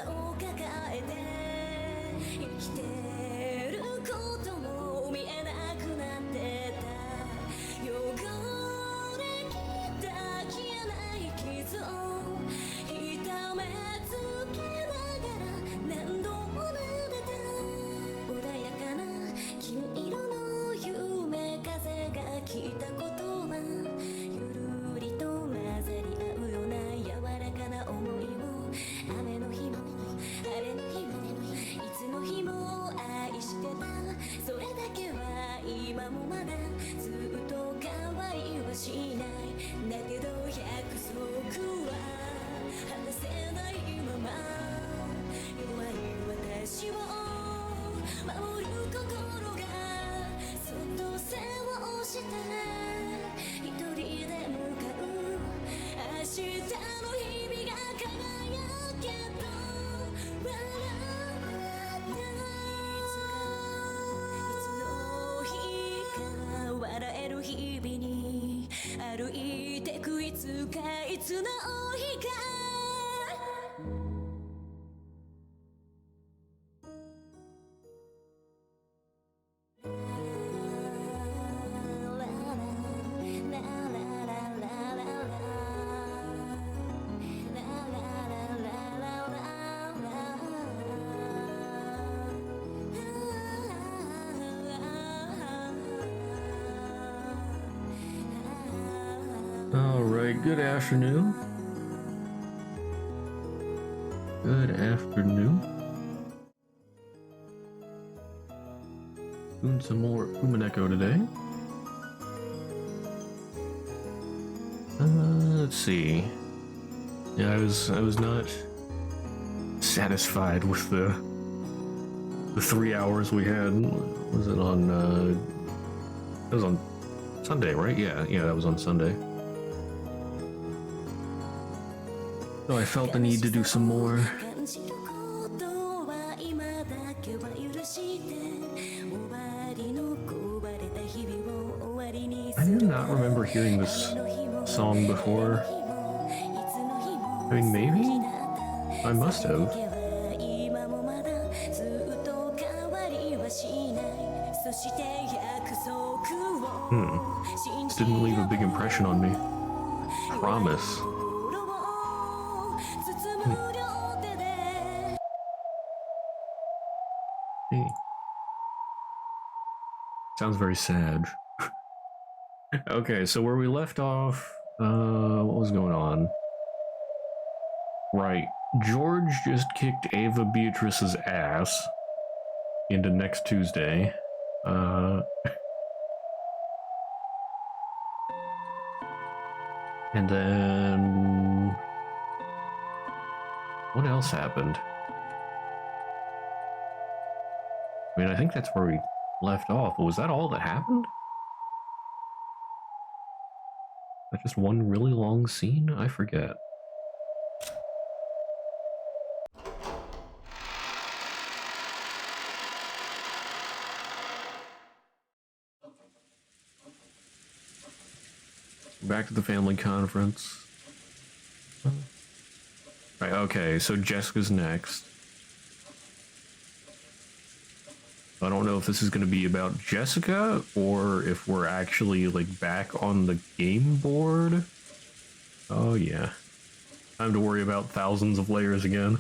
を抱えて生きてることも見えなくなってた汚れきった消えない傷を痛めつけながら何度も撫でた穏やかな金色の夢風が来たことはゆるりと混ざり合うような柔らかな思いを雨の日も晴れの日もいつの日も愛してたそれだけは今もまだずっと変わりはしないだけど約束は果たせないまま弱い私を守る心がそっと世話をして一人で向かう明日の日々が輝けと笑ったいつの日か笑える日々に歩いてくいつかいつの日かAlright, good afternoon. Good afternoon. Doing some more Umineko today. Let's see. Yeah, I was not satisfied with the 3 hours we had. Was it on it was on Sunday, right? Yeah, that was on Sunday. So I felt the need to do some more. I do not remember hearing this song before. I mean, maybe? I must have. This didn't leave a big impression on me. Promise. Hey. Sounds very sad. Okay, so where we left off, what was going on? Right, George just kicked Ava Beatrice's ass into next Tuesday. And then what else happened? I mean, I think that's where we left off. Was that all that happened? That just one really long scene? I forget. Back to the family conference. Right, okay, so Jessica's next. I don't know if this is going to be about Jessica or if we're actually like back on the game board. Oh yeah. Time to worry about thousands of layers again.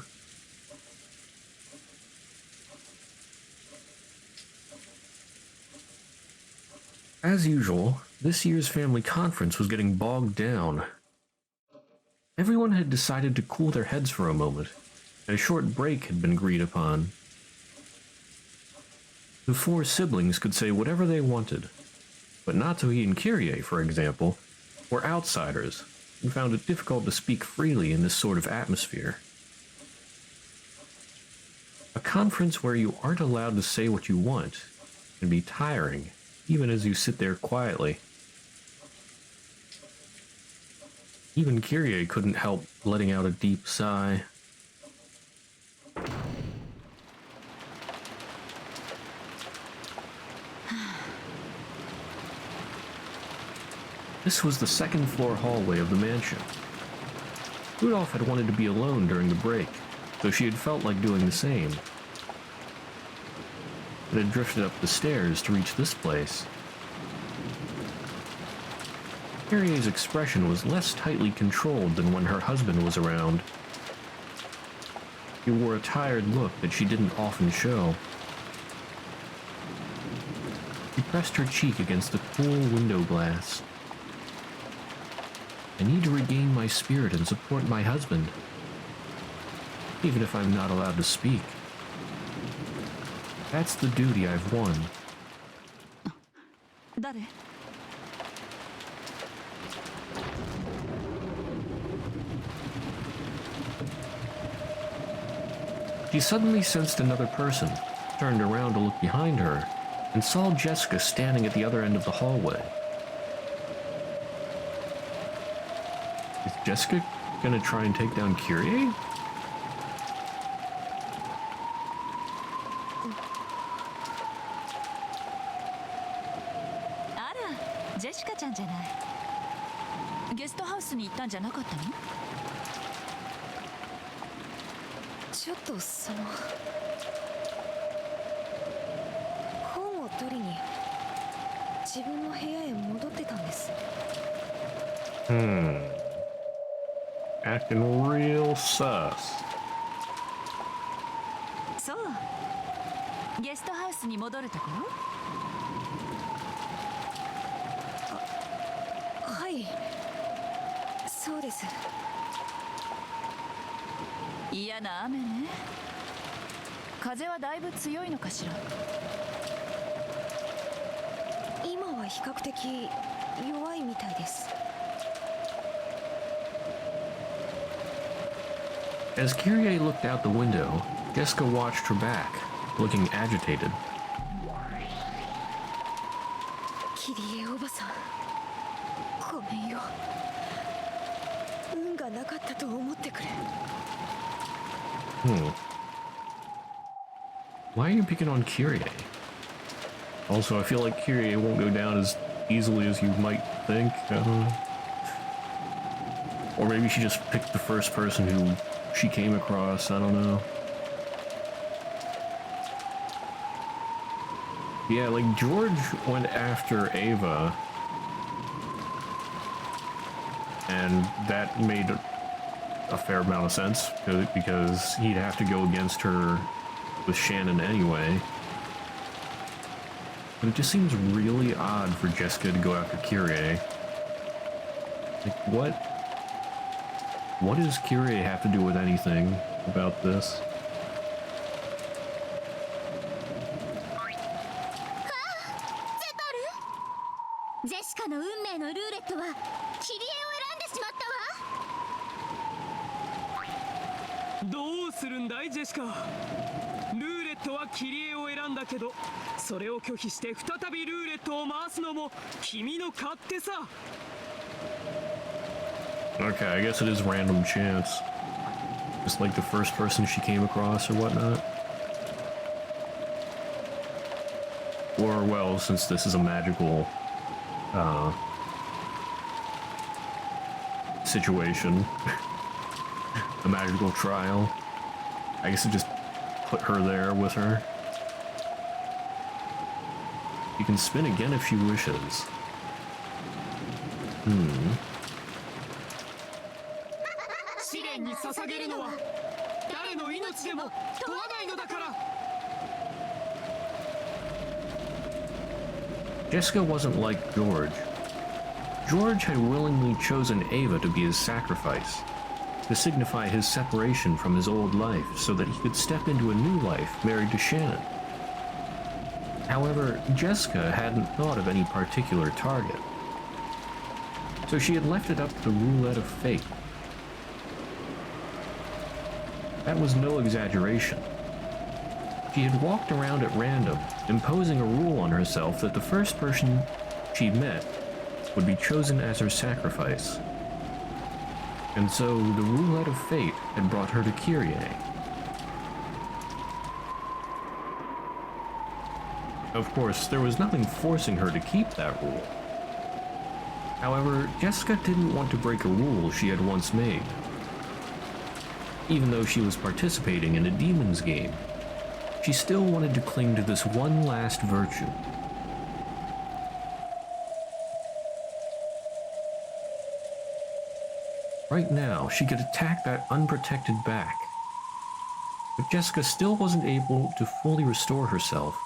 As usual, this year's family conference was getting bogged down. Everyone had decided to cool their heads for a moment, and a short break had been agreed upon. The four siblings could say whatever they wanted, but Natsuhi and Kyrie, for example, were outsiders and found it difficult to speak freely in this sort of atmosphere. A conference where you aren't allowed to say what you want can be tiring, even as you sit there quietly. Even Kyrie couldn't help letting out a deep sigh. This was the second-floor hallway of the mansion. Rudolph had wanted to be alone during the break, so she had felt like doing the same. It had drifted up the stairs to reach this place. Kyrie's expression was less tightly controlled than when her husband was around. She wore a tired look that she didn't often show. She pressed her cheek against the cool window glass. I need to regain my spirit and support my husband, even if I'm not allowed to speak. That's the duty I've won. 誰？ She suddenly sensed another person, turned around to look behind her, and saw Jessica standing at the other end of the hallway. Is Jessica gonna try and take down Kyrie? あら、ジェシカちゃんじゃない。ゲストハウスに行ったんじゃなかったの？ちょっと本を取りに自分の部屋へ戻ってたんです。Acting real sus. そう。ゲストハウスに戻るところ？はい、そうです。嫌な雨ね。風はだいぶ強いのかしら。今は比較的弱いみたいです。As Kyrie looked out the window, Jessica watched her back, looking agitated. キリエおばさん、ごめんよ。運がなかったと思ってくれ。Why are you picking on Kyrie? Also, I feel like Kyrie won't go down as easily as you might think. I don't know. Or maybe she just picked the first person who she came across. I don't know. Yeah, like George went after Ava, and that made a fair amount of sense because he'd have to go against her with Shannon anyway. But it just seems really odd for Jessica to go after Kyrie. Like, what does Kyrie have to do with anything about this? ジェシカの運命のルーレットはキリエを選んでしまったわ。どうするんだいジェシカ。ルーレットはキリエを選んだけど、それを拒否して再びルーレットを回すのも君の勝手さ。 Okay, I guess it is random chance. Just like the first person she came across or whatnot. Or, well, since this is a magical situation, a magical trial, I guess it just put her there with her. You can spin again if she wishes. 試練に捧げるのは誰の命でも問わないのだから。 Jessica wasn't like George. George had willingly chosen Ava to be his sacrifice, to signify his separation from his old life so that he could step into a new life married to Shannon. However, Jessica hadn't thought of any particular target, so she had left it up to the roulette of fate. That was no exaggeration. She had walked around at random, imposing a rule on herself that the first person she met would be chosen as her sacrifice. And so the roulette of fate had brought her to Kyrie. Of course, there was nothing forcing her to keep that rule. However, Jessica didn't want to break a rule she had once made. Even though she was participating in a demon's game, she still wanted to cling to this one last virtue. Right now, she could attack that unprotected back. But Jessica still wasn't able to fully resolve herself.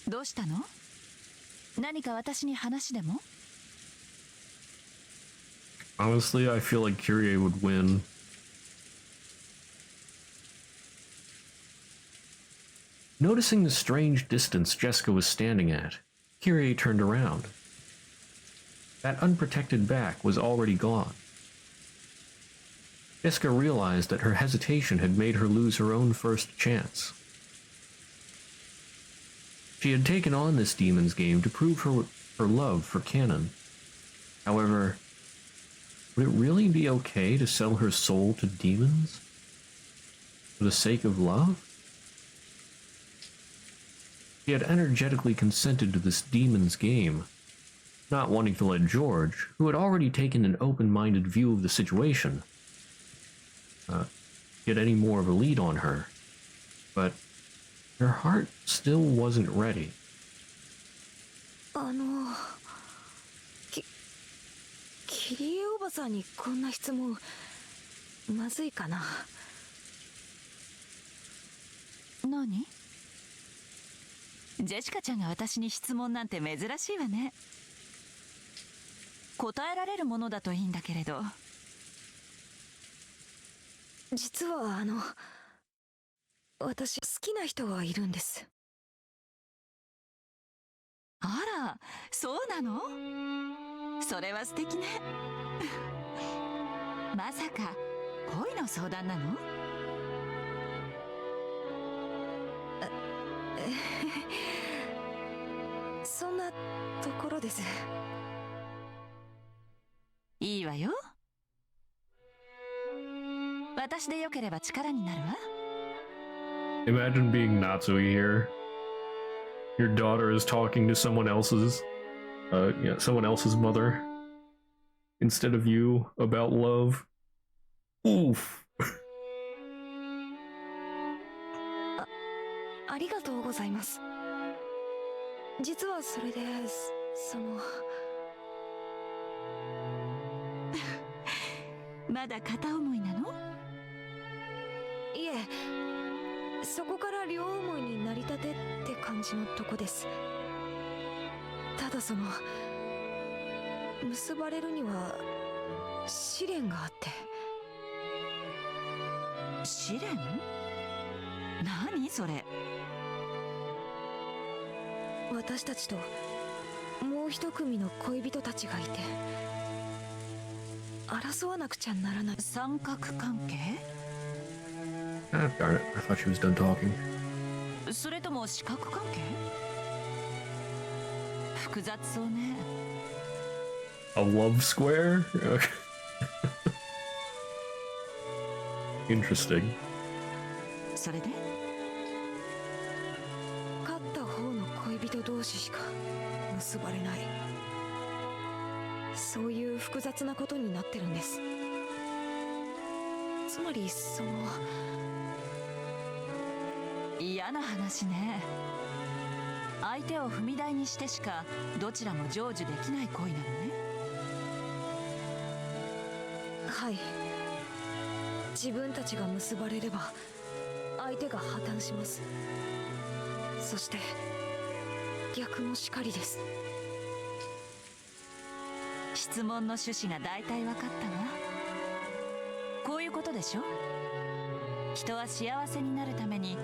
どうしたの？何か私に話でも？ Honestly, I feel like Kyrie would win. Noticing the strange distance Jessica was standing at, Kyrie turned around. That unprotected back was already gone. Jessica realized that her hesitation had made her lose her own first chance. She had taken on this demon's game to prove her love for Canon. However, would it really be okay to sell her soul to demons? For the sake of love? She had energetically consented to this demon's game, not wanting to let George, who had already taken an open-minded view of the situation, get any more of a lead on her. But her heart still wasn't ready. キリエおばさんにこんな質問まずいかな。何？ジェシカちゃんが私に質問なんて珍しいわね。答えられるものだといいんだけれど。実は私好きな人がいるんです。あら、そうなの？それは素敵ね。まさか恋の相談なの？そんなところです。いいわよ。私でよければ力になるわ。Imagine being Natsui here. Your daughter is talking to someone else's mother instead of you about love. Oof. ありがとうございます。実はそれでまだ片思いなの？いえ、そこから両思いになりたてって感じのとこです。ただ結ばれるには試練があって。試練？何それ？私たちともう一組の恋人たちがいて、争わなくちゃならない。三角関係？ Ah, darn it. I thought she was done talking. それとも四角関係？複雑そうね。A love square? Interesting. それで？勝った方の恋人同士しか結ばれない。そういう複雑なことになってるんです。つまり嫌な話ね。相手を踏み台にしてしかどちらも成就できない恋なのね。はい。自分たちが結ばれれば相手が破綻します。そして逆もしかりです。質問の趣旨が大体分かったわ。こういうことでしょ？人は幸せになるために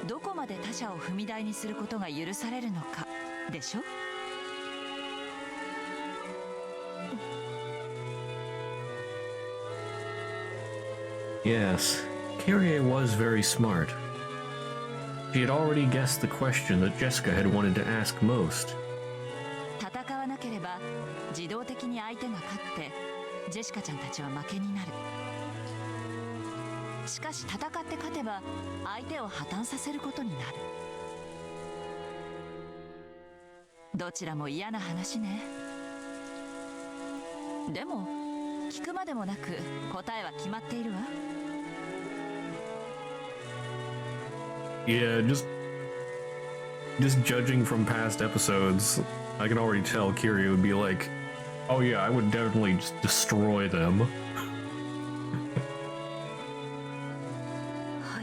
どこまで他者を踏み台にすることが許されるのかでしょ？ Yes, Kyrie was very smart. She had already guessed the question that Jessica had wanted to ask most. 戦わなければ自動的に相手が勝ってジェシカちゃんたちは負けになる。しかし戦って勝てば相手を破綻させることになる。どちらも嫌な話ね。でも聞くまでもなく答えは決まっているわ。Yeah, just judging from past episodes, I can already tell Kiryu would be like, "Oh yeah, I would definitely just destroy them." は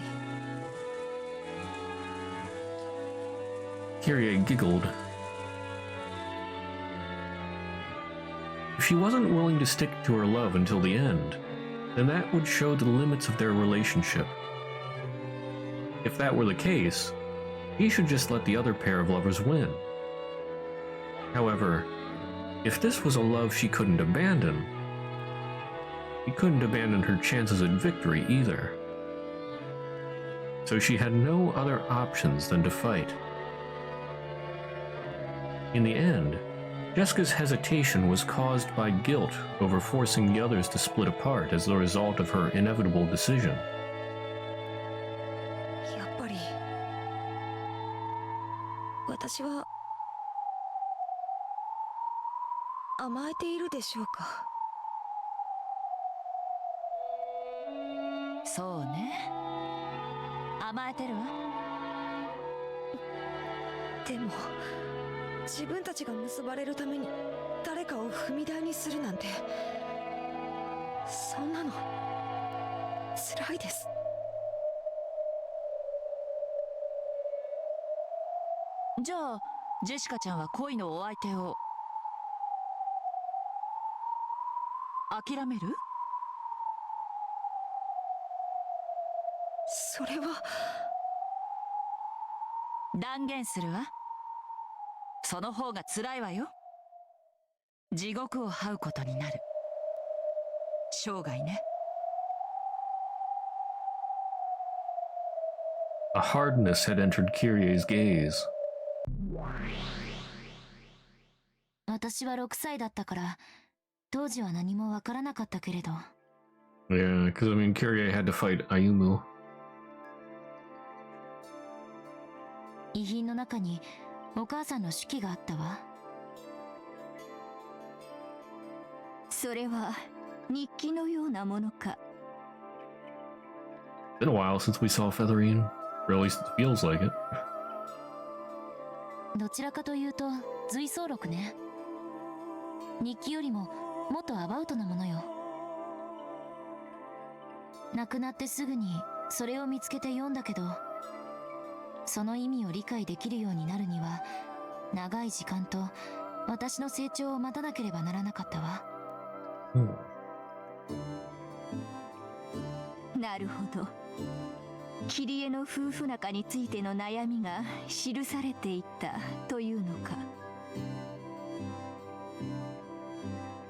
い。 Kiryu giggled. If she wasn't willing to stick to her love until the end, then that would show the limits of their relationship. If that were the case, he should just let the other pair of lovers win. However, if this was a love she couldn't abandon, she couldn't abandon her chances at victory either. So she had no other options than to fight. In the end, Jessica's hesitation was caused by guilt over forcing the others to split apart as the result of her inevitable decision. やっぱり私は甘えているでしょうか。そうね。甘えてるわ。でも自分たちが結ばれるために誰かを踏み台にするなんて、そんなの辛いです。じゃあジェシカちゃんは恋のお相手を諦める？それは断言するわ。その方が辛いわよ。地獄を這うことになる。生涯ね。A hardness had entered Kyrie's gaze. 私は6歳だったから当時は何もわからなかったけれど。Yeah, because I mean, Kyrie had to fight Ayumu. 遺品の中にお母さんの手記があったわ。それは日記のようなものか。Been a while since we saw Featherine, or at least it feels like it. どちらかというと随想録ね。日記よりももっとアバウトなものよ。亡くなってすぐにそれを見つけて読んだけど、その意味を理解できるようになるには長い時間と私の成長を待たなければならなかったわ。なるほど。キリエの夫婦仲についての悩みが記されていたというのか。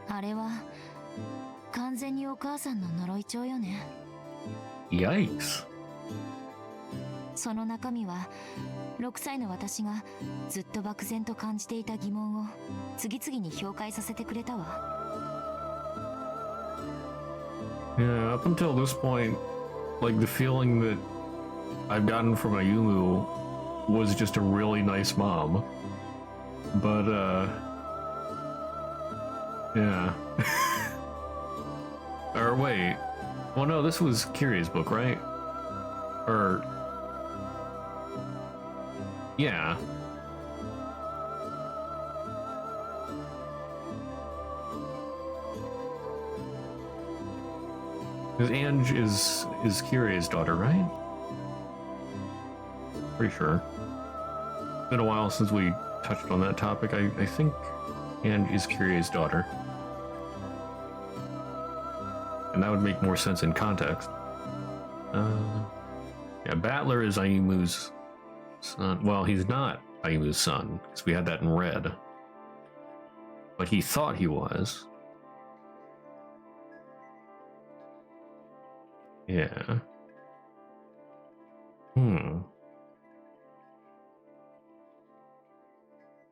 あれは完全にお母さんの呪い帳よね。 Yikes. その中身は6歳の私がずっと漠然と感じていた疑問を次々に表解させてくれたわ。 Yeah, up until this point, like the feeling that I've gotten from Ayumu was just a really nice mom. But, yeah. Or wait. Well, no, this was Kyrie's book, right? Or... Yeah. Because Ange is Kyrie's daughter, right? Pretty sure. It's been a while since we touched on that topic. I think Ange is Kyrie's daughter. And that would make more sense in context. Yeah, Battler is Ayumu's son. Well, he's not Ayumu's son, because we had that in red. But he thought he was. Yeah.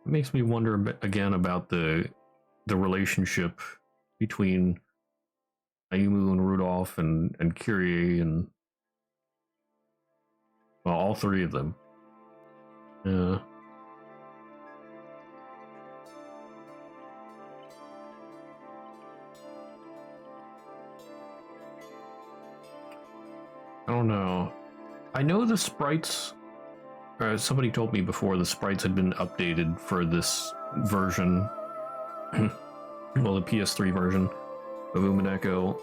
It makes me wonder a bit again about the relationship between Ayumu and Rudolph and Kyrie and, well, all three of them. Yeah. I don't know. I know the sprites. Somebody told me before the sprites had been updated for this version. Well, the PS3 version of Umineko.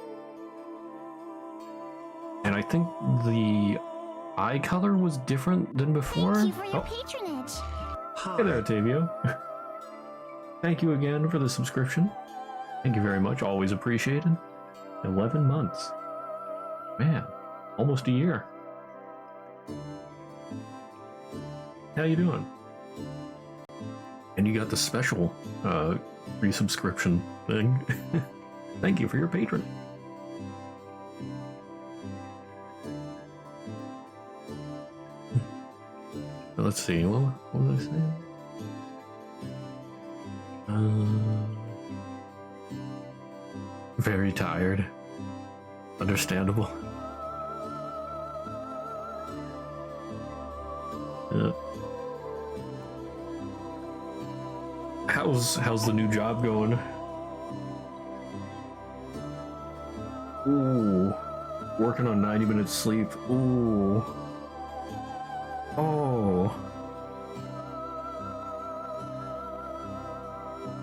And I think the eye color was different than before. Thank you for your patronage. Hey there, Tavio. Thank you again for the subscription. Thank you very much. Always appreciated. 11 months. Man, almost a year. How you doing? And you got the special resubscription thing. Thank you for your patron. Let's see, what was I saying? Very tired. Understandable. How's the new job going? Ooh, working on 90 minutes sleep. Ooh. Oh.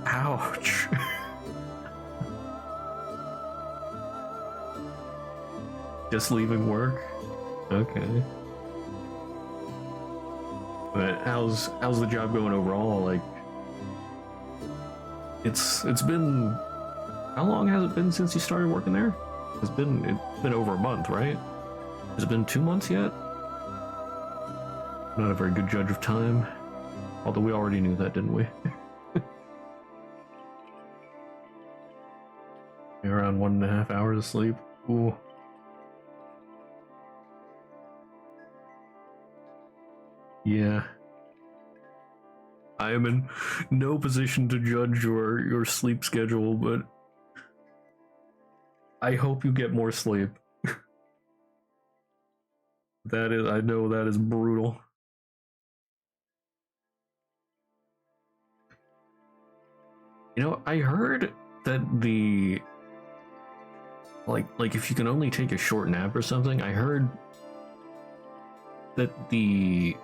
Ouch. Just leaving work? Okay. But how's the job going overall? Like, it's been, how long has it been since you started working there? It's been over a month, right? Has it been 2 months yet? Not a very good judge of time. Although we already knew that, didn't we? Around 1.5 hours of sleep. Ooh. Yeah. I am in no position to judge your sleep schedule, but I hope you get more sleep. I know that is brutal. You know, I heard that like if you can only take a short nap or something, I heard that the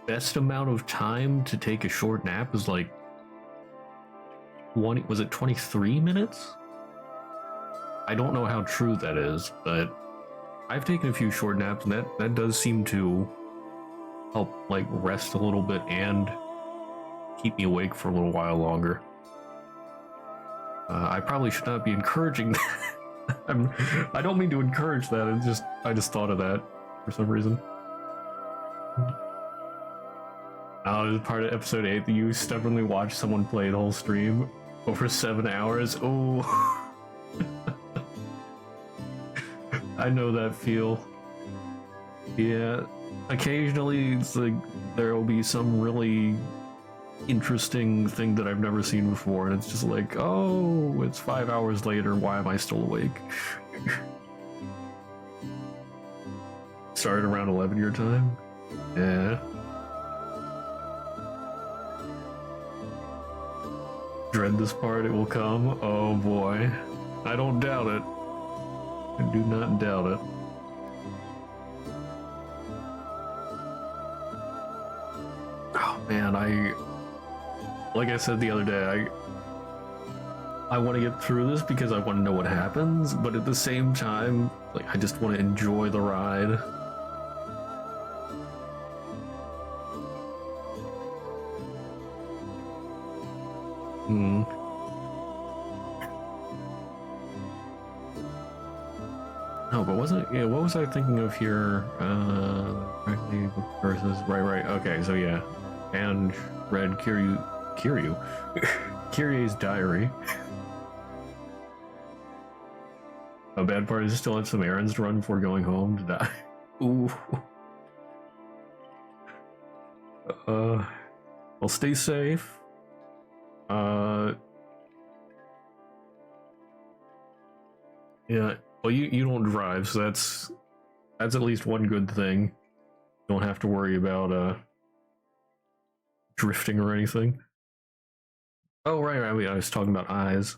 best amount of time to take a short nap is like 23 minutes? I don't know how true that is, but I've taken a few short naps and that does seem to help like rest a little bit and keep me awake for a little while longer. I probably should not be encouraging that. I don't mean to encourage that. I just thought of that for some reason. It was part of episode 8 that you stubbornly watched someone play the whole stream over 7 hours. Oh, I know that feel. Yeah, occasionally it's like there will be some really interesting thing that I've never seen before, and it's just like, oh, it's 5 hours later. Why am I still awake? Started around 11 your time. Yeah. Dread this part, it will come. Oh boy. I don't doubt it. I do not doubt it. Oh man, like I said the other day, I want to get through this because I want to know what happens, but at the same time, like, I just want to enjoy the ride. No, but what was I thinking of here? Versus, right, okay, so yeah. And read Kyrie's diary. A bad part is still have some errands to run before going home to die. Ooh. Well, stay safe. Yeah. Well, you don't drive, so that's at least one good thing. You don't have to worry about drifting or anything. Oh, right. I was talking about eyes.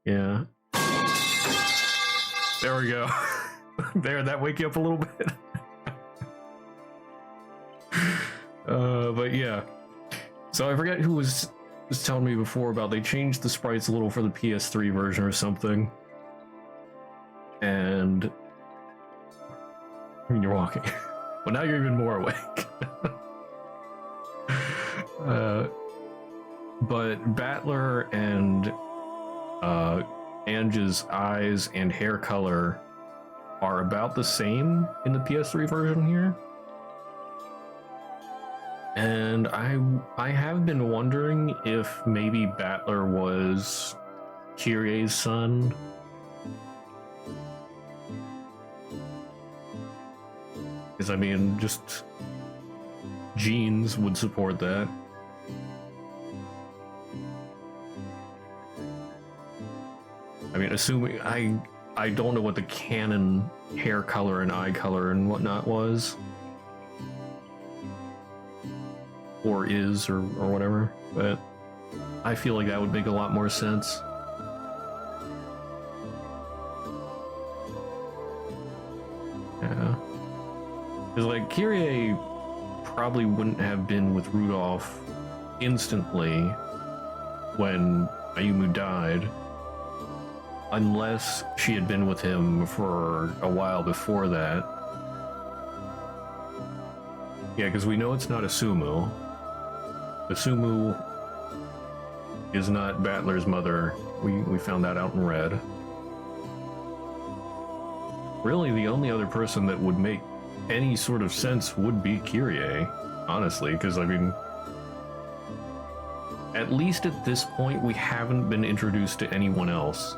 Yeah. There we go. There, that wake you up a little bit? But yeah. So I forget who was telling me before about they changed the sprites a little for the PS3 version or something. And I mean, you're walking. Well, now you're even more awake. But Battler and Ange's eyes and hair color are about the same in the PS3 version here. And I have been wondering if maybe Battler was Kyrie's son. Because I mean, just genes would support that. I mean, assuming I don't know what the canon hair color and eye color and whatnot was. Or is, or whatever, but I feel like that would make a lot more sense. Yeah. Because, like, Kyrie probably wouldn't have been with Rudolph instantly when Ayumu died, unless she had been with him for a while before that. Yeah, because we know it's not Asumu. Asumu is not Battler's mother. We found that out in Red. Really, the only other person that would make any sort of sense would be Kyrie, honestly, because, I mean, at least at this point, we haven't been introduced to anyone else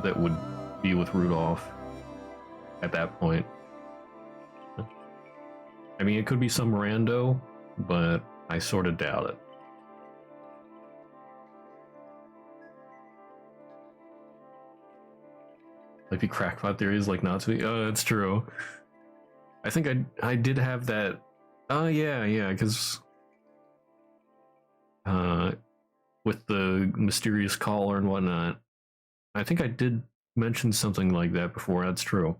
that would be with Rudolph at that point. I mean, it could be some rando, but I sort of doubt it. Like the crackpot theories, like not to be. Oh, it's true. I think I did have that. Oh yeah, because with the mysterious caller and whatnot, I think I did mention something like that before. That's true.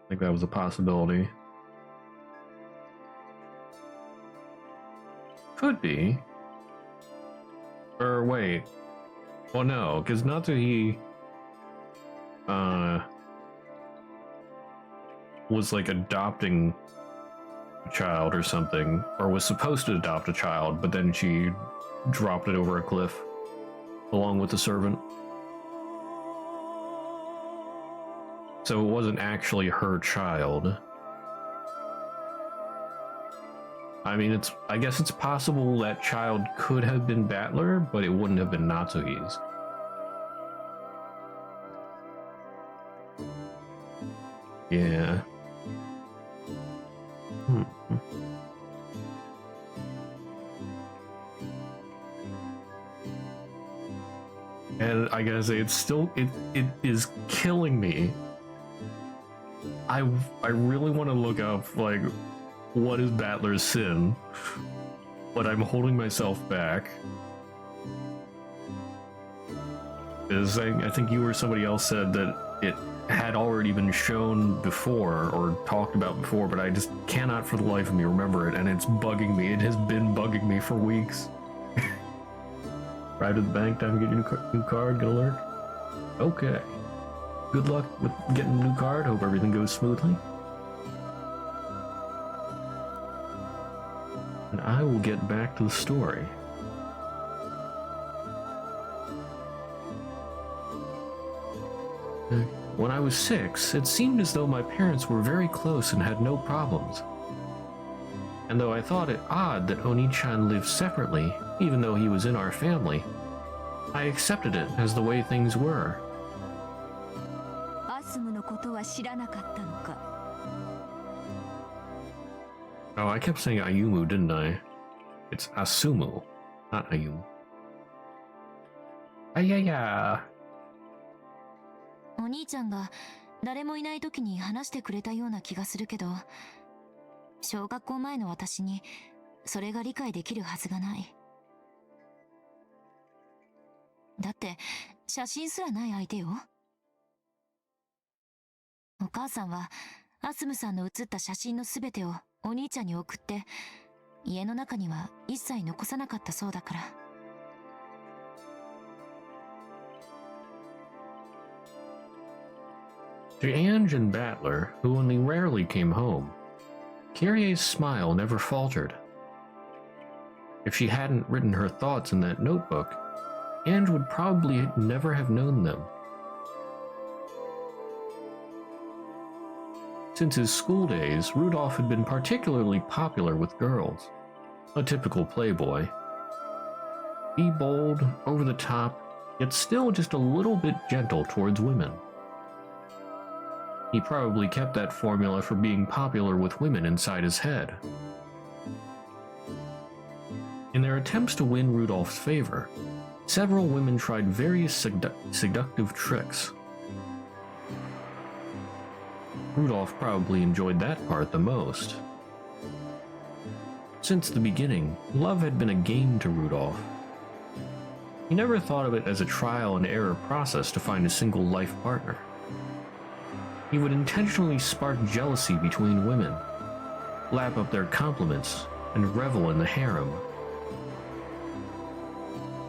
I think that was a possibility. Could be. Or wait. Well, no, because Natsuhi was like adopting a child or something, or was supposed to adopt a child, but then she dropped it over a cliff along with the servant. So it wasn't actually her child. I mean, I guess it's possible that child could have been Battler, but it wouldn't have been Natsuhi's. Yeah. And I gotta say, it's still, it is killing me. I really want to look up, like, what is Battler's sin, but I'm holding myself back. Because I think you or somebody else said that it had already been shown before, or talked about before, but I just cannot for the life of me remember it, and it's bugging me. It has been bugging me for weeks. Drive to the bank, time to get your new card, get alert. Okay. Good luck with getting a new card, hope everything goes smoothly. And I will get back to the story. When I was 6, it seemed as though my parents were very close and had no problems. And though I thought it odd that Oni-chan lived separately, even though he was in our family, I accepted it as the way things were. Oh, I kept saying Ayumu, didn't I? It's Asumu, not Ayumu. Ayaya. お兄ちゃんが誰もいない時に話してくれたような気がするけど、小学校前の私にそれが理解できるはずがない。だって写真すらない相手よ。お母さんはアスムさんの写った写真のすべてをお兄ちゃんに送って、家の中には一切残さなかったそうだから。To Ange and Battler, who only rarely came home, Kyrie's smile never faltered. If she hadn't written her thoughts in that notebook, Ange would probably never have known them. Since his school days, Rudolph had been particularly popular with girls, a typical playboy. Be bold, over the top, yet still just a little bit gentle towards women. He probably kept that formula for being popular with women inside his head. In their attempts to win Rudolph's favor, several women tried various seductive tricks. Rudolph probably enjoyed that part the most. Since the beginning, love had been a game to Rudolph. He never thought of it as a trial and error process to find a single life partner. He would intentionally spark jealousy between women, lap up their compliments, and revel in the harem.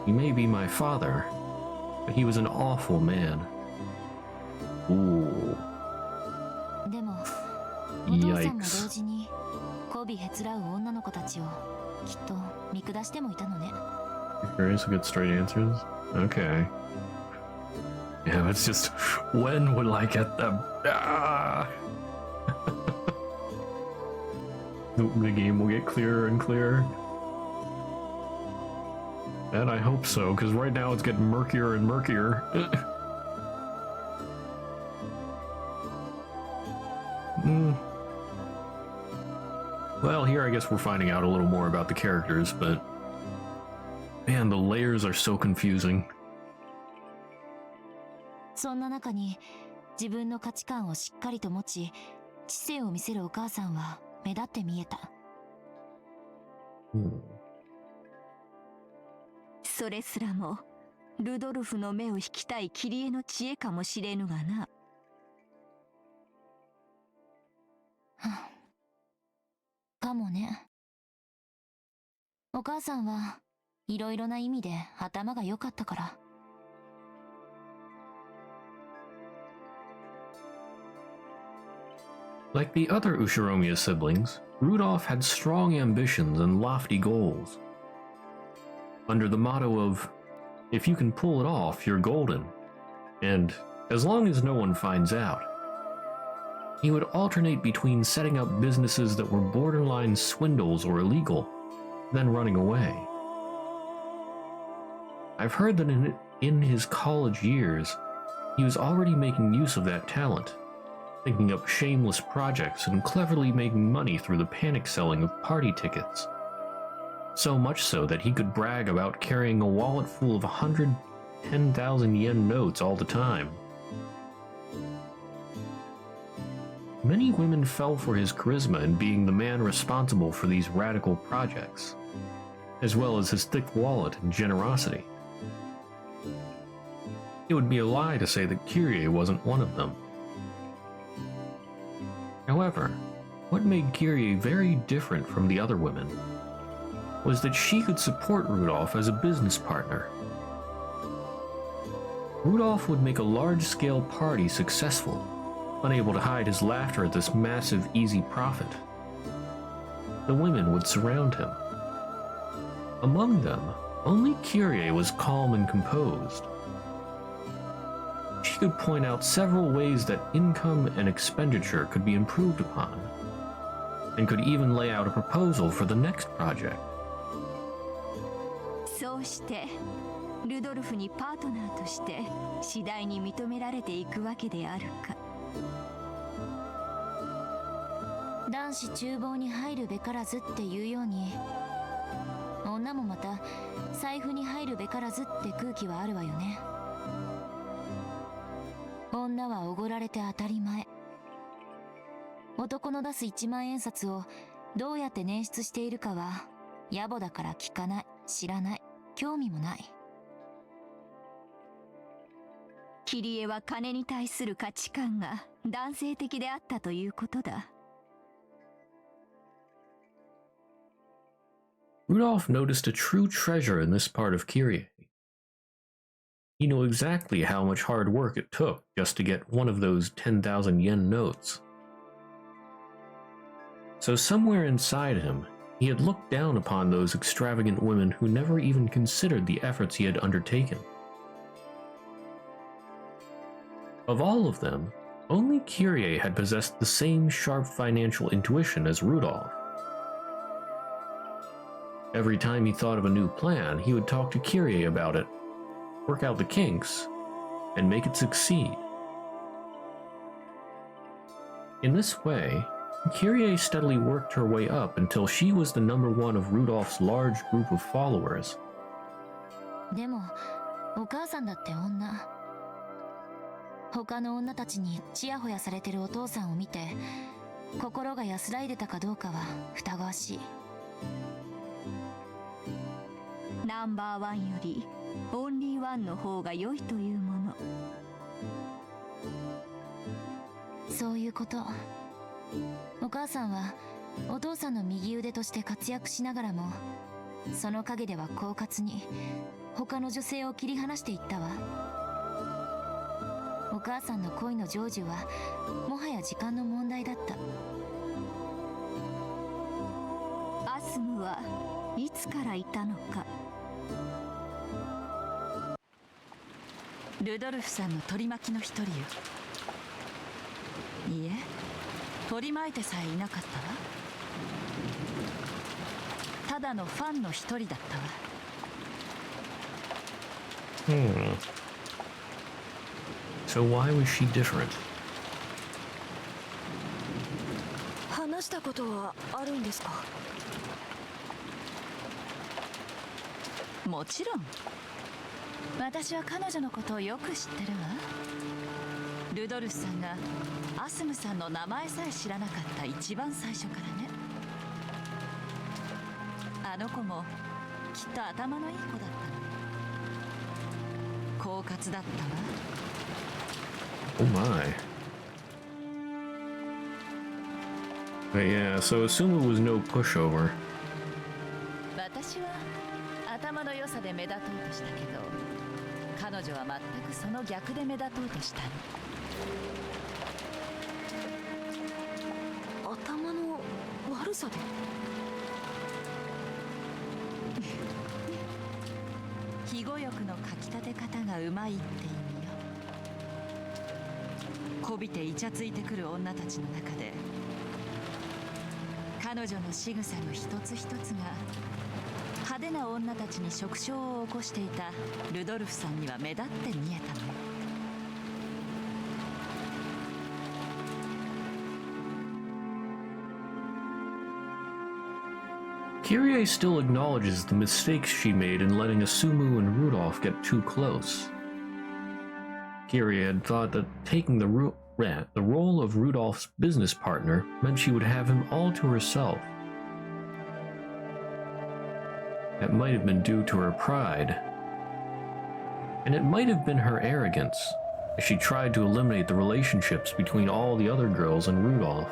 He may be my father, but he was an awful man. Ooh. でも、お父さんも Yikes. 同時に媚びへつらう女の子たちをきっと見下してもいたのね。Curious to get straight answers? Okay. Yeah, it's just, when will I get them? Ah! The game will get clearer and clearer. And I hope so, because right now it's getting murkier and murkier. Well, here I guess we're finding out a little more about the characters, but man, the layers are so confusing. そんな中に自分の価値観をしっかりと持ち、知性を見せるお母さんは目立って見えた。それすらもルドルフの目を引きたいキリエの知恵かもしれぬがな。かもね。お母さんはいろいろな意味で頭が良かったから。Like the other Ushiromiya siblings, Rudolph had strong ambitions and lofty goals. Under the motto of, if you can pull it off, you're golden, and as long as no one finds out, he would alternate between setting up businesses that were borderline swindles or illegal, then running away. I've heard that in his college years, he was already making use of that talent, thinking up shameless projects and cleverly making money through the panic selling of party tickets. So much so that he could brag about carrying a wallet full of 110,000 yen notes all the time. Many women fell for his charisma in being the man responsible for these radical projects, as well as his thick wallet and generosity. It would be a lie to say that Kyrie wasn't one of them. However, what made Kyrie very different from the other women was that she could support Rudolph as a business partner. Rudolph would make a large-scale party successful, unable to hide his laughter at this massive, easy profit. The women would surround him. Among them, only Kyrie was calm and composed. She could point out several ways that income and expenditure could be improved upon, and could even lay out a proposal for the next project. そうしてルドルフにパートナーとして次第に認められていくわけであるか。男子厨房に入るべからずっていうように、女もまた財布に入るべからずって空気はあるわよね。女はおごられて当たり前。男の出す1万円札をどうやって捻出しているかは野暮だから聞かない、知らない、興味もない。キリエは金に対する価値観が男性的であったということだ。Rudolph noticed a true treasure in this part of Kyrie. He knew exactly how much hard work it took just to get one of those 10,000 yen notes. So somewhere inside him, he had looked down upon those extravagant women who never even considered the efforts he had undertaken. Of all of them, only Kyrie had possessed the same sharp financial intuition as Rudolph. Every time he thought of a new plan, he would talk to Kyrie about it, work out the kinks, and make it succeed. In this way, Kyrie steadily worked her way up until she was the number one of Rudolph's large group of followers. でもお母さんだって女。他の女たちにちやほやされてるお父さんを見て心が安らいでたかどうかは疑わしい。ナンバーワンよりオンリーワンの方が良いというもの。そういうこと。お母さんはお父さんの右腕として活躍しながらも、その陰では狡猾に他の女性を切り離していったわ。お母さんの恋の成就はもはや時間の問題だった。アスムはいつからいたのか。ルドルフさんの取り巻きの一人よ。いいえ、取り巻いてさえいなかったわ。ただのファンの一人だったわ。So why was she different? 話したことはあるんですか？もちろん。私は彼女のことをよく知ってるわ。ルドルフさんがアスムさんの名前さえ知らなかった一番最初からね。あの子もきっと頭のいい子だったの。狡猾だったわ。Oh my. But yeah, so Asuma was no pushover. 私は頭の良さで目立とうとしたけど、彼女は全くその逆で目立とうとしたの。頭の悪さで？肥後欲のかきたて方がうまいって意味よ。こびてイチャついてくる女たちの中で、彼女の仕草の一つ一つが派手な女たちに触傷を起こしていたルドルフさんには目立って見えたのよ。Kyrie still acknowledges the mistakes she made in letting Asumu and Rudolph get too close. Kyrie had thought that taking the role of Rudolph's business partner meant she would have him all to herself. That might have been due to her pride. And it might have been her arrogance, as she tried to eliminate the relationships between all the other girls and Rudolph.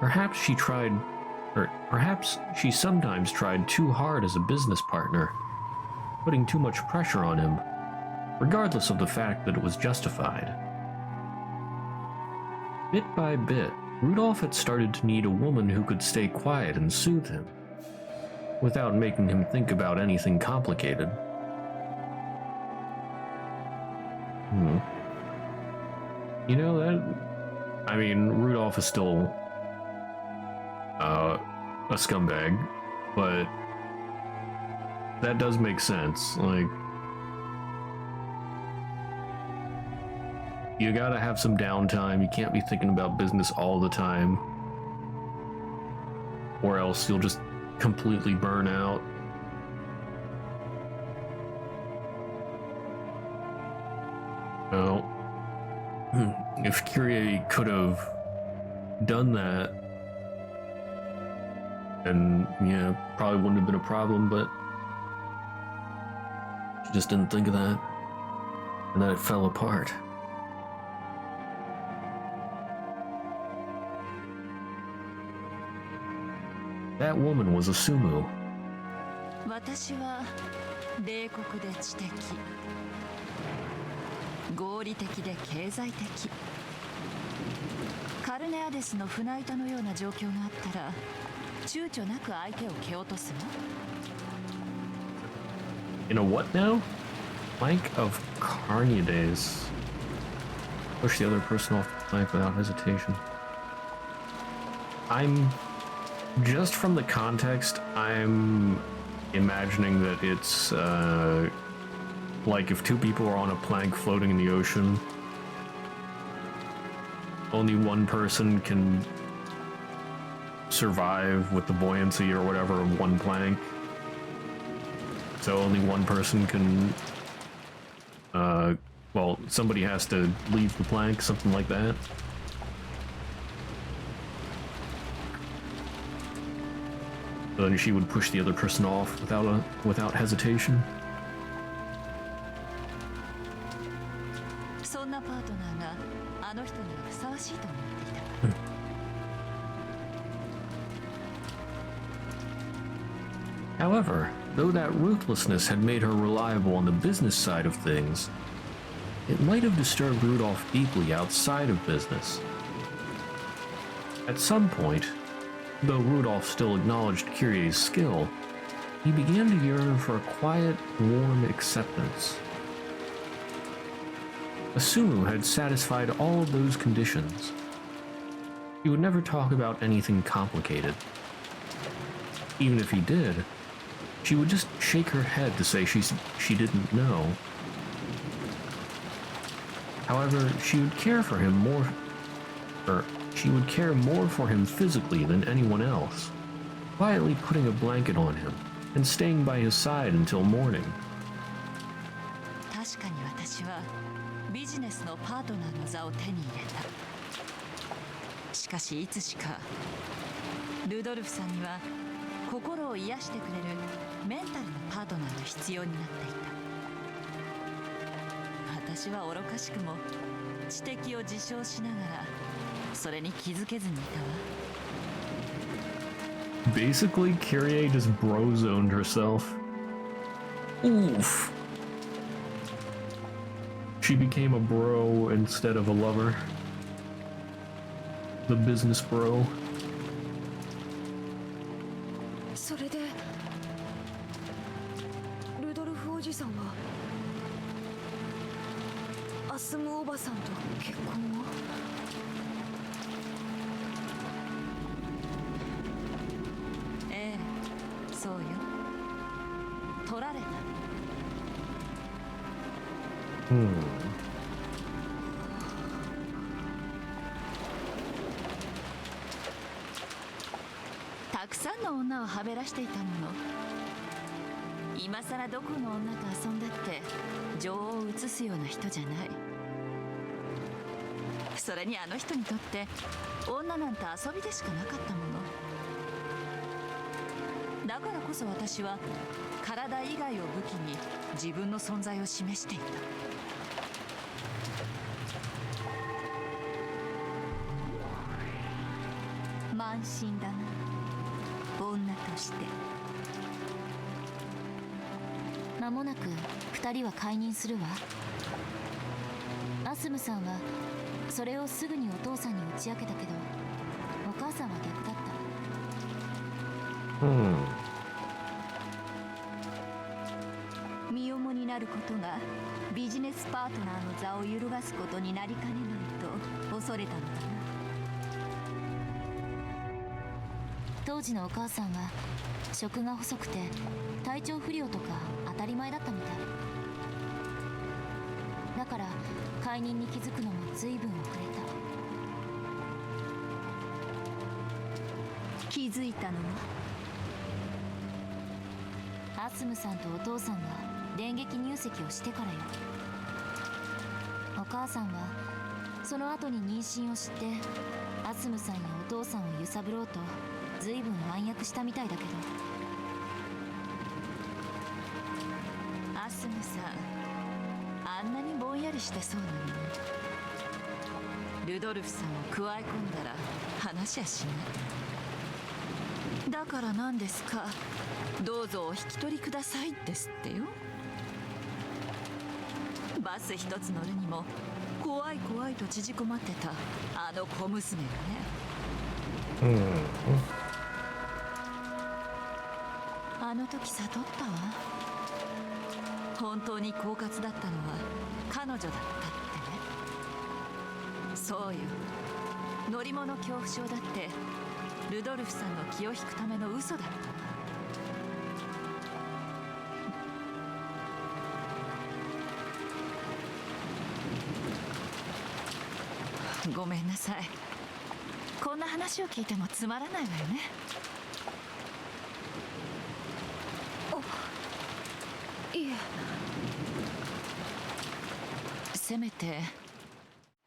Perhaps she sometimes tried too hard as a business partner, putting too much pressure on him, regardless of the fact that it was justified. Bit by bit, Rudolph had started to need a woman who could stay quiet and soothe him, without making him think about anything complicated. You know, Rudolph is still a scumbag, but that does make sense. Like, you gotta have some downtime. You can't be thinking about business all the time, or else you'll just completely burn out. Well, if Kyrie could have done that, then yeah, probably wouldn't have been a problem, but she just didn't think of that. and then it fell apart. That woman was a sumo. 私は冷酷で知的、合理的で経済的。カルネアデスの船板のような状況があったら躊躇なく相手を蹴落とすわ。 In a what now? Plank of Carniades. Push the other person off the plank without hesitation. Just from the context, I'm imagining that it's like if two people are on a plank floating in the ocean, only one person can survive with the buoyancy or whatever of one plank. So only one person can, well, somebody has to leave the plank, something like that. Then she would push the other person off without hesitation. そんなパートナーがあの人にはふさわしいと思っていた。However, though that ruthlessness had made her reliable on the business side of things, it might have disturbed Rudolph deeply outside of business. At some point, though Rudolph still acknowledged Kyrie's skill, he began to yearn for a quiet, warm acceptance. Asumu had satisfied all of those conditions. He would never talk about anything complicated. Even if he did, she would just shake her head to say she didn't know. However, she would care for him more, she would care more for him physically than anyone else, quietly putting a blanket on him and staying by his side until morning. 確かに私はビジネスのパートナーの座を手に入れた。しかしいつしかルドルフさんには心を癒してくれるメンタルのパートナーが必要になっていた。私は愚かしくも知的を自称しながらそれに気づけずにいたわ。 Basically, Kyrie just bro-zoned herself. Oof. She became a bro instead of a lover. The business bro. それでルドルフおじさんはアスムおばさんと結婚を？ええ、そうよ。取られた。たくさんの女をはべらしていたもの。今さらどこの女と遊んだって情を移すような人じゃない。それにあの人にとって女なんて遊びでしかなかったもの。だからこそ私は体以外を武器に自分の存在を示していた。慢心だな、女として。間もなく2人は解任するわ。アスムさんはそれをすぐにお父さんに打ち明けたけど、お母さんは逆だった。身重になることがビジネスパートナーの座を揺るがすことになりかねないと恐れたのだな。当時のお母さんは食が細くて体調不良とか当たり前だったみたいだから、解任に気づくのも随分遅れた。気づいたのはアスムさんとお父さんが電撃入籍をしてからよ。お母さんはその後に妊娠を知ってアスムさんやお父さんを揺さぶろうと随分暗躍したみたいだけど。アスムさん、あんなにぼんやりしてそうなのね。ルドルフさんを加え込んだら話はしない。だから何ですか、どうぞお引き取りくださいですってよ。バス一つ乗るにも怖い怖いと縮こまってたあの小娘がね。あの時悟ったわ。本当に狡猾だったのは彼女だったってね。そうよ、乗り物恐怖症だってルドルフさんの気を引くための嘘だったわ。ごめんなさい、こんな話を聞いてもつまらないわよね。いえ。せめて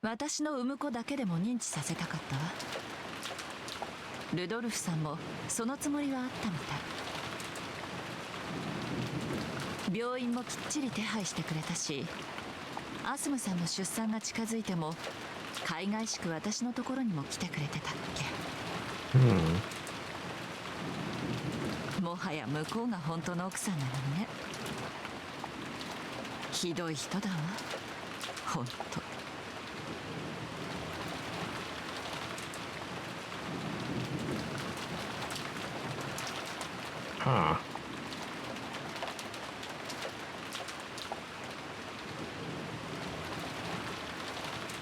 私の産む子だけでも認知させたかったわ。ルドルフさんもそのつもりはあったみたい。病院もきっちり手配してくれたし、アスムさんの出産が近づいても海外しく私のところにも来てくれてたっけ。もはや向こうが本当の奥さんなのにね。ひどい人だわ、ほんと。Huh.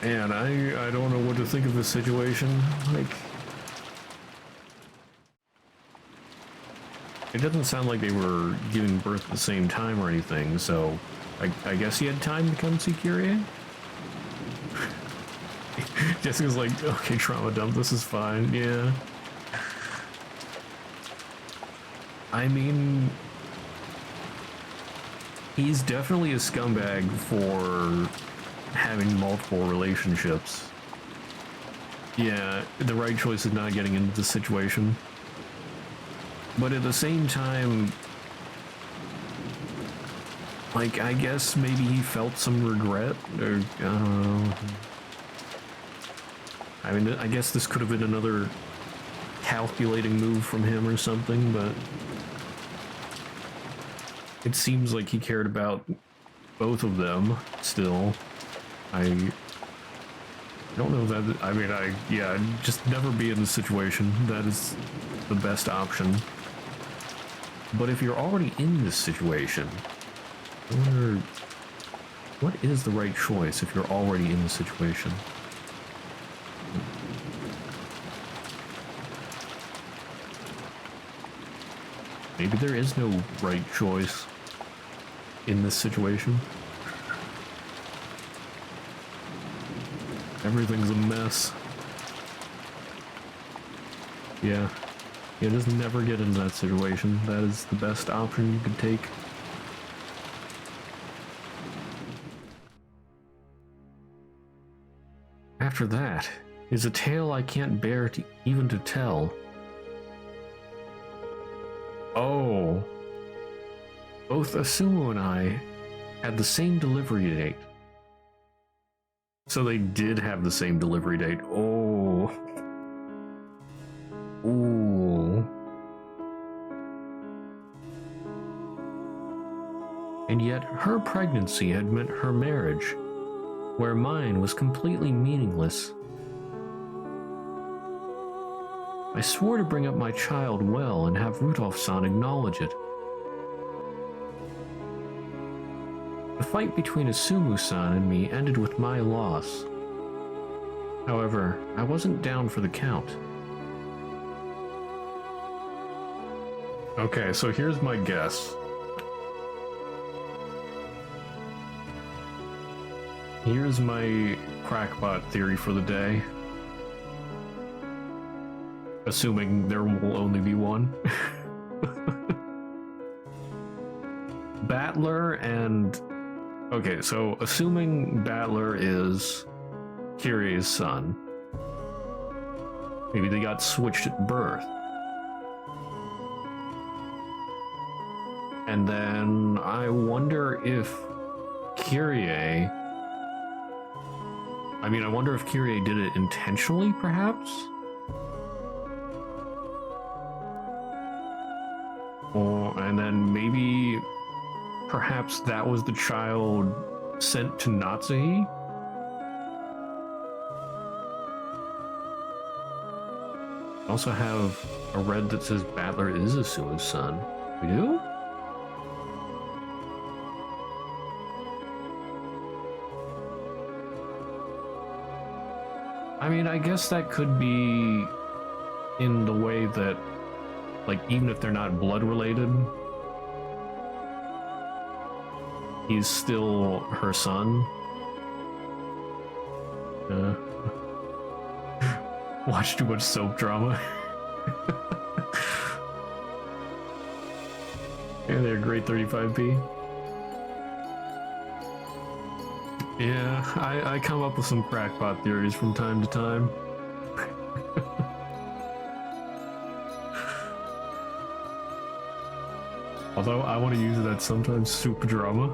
Man, I don't know what to think of this situation. Like, it doesn't sound like they were giving birth at the same time or anything, so I guess he had time to come see Kyrie? Jessica's like, okay, trauma dump, this is fine, yeah. I mean, he's definitely a scumbag for having multiple relationships. Yeah, the right choice is not getting into this situation. But at the same time, like, I guess maybe he felt some regret, or, I don't know. I mean, I guess this could have been another calculating move from him or something, but it seems like he cared about both of them still. I don't know that, I mean, yeah, just never be in this situation. That is the best option. But if you're already in this situation, I wonder, what is the right choice if you're already in the situation? Maybe there is no right choice in this situation. Everything's a mess. Yeah. Yeah, just never get into that situation. That is the best option you could take. After that is a tale I can't bear to even to tell. Oh. Both Asumu and I had the same delivery date. So they did have the same delivery date. Oh. Ooh. And yet her pregnancy had meant her marriage, where mine was completely meaningless. I swore to bring up my child well and have Rudolf-san acknowledge it. The fight between Asumu-san and me ended with my loss. However, I wasn't down for the count. Okay, so here's my guess. Here's my crackpot theory for the day. Assuming there will only be one. Battler and... Okay, so assuming Battler is Kyrie's son. Maybe they got switched at birth. And then I wonder if Kyrie I mean, I wonder if Kyrie did it intentionally, perhaps? Or, and then maybe, perhaps that was the child sent to Natsuhi? I also have a red that says Battler is Asumu's son. We do? I mean, I guess that could be in the way that, like, even if they're not blood related, he's still her son. Watch too much soap drama. Yeah, they're great 35p. Yeah, I come up with some crackpot theories from time to time. Although I want to use that sometimes soup drama.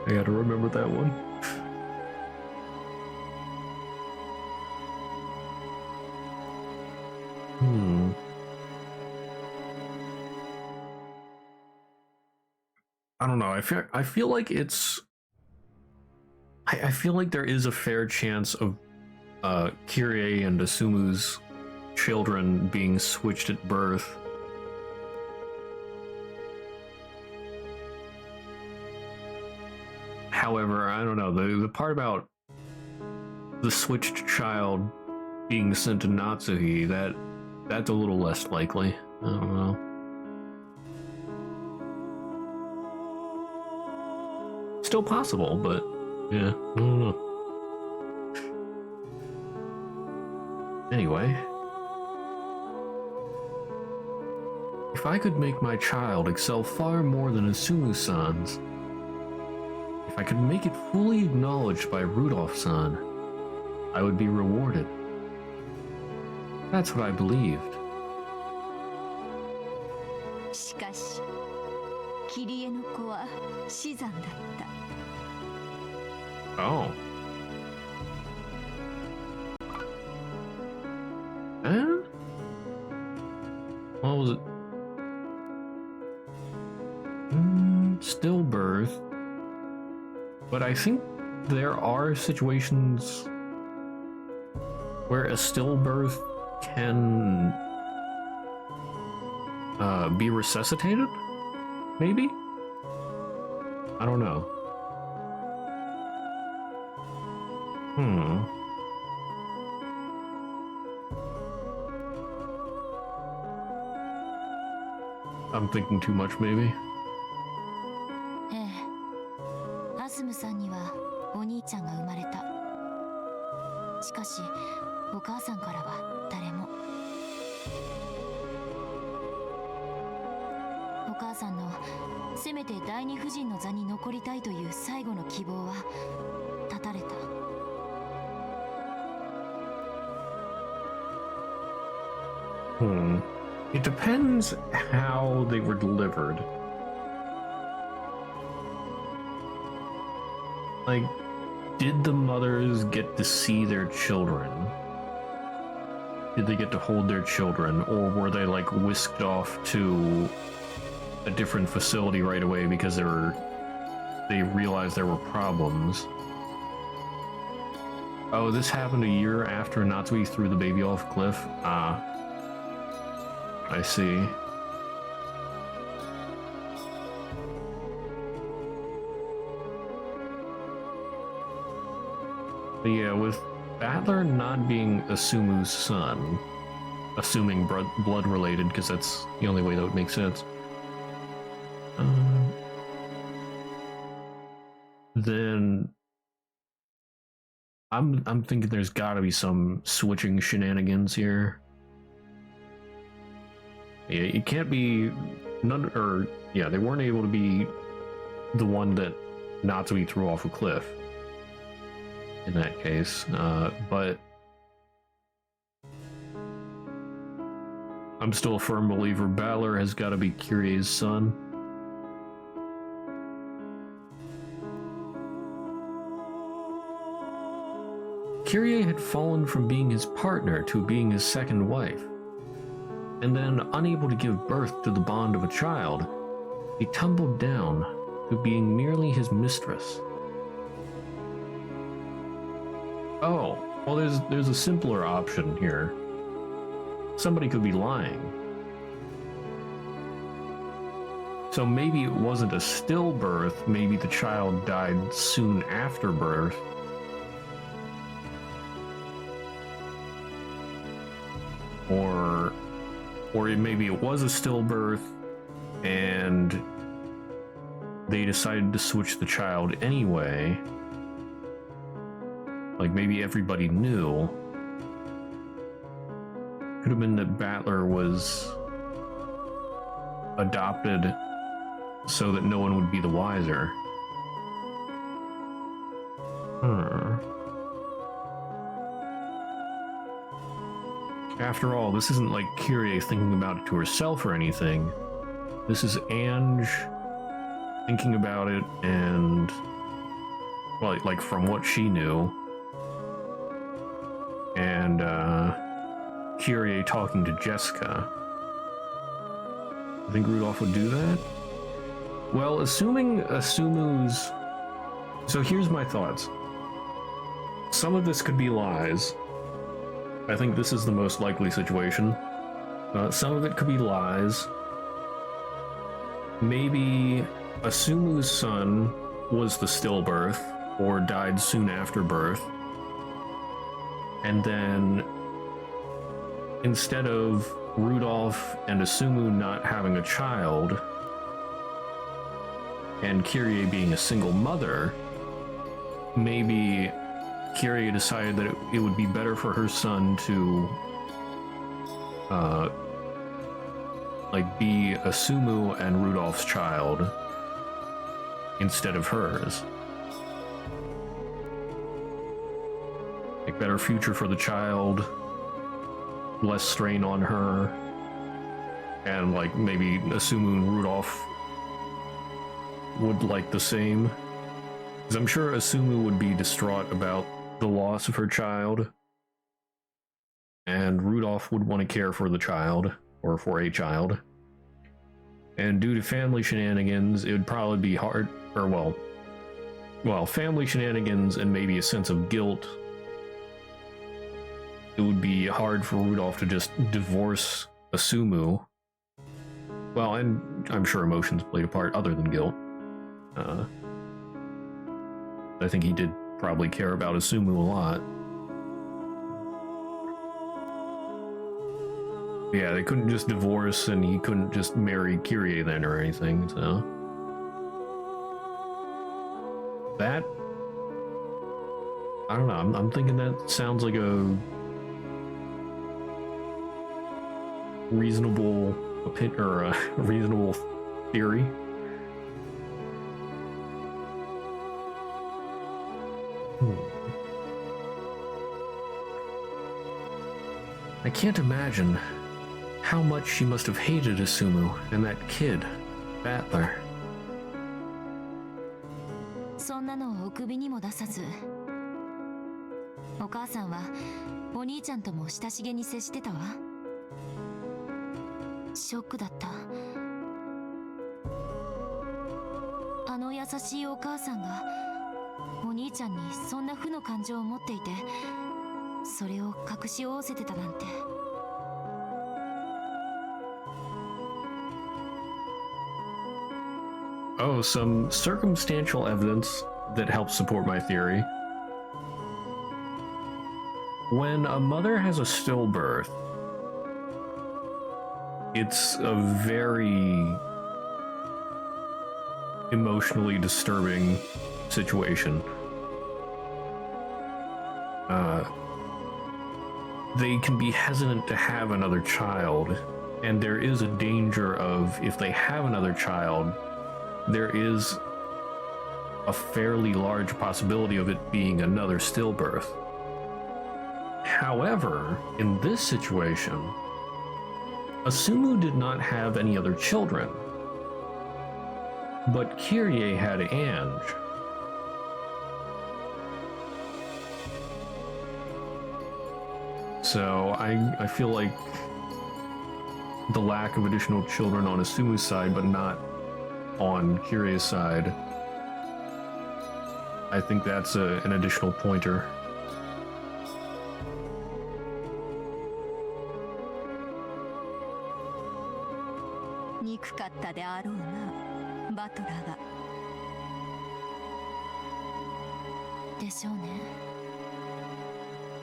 I gotta remember that one. I don't know. I feel like it's. I feel like there is a fair chance of Kyrie and Asumu's children being switched at birth. However, I don't know. The part about the switched child being sent to Natsuhi, that's a little less likely. I don't know. Still possible, but yeah, I don't know. Anyway, if I could make my child excel far more than Asumu-san's, if I could make it fully acknowledged by Rudolph-san, I would be rewarded. That's what I believed. しかしキリエの子は死産だった。 Oh. Eh? What was it? Stillbirth. But I think there are situations where a stillbirth can be resuscitated? Maybe? I don't know. I'm thinking too much, maybe. ええ、アスムさんにはお兄ちゃんが生まれた。しかしお母さんからは誰も。お母さんのせめて第二夫人の座に残りたいという最後の希望は絶たれた。 It depends how they were delivered. Like, did the mothers get to see their children? Did they get to hold their children? Or were they, like, whisked off to a different facility right away because they realized there were problems? Oh, this happened a year after Natsui threw the baby off a cliff? Ah. I see. But yeah, with Battler not being Asumu's son, assuming blood related, because that's the only way that would make sense, then I'm thinking there's got to be some switching shenanigans here. Yeah, it can't be they weren't able to be the one that Natsui threw off a cliff in that case, but I'm still a firm believer Battler has got to be Kyrie's son. Kyrie had fallen from being his partner to being his second wife, and then, unable to give birth to the bond of a child, he tumbled down to being merely his mistress. Oh, well, there's a simpler option here. Somebody could be lying. So maybe it wasn't a stillbirth, maybe the child died soon after birth. Or maybe it was a stillbirth and they decided to switch the child anyway. Like maybe everybody knew. Could have been that Battler was adopted so that no one would be the wiser. After all, this isn't like Kyrie thinking about it to herself or anything. This is Ange thinking about it and, well, like from what she knew. And, Kyrie talking to Jessica. I think Rudolph would do that? Well, assuming Asumu's... So here's my thoughts. Some of this could be lies. I think this is the most likely situation. Some of it could be lies. Maybe Asumu's son was the stillbirth, or died soon after birth. And then, instead of Rudolph and Asumu not having a child, and Kyrie being a single mother, maybe Kyrie decided that it would be better for her son to like be Asumu and Rudolph's child instead of hers. Like better future for the child, less strain on her, and like maybe Asumu and Rudolph would like the same. Because I'm sure Asumu would be distraught about the loss of her child, and Rudolph would want to care for the child, or for a child. And due to family shenanigans, it would probably be hard, or well, family shenanigans and maybe a sense of guilt. It would be hard for Rudolph to just divorce Asumu. Well, and I'm sure emotions played a part other than guilt. I think he did probably care about Asumu a lot. Yeah, they couldn't just divorce and he couldn't just marry Kyrie then or anything, so... That... I don't know, I'm thinking that sounds like a... reasonable opinion, or a reasonable theory. I can't imagine how much she must have hated Asumu and that kid, Battler. そんなのをお首にも出さず、お母さんはお兄ちゃんとも親しげに接してたわ。ショックだった。あの優しいお母さんがお兄ちゃんにそんな負の感情を持っていて、それを隠しおおせてたなんて。Oh, some circumstantial evidence that helps support my theory. When a mother has a stillbirth, it's a very emotionally disturbing situation. They can be hesitant to have another child, and there is a danger of, if they have another child, there is a fairly large possibility of it being another stillbirth. However, in this situation, Asumu did not have any other children, but Kyrie had Ange. so. I feel like the lack of additional children on Asumu's side, but not on Kiria's side, I think that's an additional pointer.憎かったであろうな、バトラーが。でしょうね。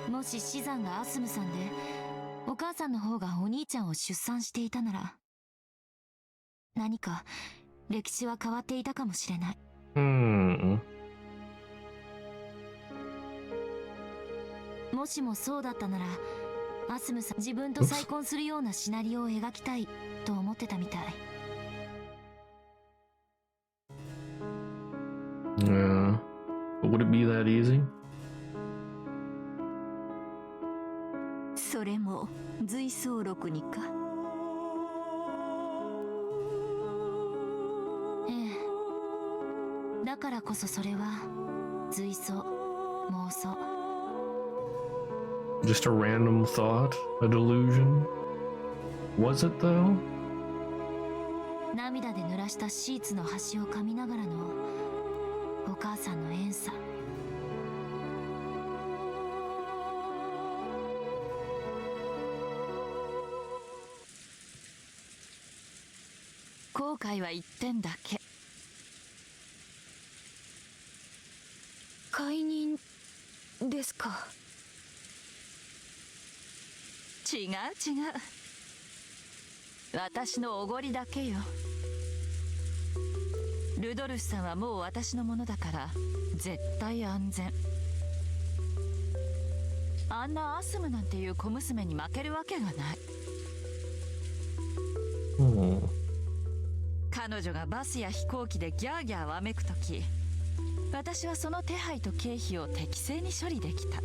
もし死産がアスムさんで、お母さんの方がお兄ちゃんを出産していたなら、何か歴史は変わっていたかもしれない。もしもそうだったなら、アスムさん自分と再婚するようなシナリオを描きたいと思ってたみたい。Yeah. But would it be that easy? それも随想録にか。ええ。だからこそそれは随想、妄想。Just a random thought? A delusion? Was it though? 涙で濡らしたシーツの端を噛みながらのお母さんの遠さ。後悔は一点だけ。解任ですか。違う違う、私のおごりだけよ。ルドルフさんはもう私のものだから絶対安全。あんなアスムなんていう小娘に負けるわけがない。彼女がバスや飛行機でギャーギャーわめくとき、私はその手配と経費を適正に処理できた。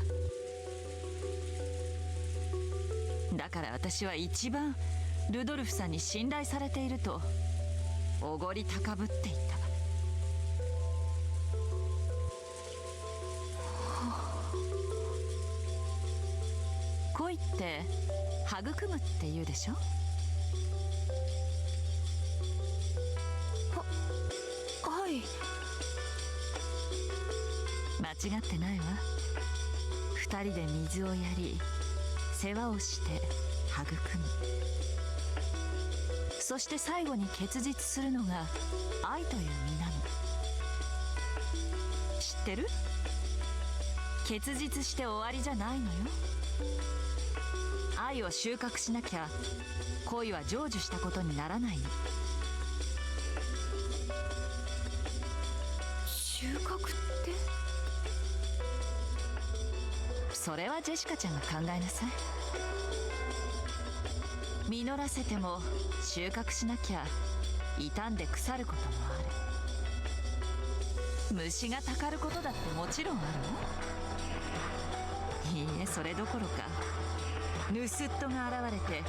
だから私は一番ルドルフさんに信頼されているとおごり高ぶっていた。恋って育むって言うでしょ。はい。間違ってないわ。二人で水をやり世話をして育む、そして最後に結実するのが愛という実なの。知ってる？結実して終わりじゃないのよ。愛を収穫しなきゃ恋は成就したことにならないの。収穫って？それはジェシカちゃんが考えなさい。実らせても収穫しなきゃ傷んで腐ることもある。虫がたかることだってもちろんあるの。いいえ、それどころか盗っ人が現れて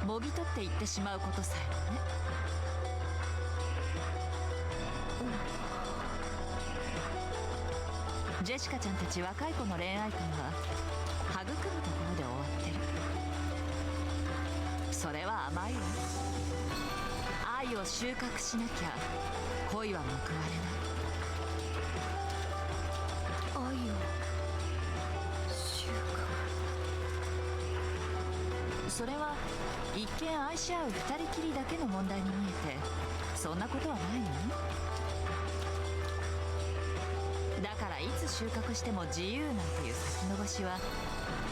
もぎ取っていってしまうことさえもね。ジェシカちゃんたち若い子の恋愛観は育むところで終わってる。それは甘いわ。愛を収穫しなきゃ恋は報われない。愛を収穫。それは一見愛し合う二人きりだけの問題に見えて、そんなことはないのよ。だからいつ収穫しても自由なんていう先延ばしは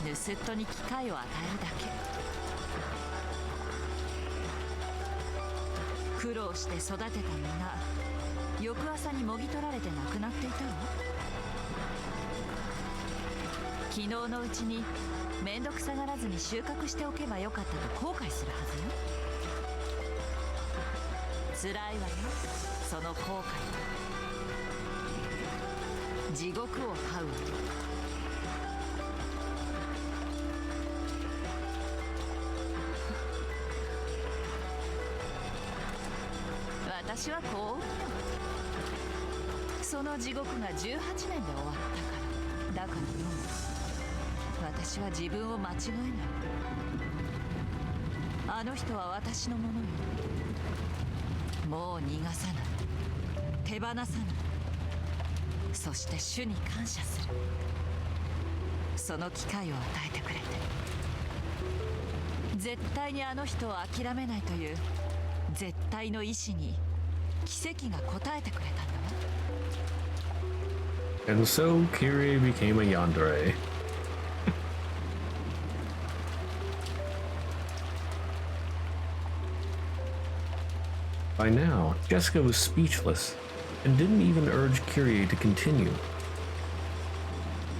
盗っ人に機会を与えるだけ。苦労して育てた実が翌朝にもぎ取られてなくなっていたわ。昨日のうちに面倒くさがらずに収穫しておけばよかったと後悔するはずよ。辛いわよ、その後悔。地獄を這うわよ。私はこう思う。その地獄が18年で終わったから。だからどうも私は自分を間違えない。あの人は私のものよ。もう逃がさない、手放さない。そして主に感謝する。その機会を与えてくれて、絶対にあの人を諦めないという絶対の意志に奇跡が応えてくれたんだわ。 And so Kyrie became a yandere. By now, Jessica was speechless and didn't even urge Kyrie to continue.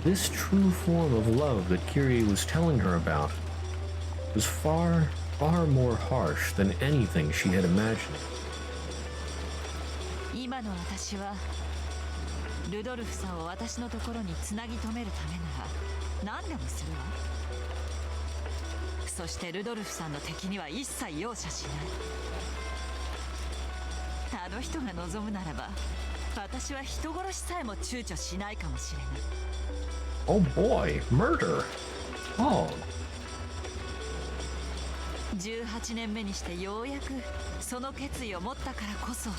This true form of love that Kyrie was telling her about was far, far more harsh than anything she had imagined. 今の私はルドルフさんを私のところにつなぎ止めるためなら何でもするわ。そしてルドルフさんの敵には一切容赦しない。あの人が望むならば私は人殺しさえも躊躇しないかもしれない。 Oh boy, murder! Oh. 18年目にしてようやくその決意を持ったからこそ、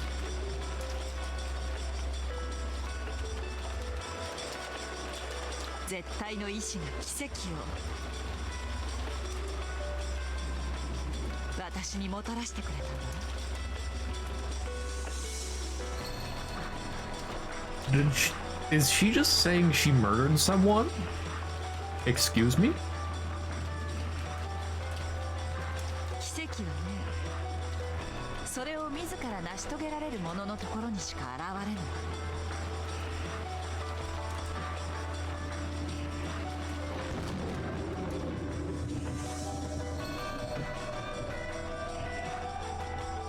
絶対の意志が奇跡を私にもたらしてくれたんだ。 Is she just saying she murdered someone? Excuse me? 奇跡はね、それを自ら成し遂げられる者のところにしか現れない。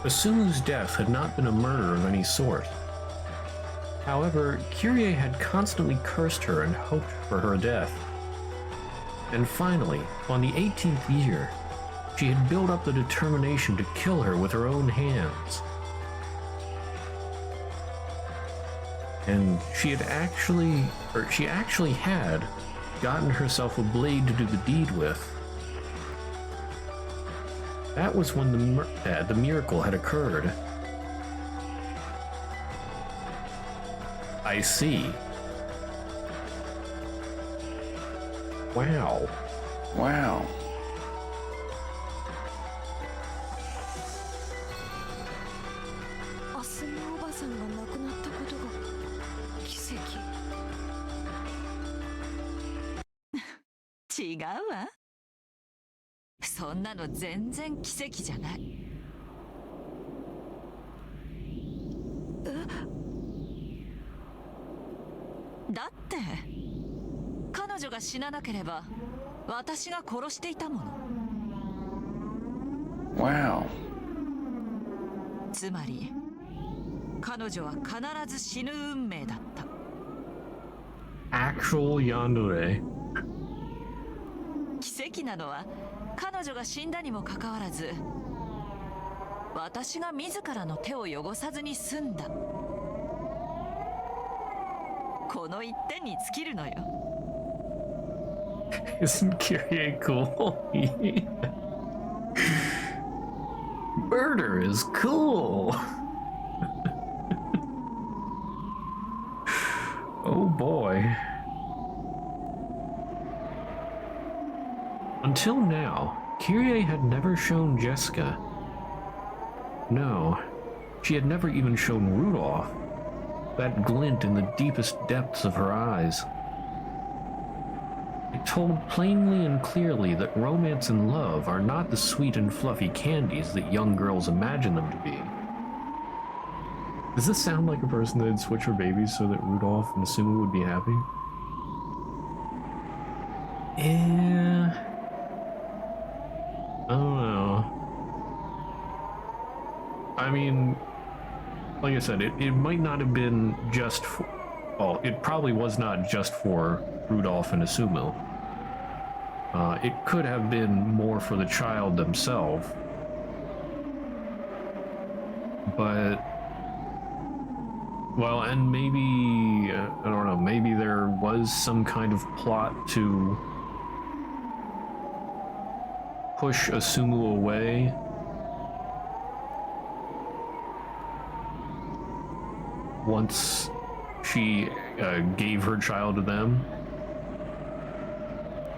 Asumu's death had not been a murder of any sort. However, Kyrie had constantly cursed her and hoped for her death. And finally, on the 18th year, she had built up the determination to kill her with her own hands. And she actually had gotten herself a blade to do the deed with. That was when the miracle had occurred. I see. Wow. Wow. アスミおばさんが亡くなったことが奇跡。違うわ。そんなの全然奇跡じゃない。だって彼女が死ななければ私が殺していたもの。 Wow. つまり彼女は必ず死ぬ運命だった。 Actual yandere. 奇跡なのは彼女が死んだにもかかわらず私が自らの手を汚さずに済んだ。この一点に尽きるのよ。 Isn't Kyrie cool? Murder is cool. Oh boy. Until now, Kyrie had never shown Jessica. No, she had never even shown Rudolph that glint in the deepest depths of her eyes. It told plainly and clearly that romance and love are not the sweet and fluffy candies that young girls imagine them to be. Does this sound like a person that'd switch her babies so that Rudolph and Sumu would be happy? Yeah. I don't know. I mean, like I said, it might not have been just for... Well, it probably was not just for Rudolph and Asumu. It could have been more for the child themselves. But... Well, and maybe... I don't know, maybe there was some kind of plot to push Asumu away. Once she gave her child to them.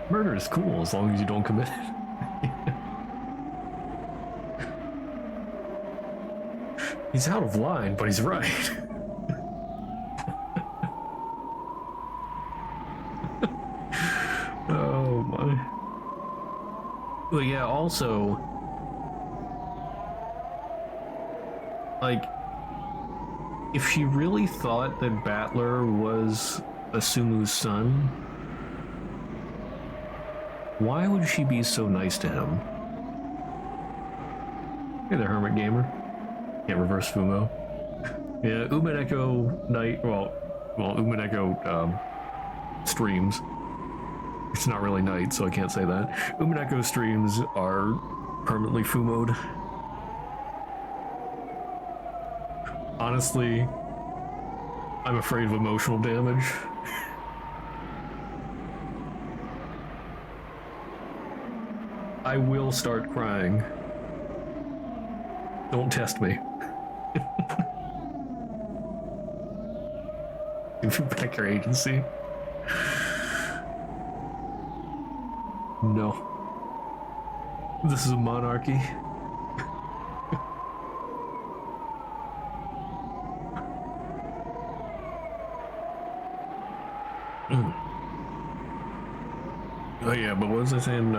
Murder is cool as long as you don't commit it. He's out of line, but he's right. Oh my. But yeah, also, like, if she really thought that Battler was Asumu's son, why would she be so nice to him? Hey there, Hermit Gamer. Can't reverse Fumo. Yeah, Umineko night. Well, Umineko streams. It's not really night, so I can't say that. Umineko streams are permanently Fumo'd. Honestly, I'm afraid of emotional damage. I will start crying. Don't test me. Give you back your agency. No. This is a monarchy. Oh yeah, but what was I saying?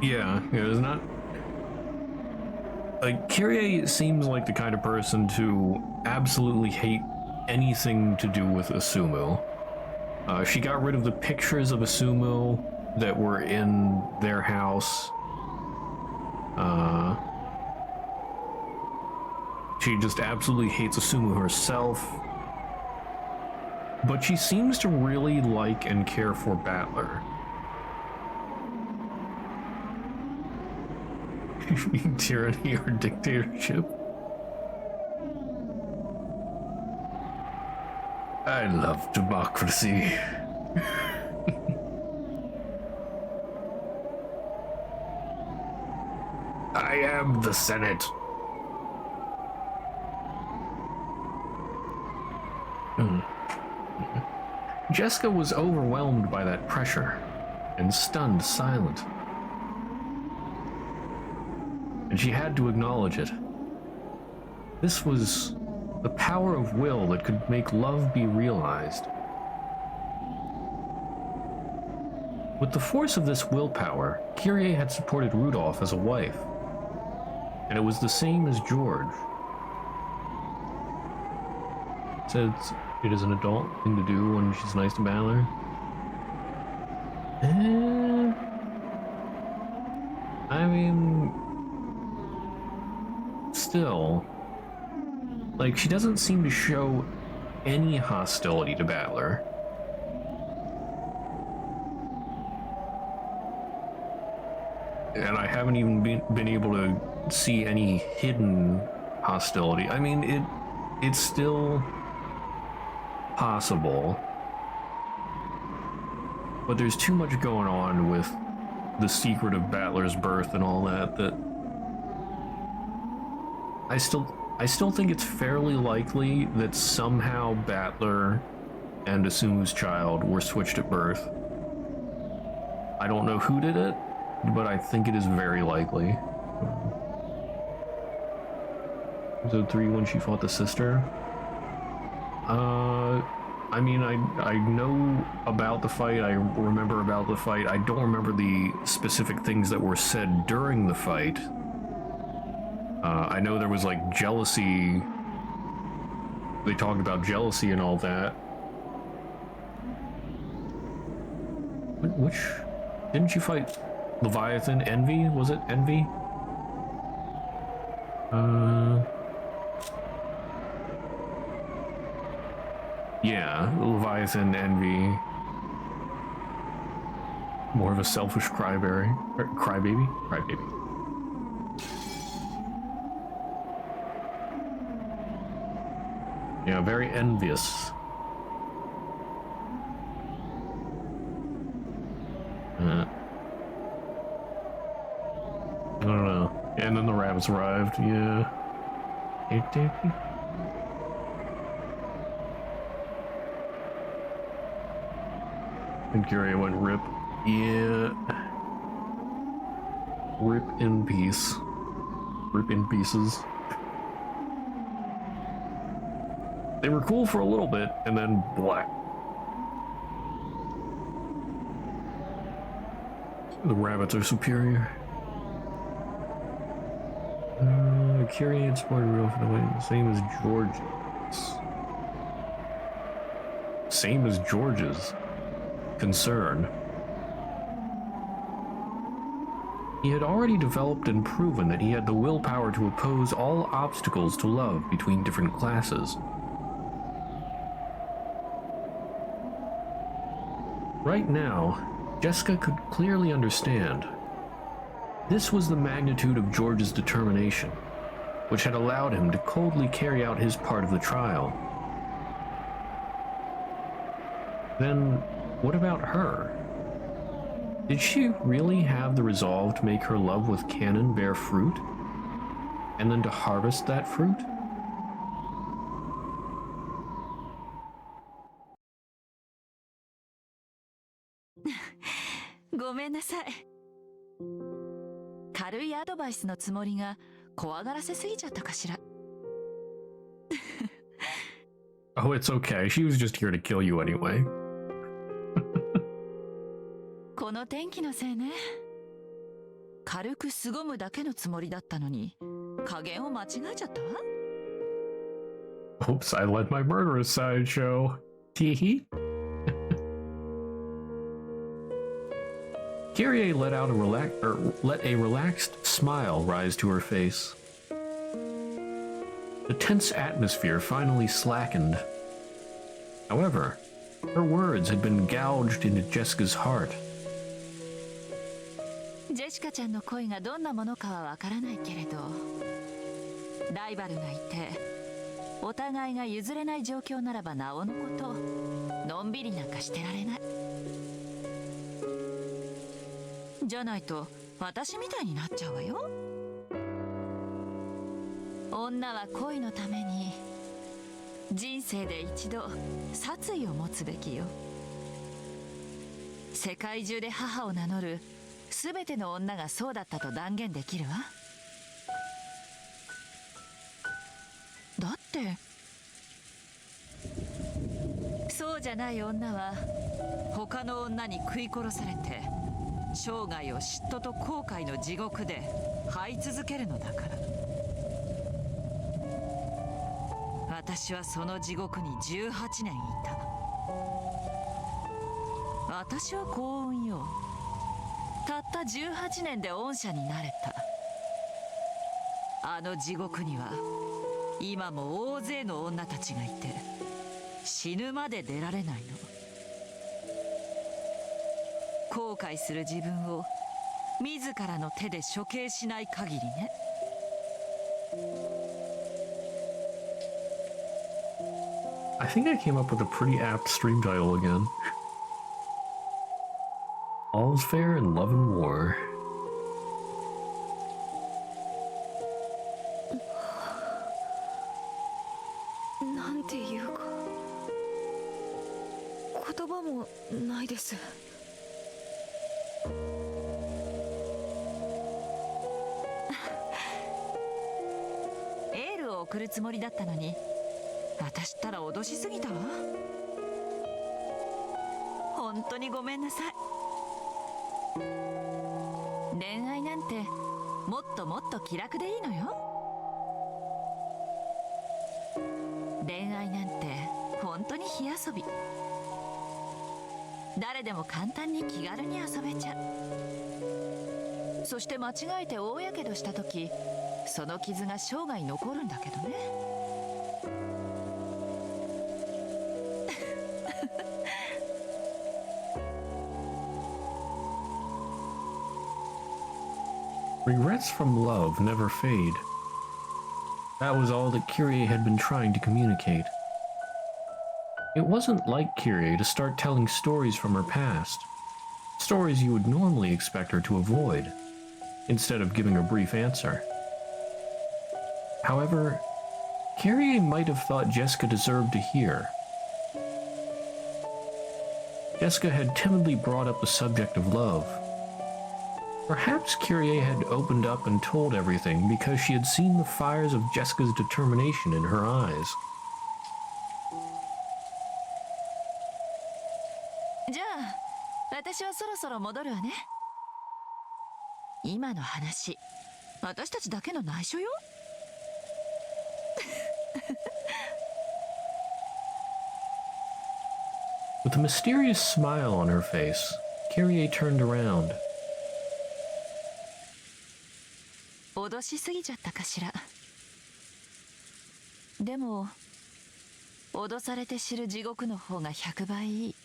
Yeah, it's not... Like, Kyrie seems like the kind of person to absolutely hate anything to do with Asumu. She got rid of the pictures of Asumu that were in their house. She just absolutely hates Asumu herself. But she seems to really like and care for Battler. Tyranny or dictatorship? I love democracy. I am the Senate. Jessica was overwhelmed by that pressure and stunned silent. And she had to acknowledge it. This was the power of will that could make love be realized. With the force of this willpower, Kyrie had supported Rudolph as a wife. And it was the same as George. Said it is an adult thing to do when she's nice to Battler. I mean... Still... Like, she doesn't seem to show any hostility to Battler. And I haven't even been able to see any hidden hostility. I mean, it's still possible, but there's too much going on with the secret of Battler's birth and all that I still think it's fairly likely that somehow Battler and Asumu's child were switched at birth. I don't know who did it, but I think it is very likely. Episode 3, when she fought the sister. I mean, I know about the fight, I remember about the fight. I don't remember the specific things that were said during the fight. I know there was, like, jealousy. They talked about jealousy and all that. Which... Didn't you fight Leviathan? Envy? Was it Envy? Yeah, Leviathan, Envy. More of a selfish crybaby. Crybaby? Crybaby. Yeah, very envious. rabbits arrived, yeah. And Curia went rip. Yeah. Rip in peace. Rip in pieces. They were cool for a little bit, and then black. The rabbits are superior. Curia and Sport real same as George's. Same as George's. Concern. He had already developed and proven that he had the willpower to oppose all obstacles to love between different classes. Right now, Jessica could clearly understand. This was the magnitude of George's determination, which had allowed him to coldly carry out his part of the trial. Then, what about her? Did she really have the resolve to make her love with Cannon bear fruit? And then to harvest that fruit?ごめんなさい。軽いアドバイスのつもりが怖がらせすぎちゃったかしら。Oh, it's okay. She was just here to kill you anyway. この天気のせいね。軽く凄むだけのつもりだったのに、加減を間違えちゃったわ。Oops, I let my murderous side show. Teehee. Kyrie let a relaxed smile rise to her face. The tense atmosphere finally slackened. However, her words had been gouged into Jessica's heart. ジェシカちゃんの恋がどんなものかはわからないけれど、ライバルがいて、お互いが譲れない状況ならばなおのこと、のんびりなんかしてられない。じゃないと私みたいになっちゃうわよ。女は恋のために人生で一度殺意を持つべきよ。世界中で母を名乗るすべての女がそうだったと断言できるわ。だってそうじゃない女は他の女に食い殺されて生涯を嫉妬と後悔の地獄で這い続けるのだから。私はその地獄に18年いた。私は幸運よ。たった18年で恩赦になれた。あの地獄には今も大勢の女たちがいて死ぬまで出られないの。後悔する自分を自らの手で処刑しない限りね。I think I came up with a pretty apt stream title again. All's fair in love and war. なんていうか言葉もないです。エールを送るつもりだったのに私ったら脅しすぎたわ。本当にごめんなさい。恋愛なんてもっともっと気楽でいいのよ。恋愛なんて本当に火遊び。誰でも簡単に気軽に遊べちゃう。そして間違えて大やけどした時その傷が生涯残るんだけどね。Regrets from love never fade. That was all that Kyrie had been trying to communicate. It wasn't like Kyrie to start telling stories from her past, stories you would normally expect her to avoid, instead of giving a brief answer. However, Kyrie might have thought Jessica deserved to hear. Jessica had timidly brought up the subject of love. Perhaps Kyrie had opened up and told everything because she had seen the fires of Jessica's determination in her eyes. じゃあ私はそろそろ戻るわね。今の話、私たちだけの内緒よ。With a mysterious smile on her face, Kyrie turned around. 脅しすぎちゃったかしら。でも脅されて知る地獄の方が100倍いい。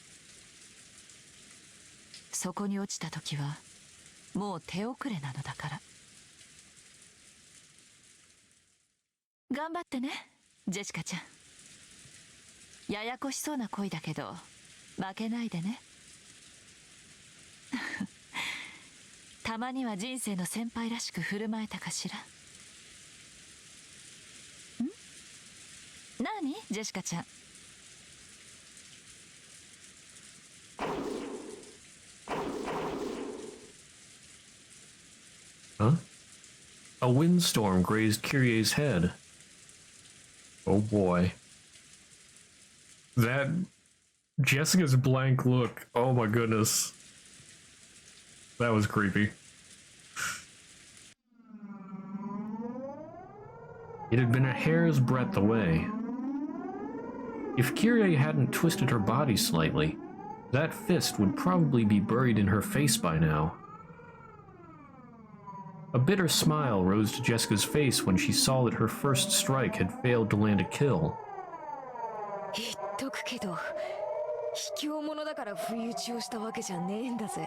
そこに落ちた時はもう手遅れなのだから。頑張ってね、ジェシカちゃん。ややこしそうな恋だけど負けないでね。たまには人生の先輩らしく振る舞えたかしら。ん？何？ジェシカちゃん。Huh? A windstorm grazed Kyrie's head. Oh boy. That... Jessica's blank look. Oh my goodness. That was creepy. It had been a hair's breadth away. If Kyrie hadn't twisted her body slightly, that fist would probably be buried in her face by now. A bitter smile rose to Jessica's face when she saw that her first strike had failed to land a kill. 言っとくけど、卑怯者だから不意打ちをしたわけじゃねえんだぜ。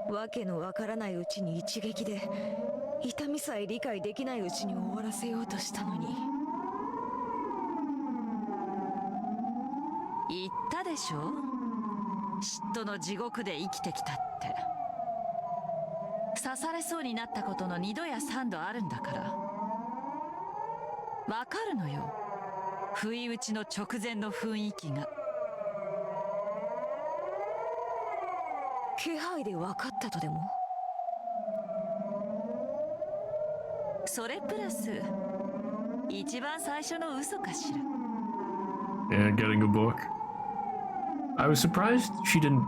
わけのわからないうちに一撃で、痛みさえ理解できないうちに終わらせようとしたのに。言ったでしょ？嫉妬の地獄で生きてきたって。刺されそうになったことの2度や3度あるんだから。わかるのよ、不意打ちの直前の雰囲気が。気配で分かったとでも？それプラス一番最初の嘘かしら。 And getting a book. I was surprised she didn't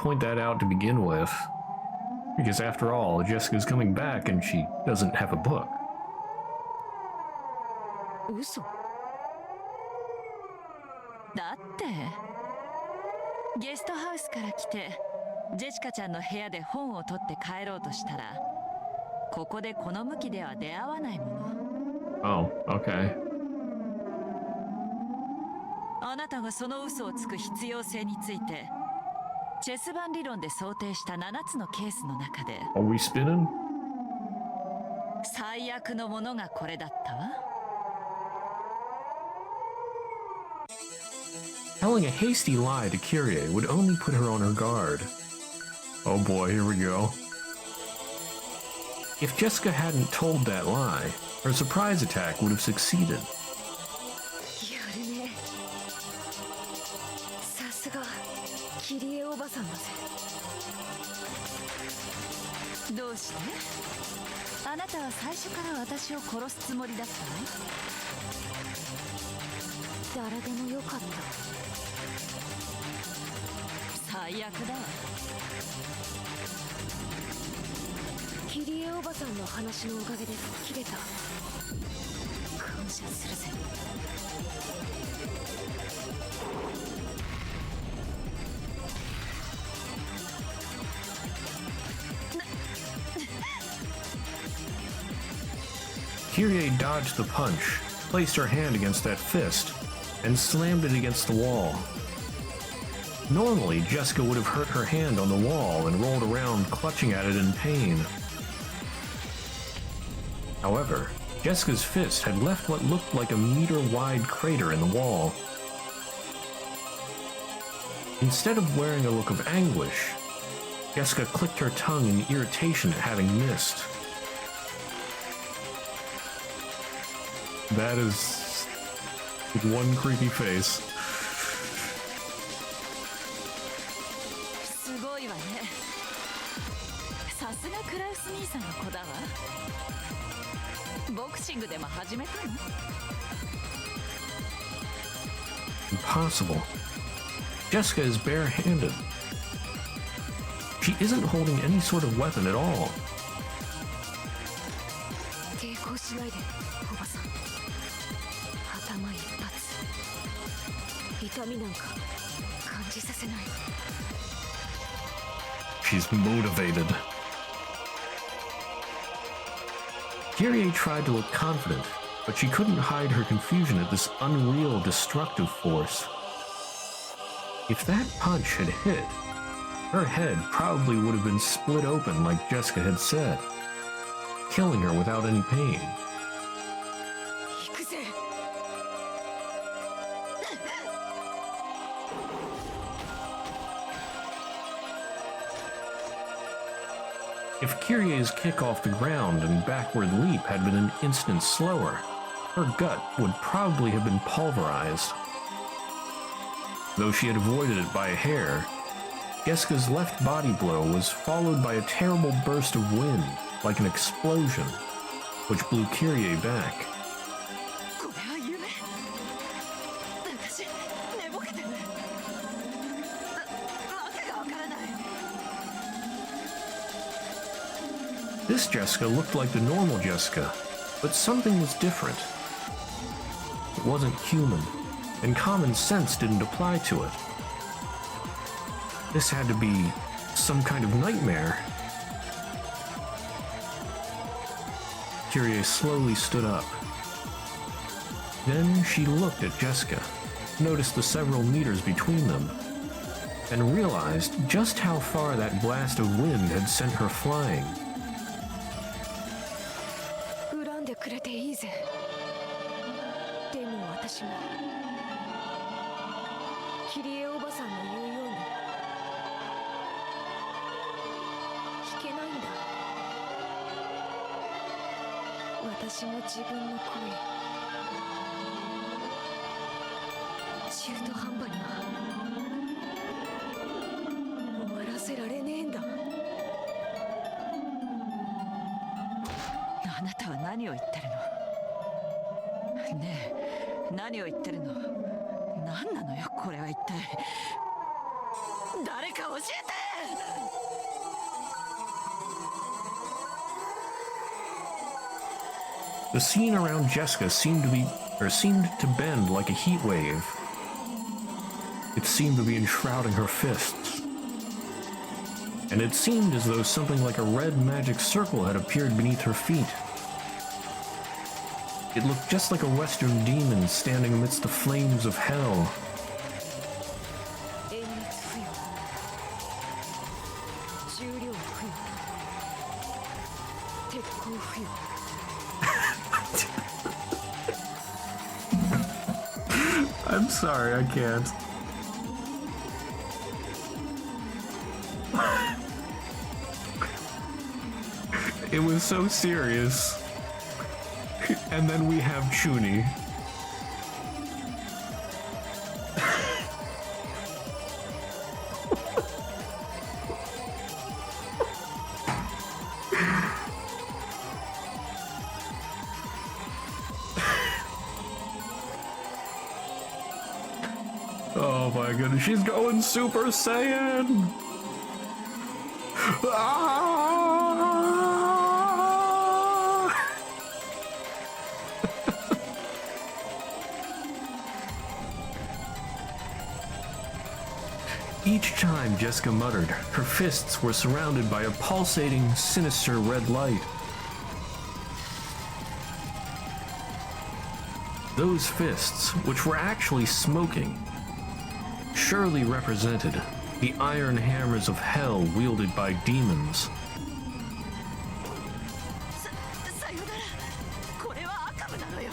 point that out to begin with. Because after all, Jessica's coming back and she doesn't have a book. 嘘？だってゲストハウスから来てジェシカちゃんの部屋で本を取って帰ろうとしたら、ここでこの向きでは出会わないもの。 Oh, okay. あなたがその嘘をつく必要性についてチェス盤理論で想定した7つのケースの中で Are we spinning? 最悪のものがこれだったわ。Telling a hasty lie to Kyrie would only put her on her guard. Oh boy, here we go. If Jessica hadn't told that lie, her surprise attack would have succeeded. やるね。さすがキリエおばさんだぜ。どうして？あなたは最初から私を殺すつもりだったの？誰でもよかった。最悪だわ。キリエおばさんの話のおかげで吹っ切れた。感謝するぜ。Kyrie dodged the punch, placed her hand against that fist, and slammed it against the wall. Normally, Jessica would have hurt her hand on the wall and rolled around clutching at it in pain. However, Jessica's fist had left what looked like a meter-wide crater in the wall. Instead of wearing a look of anguish, Jessica clicked her tongue in irritation at having missed. That is one creepy face. すごいわね。さすがクラウス兄さんの子だわ。ボクシングでも始めたの？ Impossible. Jessica is bare-handed. She isn't holding any sort of weapon at all. 抵抗しないで、おばさん。頭一発。痛みなんか感じさせない。 She's motivated. Kyrie tried to look confident, but she couldn't hide her confusion at this unreal destructive force. If that punch had hit, her head probably would have been split open like Jessica had said, killing her without any pain. 行くぜ。 If Kyrie's kick off the ground and backward leap had been an instant slower, her gut would probably have been pulverized. Though she had avoided it by a hair, Jessica's left body blow was followed by a terrible burst of wind, like an explosion, which blew Kyrie back. これは夢。私寝ぼけてる。わけがわからない。 This Jessica looked like the normal Jessica, but something was different. It wasn't human, and common sense didn't apply to it. This had to be some kind of nightmare. Kyrie slowly stood up. Then she looked at Jessica, noticed the several meters between them, and realized just how far that blast of wind had sent her flying. 恨んでくれていいぜ。でも私もキリエおばさんの言うように弾けないんだ。私も自分の声中途半端には終わらせられねえんだ。あなたは何を言ってるの？ねえ、何を言ってるの？何なのよ、これは一体。誰か教えて！ The scene around Jessica seemed to bend like a heat wave. It seemed to be enshrouding her fists. And it seemed as though something like a red magic circle had appeared beneath her feet. It looked just like a Western demon standing amidst the flames of hell. 遠熱不要重量不要鉄鋼不要 I'm sorry, I can't. It was so serious. And then we have Chuni. Oh my goodness, she's going Super Saiyan! Ah! Each time Jessica muttered, her fists were surrounded by a pulsating, sinister red light. Those fists, which were actually smoking, surely represented the iron hammers of hell wielded by demons. さよなら。これは悪夢なのよ。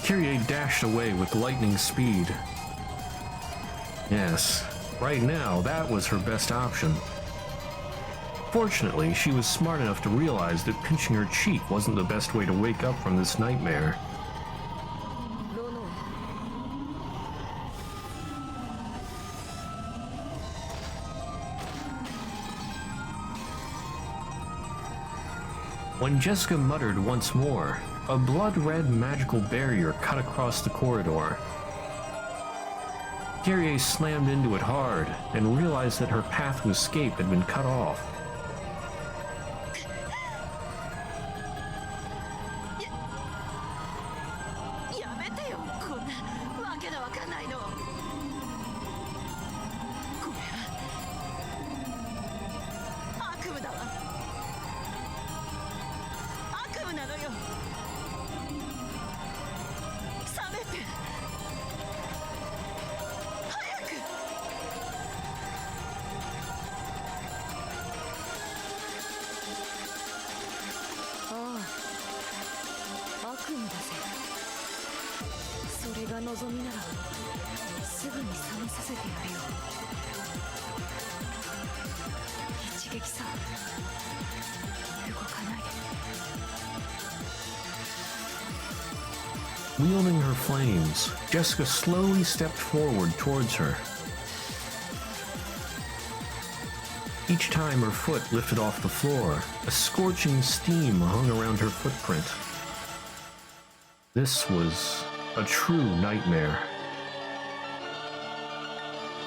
Kyrie dashed away with lightning speed. Yes, right now that was her best option. Fortunately, she was smart enough to realize that pinching her cheek wasn't the best way to wake up from this nightmare. When Jessica muttered once more, a blood-red magical barrier cut across the corridor. Kyrie slammed into it hard and realized that her path to escape had been cut off. Wielding her flames, Jessica slowly stepped forward towards her. Each time her foot lifted off the floor, a scorching steam hung around her footprint. This was a true nightmare.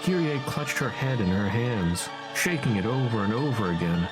Kyrie clutched her head in her hands, shaking it over and over again.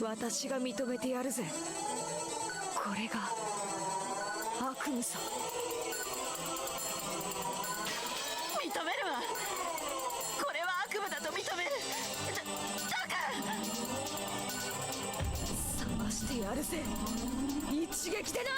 私が認めてやるぜ。これが悪夢さ。認めるわ。これは悪夢だと認める。だから探してやるぜ。一撃でな。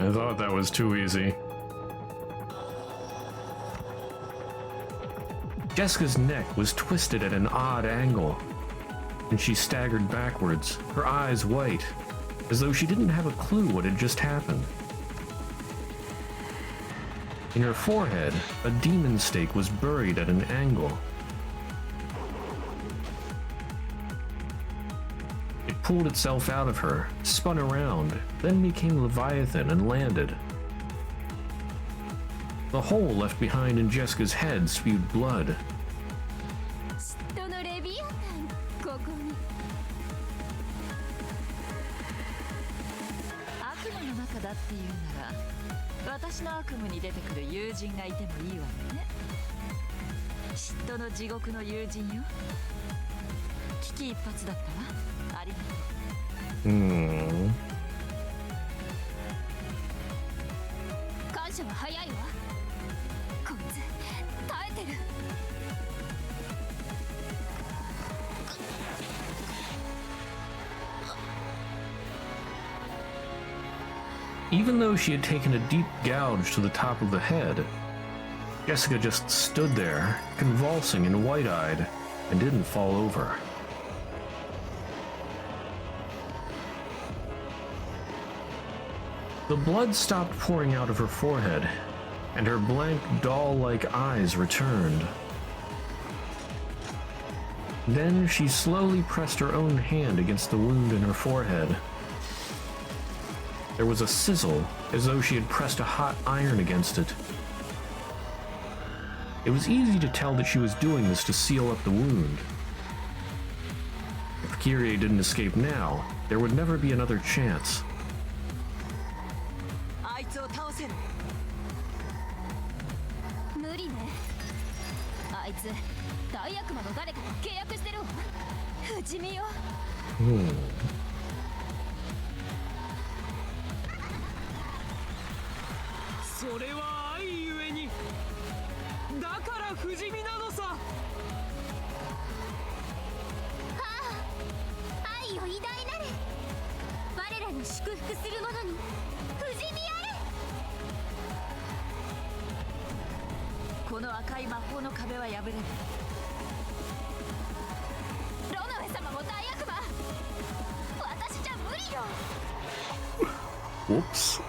I thought that was too easy. Jessica's neck was twisted at an odd angle, and she staggered backwards, her eyes white, as though she didn't have a clue what had just happened. In her forehead, a demon stake was buried at an angle. It pulled itself out of her, spun around, then became Leviathan and landed. The hole left behind in Jessica's head spewed blood. Even though she had taken a deep gouge to the top of the head, Jessica just stood there, convulsing and wide-eyed, and didn't fall over. The blood stopped pouring out of her forehead, and her blank, doll-like eyes returned. Then she slowly pressed her own hand against the wound in her forehead. There was a sizzle, as though she had pressed a hot iron against it. It was easy to tell that she was doing this to seal up the wound. If Kyrie didn't escape now, there would never be another chance. いつ大悪魔の誰かと契約してるわ。不死身よ。それは愛ゆえに、だから不死身なのさ。愛よ偉大なる。我らの祝福する者に不死身あれ。この赤い魔法の壁は破れる。ロノエ様も大悪魔。私じゃ無理よ。Whoops.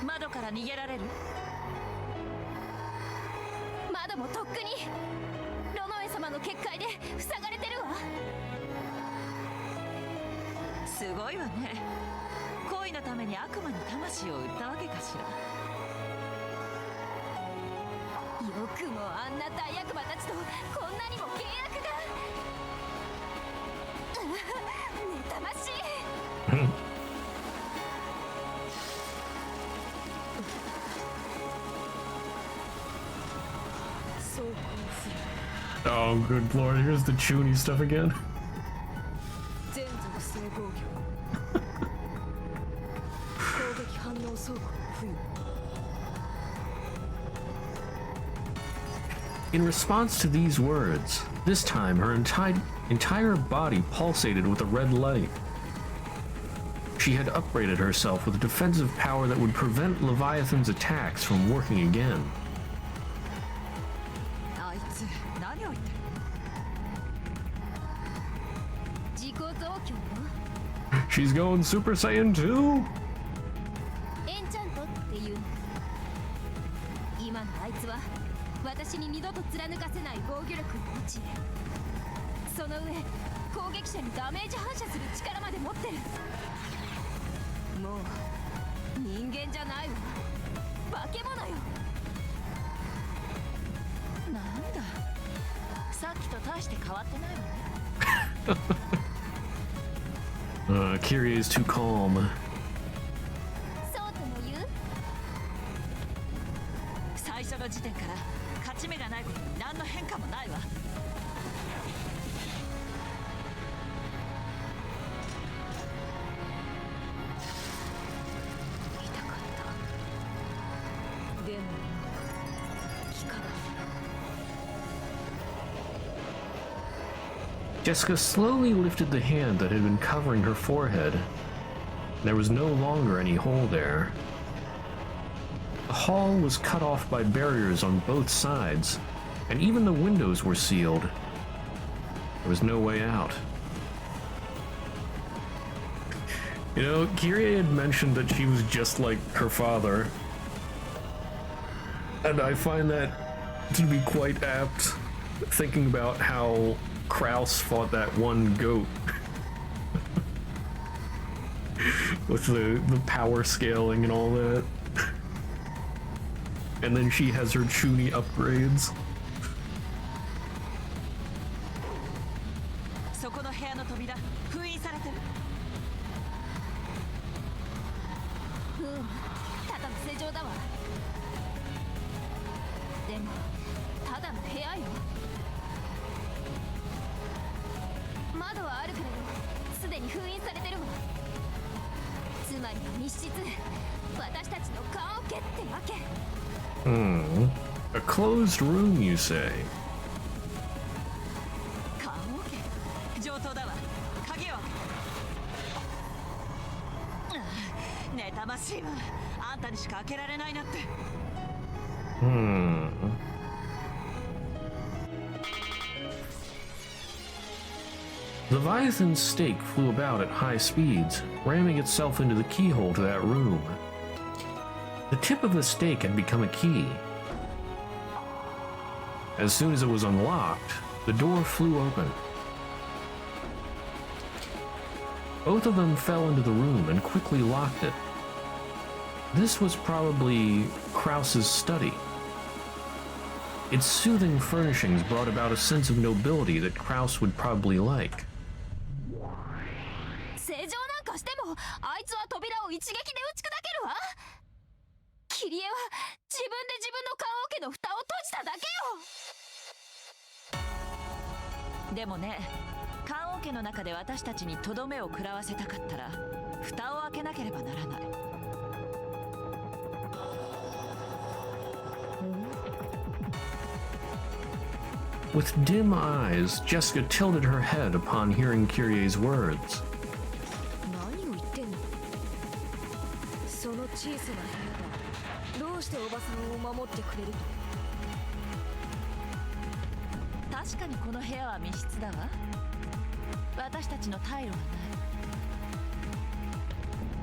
窓から逃げられる？窓もとっくにロノエ様の結界で塞がれてるわ。すごいわね。恋のために悪魔に魂を売ったわけかしら。よくもあんな大悪魔たちとこんなにも契約が。妬ましい。そうこうする。 Oh, good lord, here's the Chuny stuff again. 全属性防御。攻撃反応装具を付与。 In response to these words, this time her entire body pulsated with a red light. She had upgraded herself with a defensive power that would prevent Leviathan's attacks from working again. あいつ何を言ってる？自己増強よ。 She's going Super Saiyan 2? エンチャントっていう。今のあいつは私に二度と貫かせない防御力を持ち、その上攻撃者にダメージ反射する力まで持ってる。もう人間じゃないわ。化け物よ。なんだ、さっきと大して変わってないわね。Kyrie is too calm. そうとも言う。最初の時点から勝ち目がないことに何の変化もないわ。痛かった。でも効かない。 Jessica slowly lifted the hand that had been covering her forehead. There was no longer any hole there. The hall was cut off by barriers on both sides, and even the windows were sealed. There was no way out. You know, Kyrie had mentioned that she was just like her father, and I find that to be quite apt, thinking about how Kraus fought that one goat with the power scaling and all that. And then she has her Chuny upgrades. そこの部屋の扉封印されてる。ただの正常だわ。でもただの部屋よ。窓はあるけれどすでに封印されてるわ。つまりは密室、私たちの棺桶ってわけ。A closed room, you say? 棺桶上等だわ。鍵を開けて。妬ましいわ。あんたにしか開けられないなって。Leviathan's stake flew about at high speeds, ramming itself into the keyhole to that room. The tip of the stake had become a key. As soon as it was unlocked, the door flew open. Both of them fell into the room and quickly locked it. This was probably Kraus's study. Its soothing furnishings brought about a sense of nobility that Kraus would probably like. 正常なんかしてもあいつは扉を一撃で打ち砕けるわ。キリエは自分で自分の棺桶の蓋を閉じただけよ。でもね、棺桶の中で私たちにとどめを食らわせたかったら蓋を開けなければならない。With dim eyes, Jessica tilted her head upon hearing Kyrie's words. 何を言ってんの。その小さな部屋がどうしておばさんを守ってくれると。確かにこの部屋は密室だわ。私たちの退路はな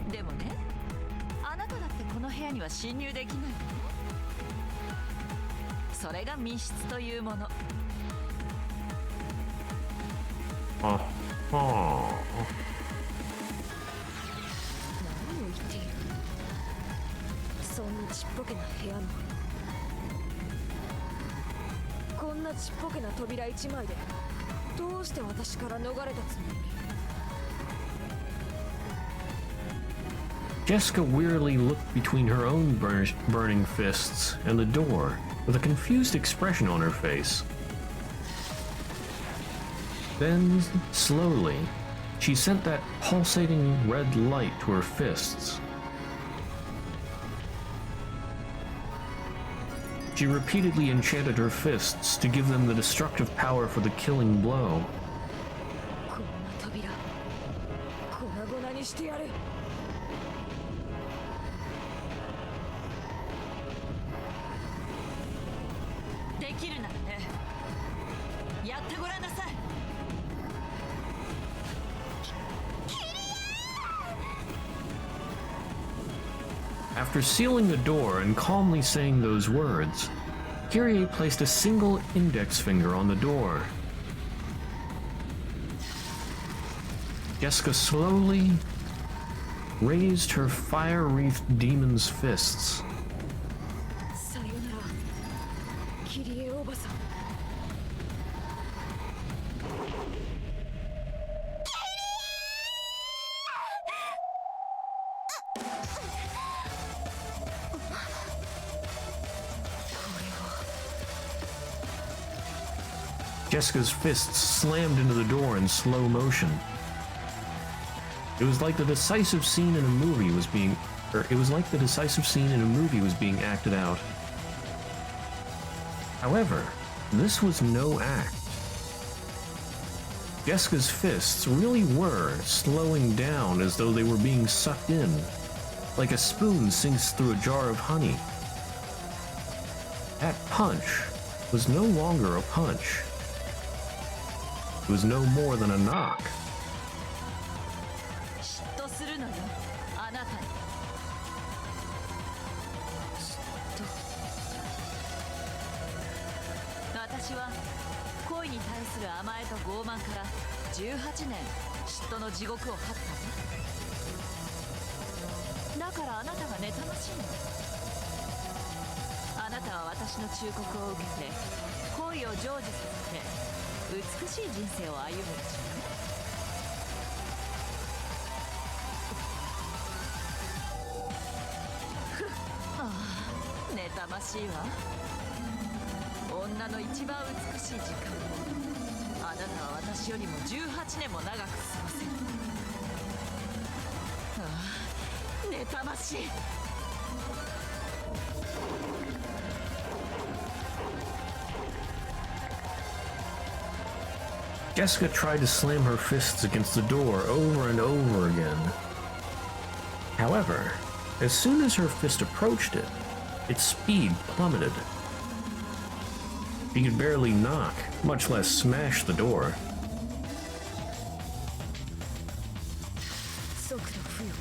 い。でもね、あなただってこの部屋には侵入できないの。それが密室というもの。Oh. 何を言っている。そんなちっぽけな部屋のこんなちっぽけな扉一枚でどうして私から逃れたつもり。 Jessica wearily looked between her own burning fists and the door, with a confused expression on her face. Then, slowly, she sent that pulsating red light to her fists. She repeatedly enchanted her fists to give them the destructive power for the killing blow. こんな扉粉々にしてやる。できるならね、やってごらんなさい。After sealing the door and calmly saying those words, Kyrie placed a single index finger on the door. Jessica slowly raised her fire-wreathed demon's fists. さよならキリエおばさん。Jessica's fists slammed into the door in slow motion. It was like the decisive scene in a movie was being acted out. However, this was no act. Jessica's fists really were slowing down as though they were being sucked in, like a spoon sinks through a jar of honey. That punch was no longer a punch. It was no more than a knock. 嫉妬するのよ、あなたに。私は恋に対する甘えと傲慢から18年嫉妬の地獄を張ったわ。だからあなたが妬ましいの。あなたは私の忠告を受けて恋を成就させて美しい人生を歩むでしょうね。ああ、妬ましいわ。女の一番美しい時間をあなたは私よりも18年も長く過ごせる。ああ、妬ましい。Jessica tried to slam her fists against the door over and over again. However, as soon as her fist approached it, its speed plummeted. She could barely knock, much less smash the door. 速度不要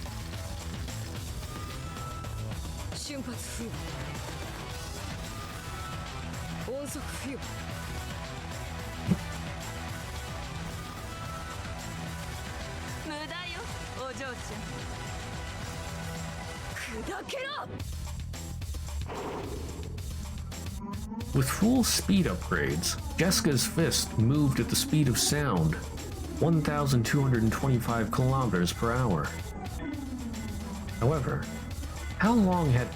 瞬発不要音速不要。無駄よ、お嬢ちゃん。砕けろ。 With full speed upgrades, Jessica's fist moved at the speed of sound, 1,225 kilometers per hour. However, how long had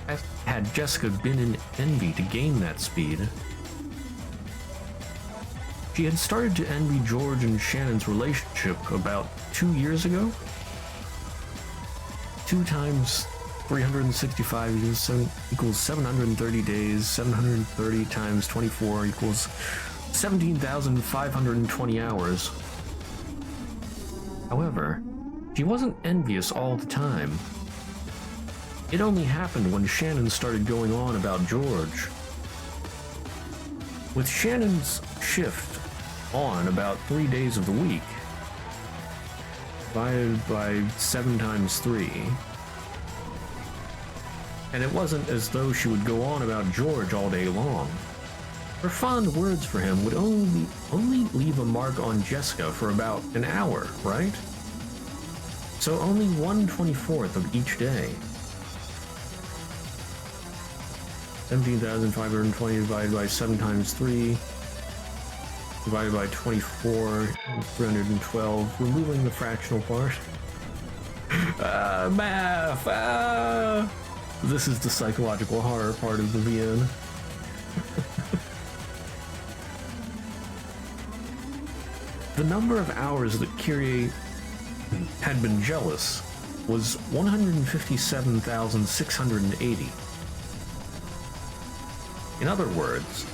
had Jessica been in envy to gain that speed? She had started to envy George and Shannon's relationship about 2 years ago. 2 times 365 equals 730 days. 730 times 24 equals 17,520 hours. However, she wasn't envious all the time. It only happened when Shannon started going on about George. With Shannon's shift on about 3 days of the week, divided by 7 times 3. And it wasn't as though she would go on about George all day long. Her fond words for him would only leave a mark on Jessica for about an hour, right? So only 1/24th of each day. 17,520 divided by 7 times 3. Divided by 24, 312, removing the fractional part. Math! This is the psychological horror part of the VN. The number of hours that Kyrie had been jealous was 157,680. In other words,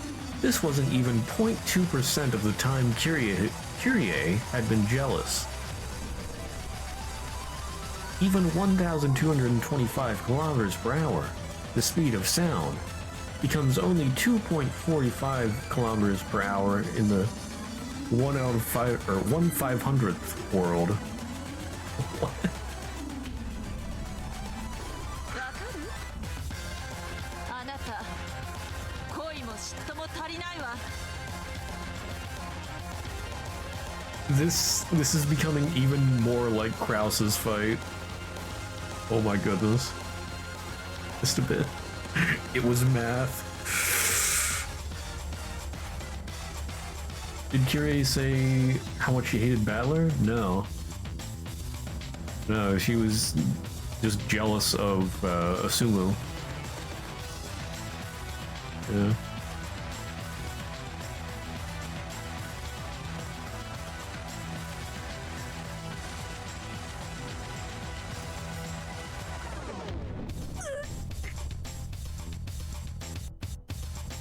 this wasn't even 0.2% of the time Kyrie had been jealous. Even 1,225 kilometers per hour, the speed of sound, becomes only 2.45 kilometers per hour in the 1/500th world. What? This is becoming even more like Krause's fight. Oh my goodness. Just a bit. It was math. Did Kyrie say how much she hated Battler? No. No, she was just jealous of Asumu. Yeah.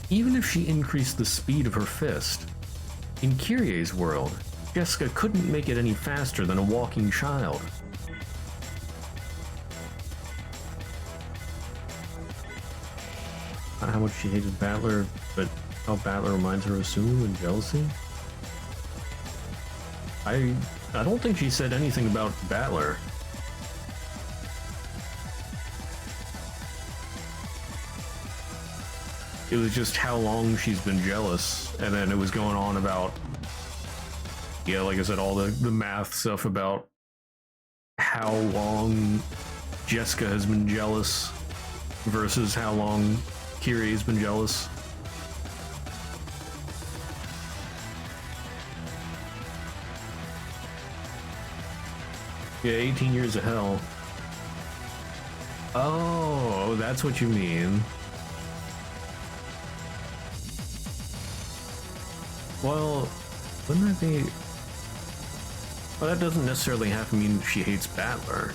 Even if she increased the speed of her fist, in Kyrie's world, Jessica couldn't make it any faster than a walking child. Not how much she hated Battler, but how Battler reminds her of Sumu and jealousy? I don't think she said anything about Battler. It was just how long she's been jealous, and then it was going on about, yeah, like I said, all the math stuff about how long Jessica has been jealous versus how long Kyrie's been jealous. Yeah, 18 years of hell. Oh, that's what you mean. Well, wouldn't that be... Well, that doesn't necessarily have to mean she hates Battler.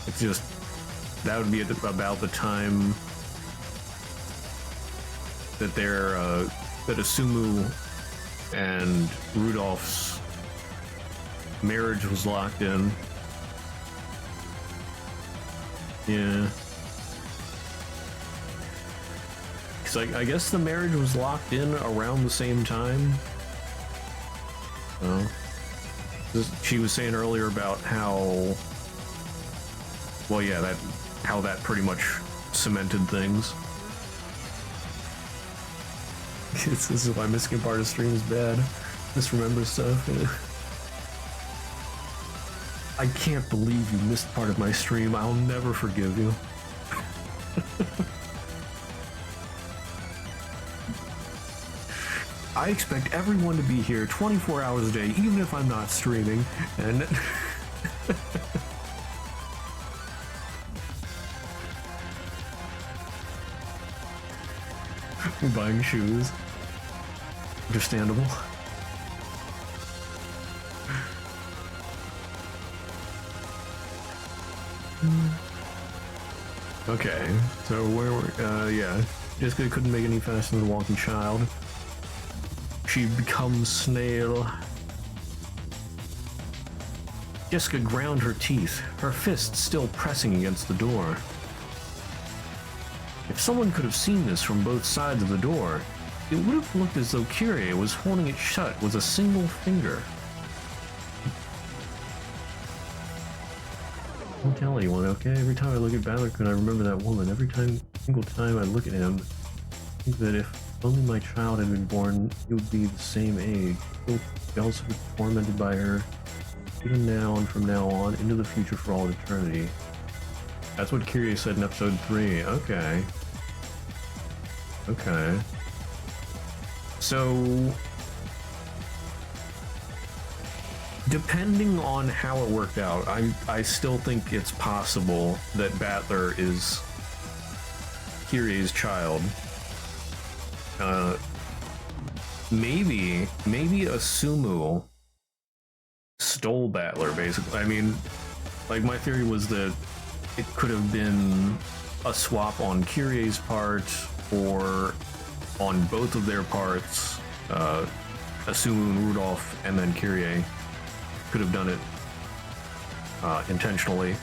It's just... That would be about the time that that Asumu and Rudolph's marriage was locked in. Yeah. Because I guess the marriage was locked in around the same time. Oh. She was saying earlier about how... Well, yeah, how that pretty much cemented things. This is why missing part of stream is bad. Misremember stuff. I can't believe you missed part of my stream. I'll never forgive you. I expect everyone to be here 24 hours a day, even if I'm not streaming, and... Buying shoes. Understandable. Okay, so yeah, Jessica couldn't make any faster than a walking child. She becomes snail. Jessica ground her teeth, her fists still pressing against the door. If someone could have seen this from both sides of the door, it would have looked as though Kyrie was holding it shut with a single finger. Don't tell anyone, okay? Every time I look at Ballerkin, I remember that woman. Single time I look at him, I think that if only my child had been born, he would be the same age. Still jealous of it, tormented by her, even now and from now on, into the future for all eternity. That's what Kyrie said in episode 3. Okay. Okay. So, depending on how it worked out, I still think it's possible that Battler is Kyrie's child. Maybe Asumu stole Battler, basically. I mean, like, my theory was that it could have been a swap on Kyrie's part, or on both of their parts, Asumu and Rudolph, and then Kyrie could have done it intentionally.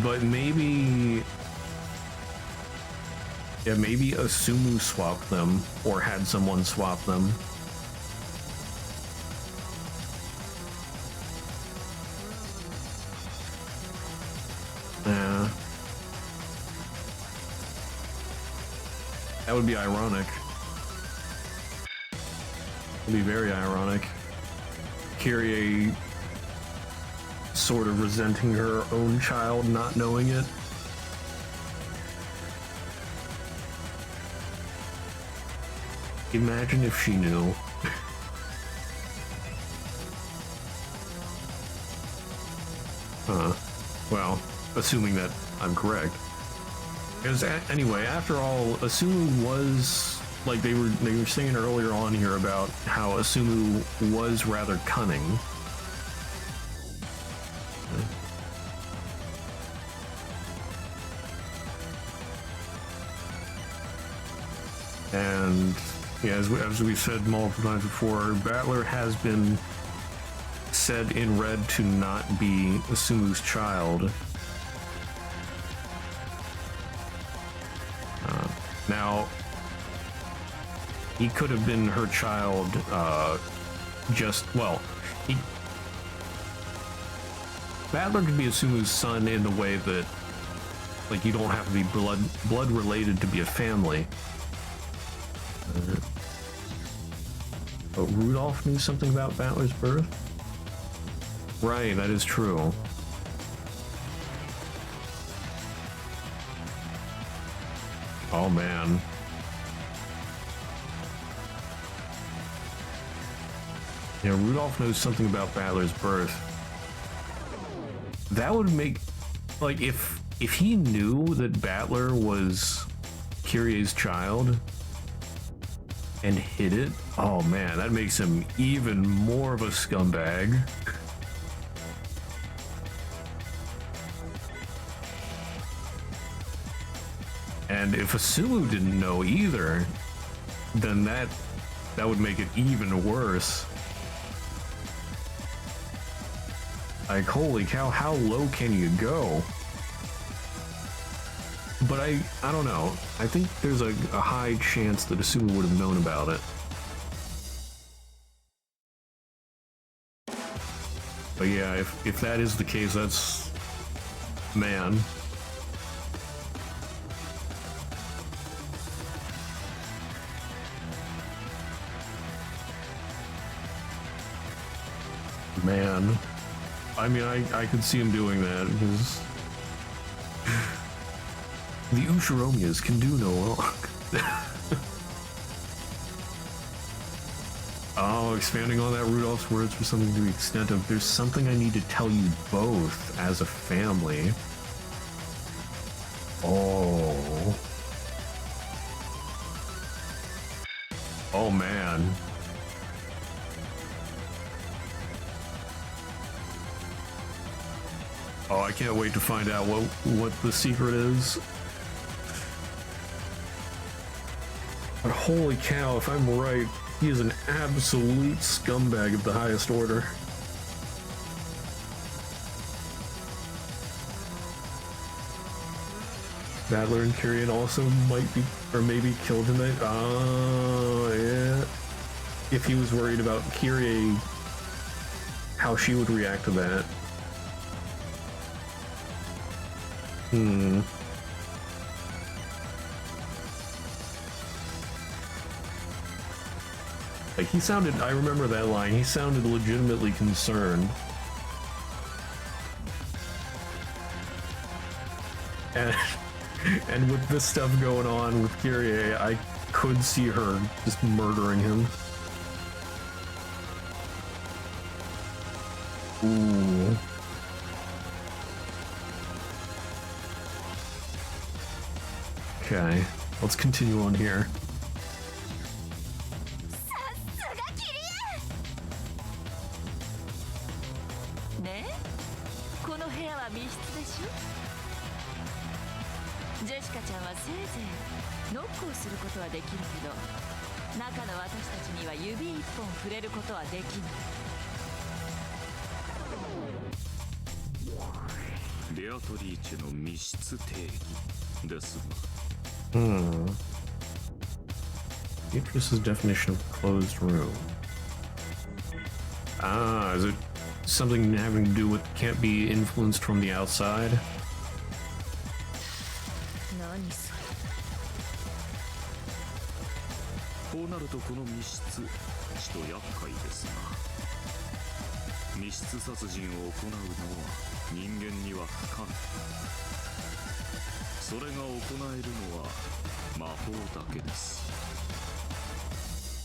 But maybe Asumu swapped them, or had someone swap them. Yeah. That would be ironic. It'd be very ironic. Kyrie sort of resenting her own child, not knowing it. Imagine if she knew. Well, assuming that I'm correct. Because anyway, after all, Asumu was, like, they were saying earlier on here about how Asumu was rather cunning. And yeah, as we said multiple times before, Battler has been said in red to not be Asumu's child. Now, he could have been her child, Battler could be Asumu's son in the way that, like, you don't have to be blood related to be a family. But Rudolph knew something about Battler's birth? Right, that is true. Oh man. Yeah, Rudolph knows something about Battler's birth. That would make, like, if he knew that Battler was Kyrie's child and hid it, oh man, that makes him even more of a scumbag. And if Asumu didn't know either, then that would make it even worse. Like, holy cow, how low can you go? But I don't know. I think there's a high chance that Asumu would have known about it. But yeah, if that is the case, that's... man. Man. I mean, I could see him doing that, because... the Ushiromias can do no wrong. Oh, expanding on that, Rudolph's words for something to the extent of, there's something I need to tell you both as a family. Oh. Oh man. Oh, I can't wait to find out what the secret is. But holy cow, if I'm right, he is an absolute scumbag of the highest order. Battler and Kyrian also might be, or maybe killed tonight. Oh, yeah. If he was worried about Kyrie, how she would react to that. Like, he sounded, I remember that line, he sounded legitimately concerned. And with this stuff going on with Kyrie, I could see her just murdering him. Ooh. Okay, let's continue on here. Beatrice's definition of closed room. Ah, is it something having to do with can't be influenced from the outside?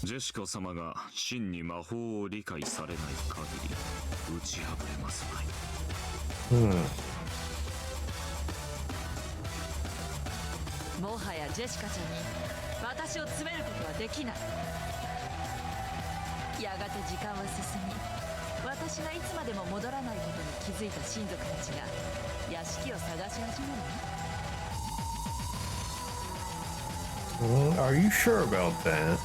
ジェシカ様が真に魔法を理解されない限り打ち破れますまい。もはやジェシカちゃんに私を詰めることはできない。やがて時間は進み、私がいつまでも戻らないことに気づいた親族たちが屋敷を探し始める。Are you sure about that?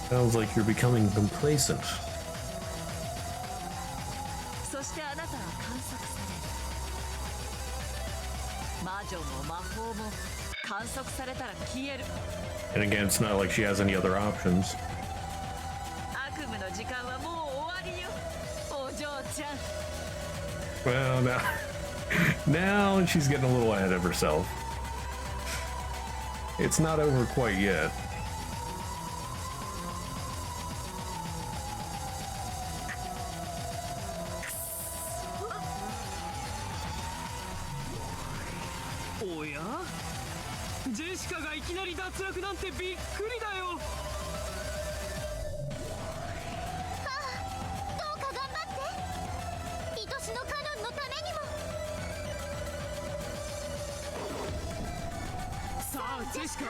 Sounds like you're becoming complacent. そしてあなたは観測される。魔女も魔法も観測されたら消える。And again, it's not like she has any other options. 悪夢の時間はもう終わりよ、お嬢ちゃん。Well, now she's getting a little ahead of herself. It's not over quite yet. Oh yeah? ジェシカがいきなり脱落なんてびっくりだよ。どうか頑張って。愛しのカノンのためにも。さあジェシカ、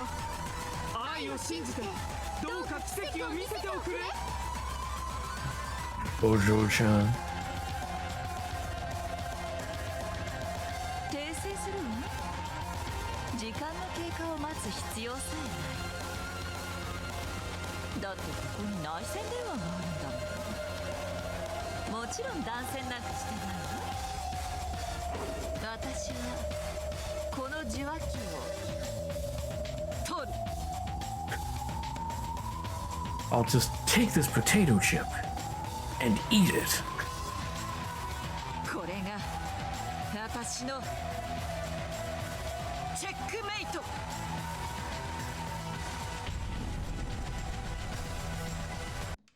愛を信じてどうか奇跡を見せておくれ。Ojo-chan. 訂正するわ。時間の経過を待つ必要さえない。だってここに内線電話があるんだもん。もちろん断線なんかしてないわ。私はこの受話器を取る。 I'll just take this potato chip and eat it. これが私のチェックメイト。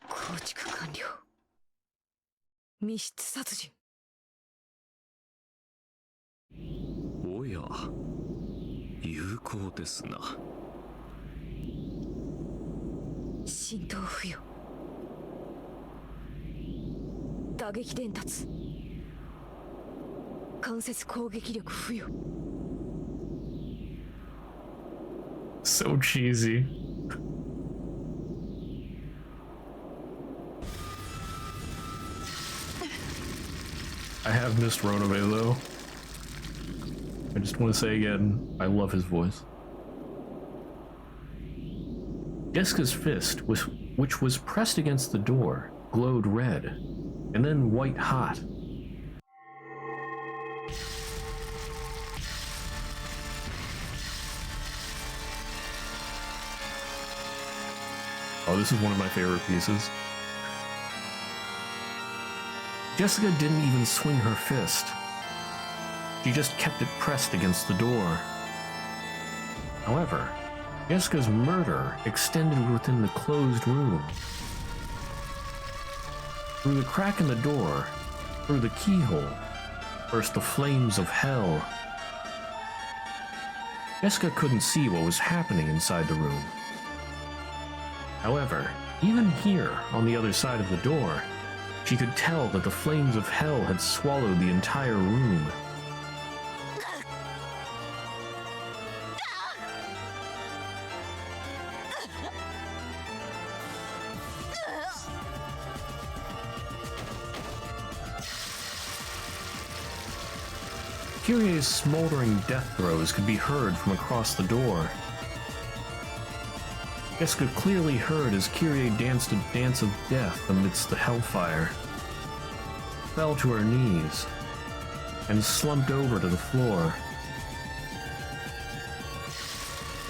構築完了。密室殺人。おや、有効ですな。浸透付与。打撃伝達。間接攻撃力付与。So cheesy. I have missed Ronove though. I just want to say again, I love his voice. Jessica's fist, which was pressed against the door, glowed red, and then white hot. Oh, this is one of my favorite pieces. Jessica didn't even swing her fist. She just kept it pressed against the door. However, Jessica's murder extended within the closed room. Through the crack in the door, through the keyhole, burst the flames of hell. Jessica couldn't see what was happening inside the room. However, even here, on the other side of the door, she could tell that the flames of hell had swallowed the entire room. Kyrie's smoldering death throes could be heard from across the door. Jessica clearly heard as Kyrie danced a dance of death amidst the hellfire, fell to her knees, and slumped over to the floor.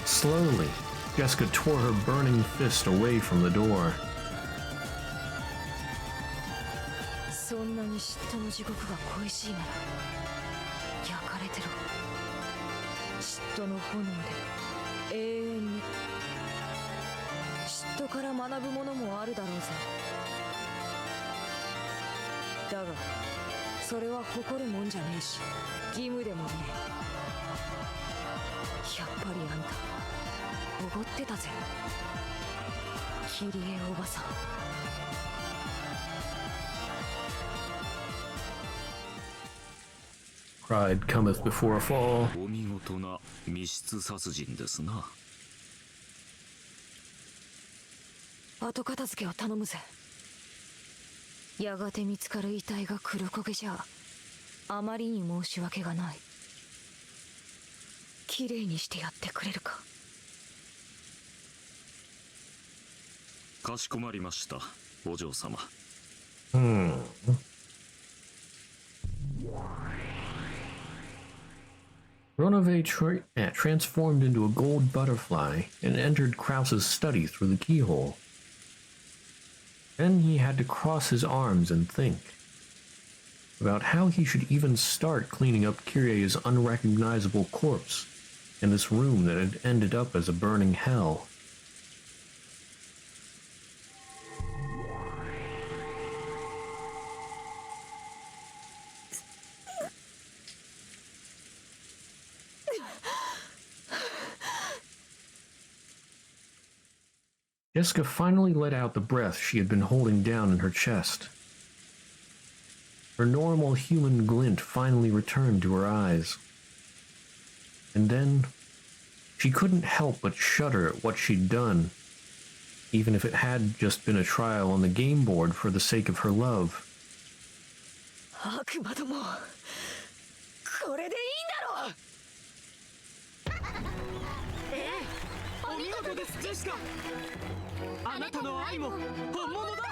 Slowly, Jessica tore her burning fist away from the door. そんなに嫉妬の地獄が恋しいなら焼かれてろ。嫉妬の炎で永遠に。嫉妬から学ぶものもあるだろうぜ。だがそれは誇るもんじゃねえし義務でもねえ。やっぱりあんたおごってたぜ、キリエおばさん。Pride cometh before a fall. お見事な密室殺人ですな。後片付けを頼むぜ。やがて見つかる遺体が黒焦げじゃあまりに申し訳がない。きれいにしてやってくれるか。かしこまりました、お嬢様。Ronove transformed into a gold butterfly and entered Krause's study through the keyhole. Then he had to cross his arms and think about how he should even start cleaning up Kyrie's unrecognizable corpse in this room that had ended up as a burning hell. Jessica finally let out the breath she had been holding down in her chest. Her normal human glint finally returned to her eyes. And then, she couldn't help but shudder at what she'd done, even if it had just been a trial on the game board for the sake of her love. 悪魔ども、これでいいんだろう。お見事です、ジェシカ。あなたの愛も本物だ。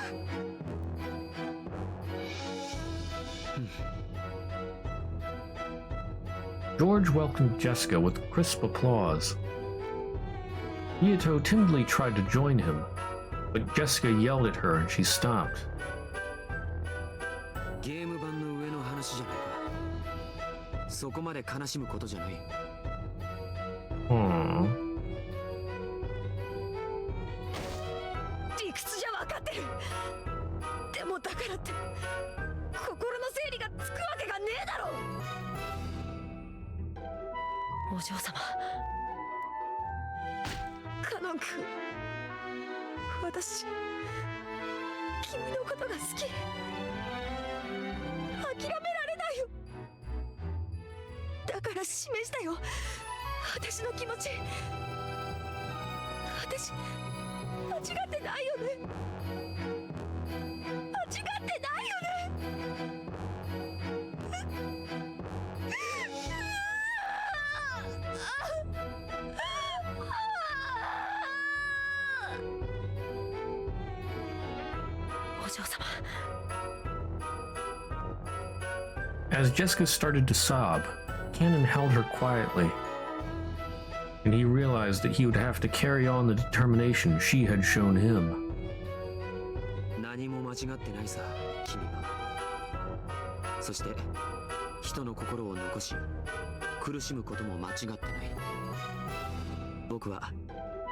George welcomed Jessica with crisp applause. Miyako timidly tried to join him, but Jessica yelled at her and she stopped. ゲーム版の上の話じゃないか。そこまで悲しむことじゃない。理屈じゃ分かってる。でもだからって心の整理がつくわけがねえだろ。お嬢様、カノン君、私君のことが好き。諦められないよ。だから示したよ、私の気持ち。私間違ってないよね。間違ってないよね。お嬢様。 As Jessica started to sob, Cannon held her quietly, and he realized that he would have to carry on the determination she had shown him. 何も間違ってないさ、君は。そして人の心を残し苦しむことも間違ってない。僕は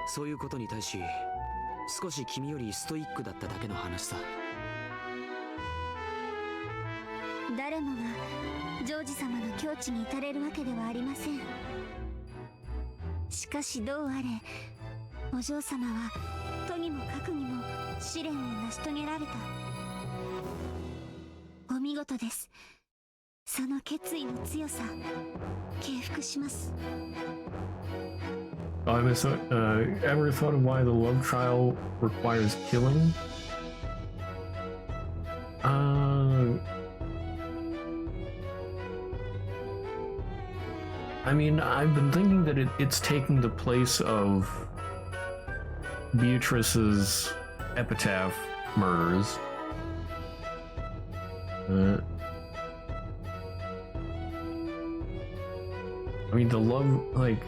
そういうことに対し少し君よりストイックだっただけの話さ。誰もがジョージ様の境地に至れるわけではありません。しかしどうあれお嬢様はとにもかくにも試練を成し遂げられた。お見事です。その決意の強さ敬服します。 Ever thought of why the love trial requires killing? I mean, I've been thinking that it's taking the place of Beatrice's epitaph murders. I mean, the love, like,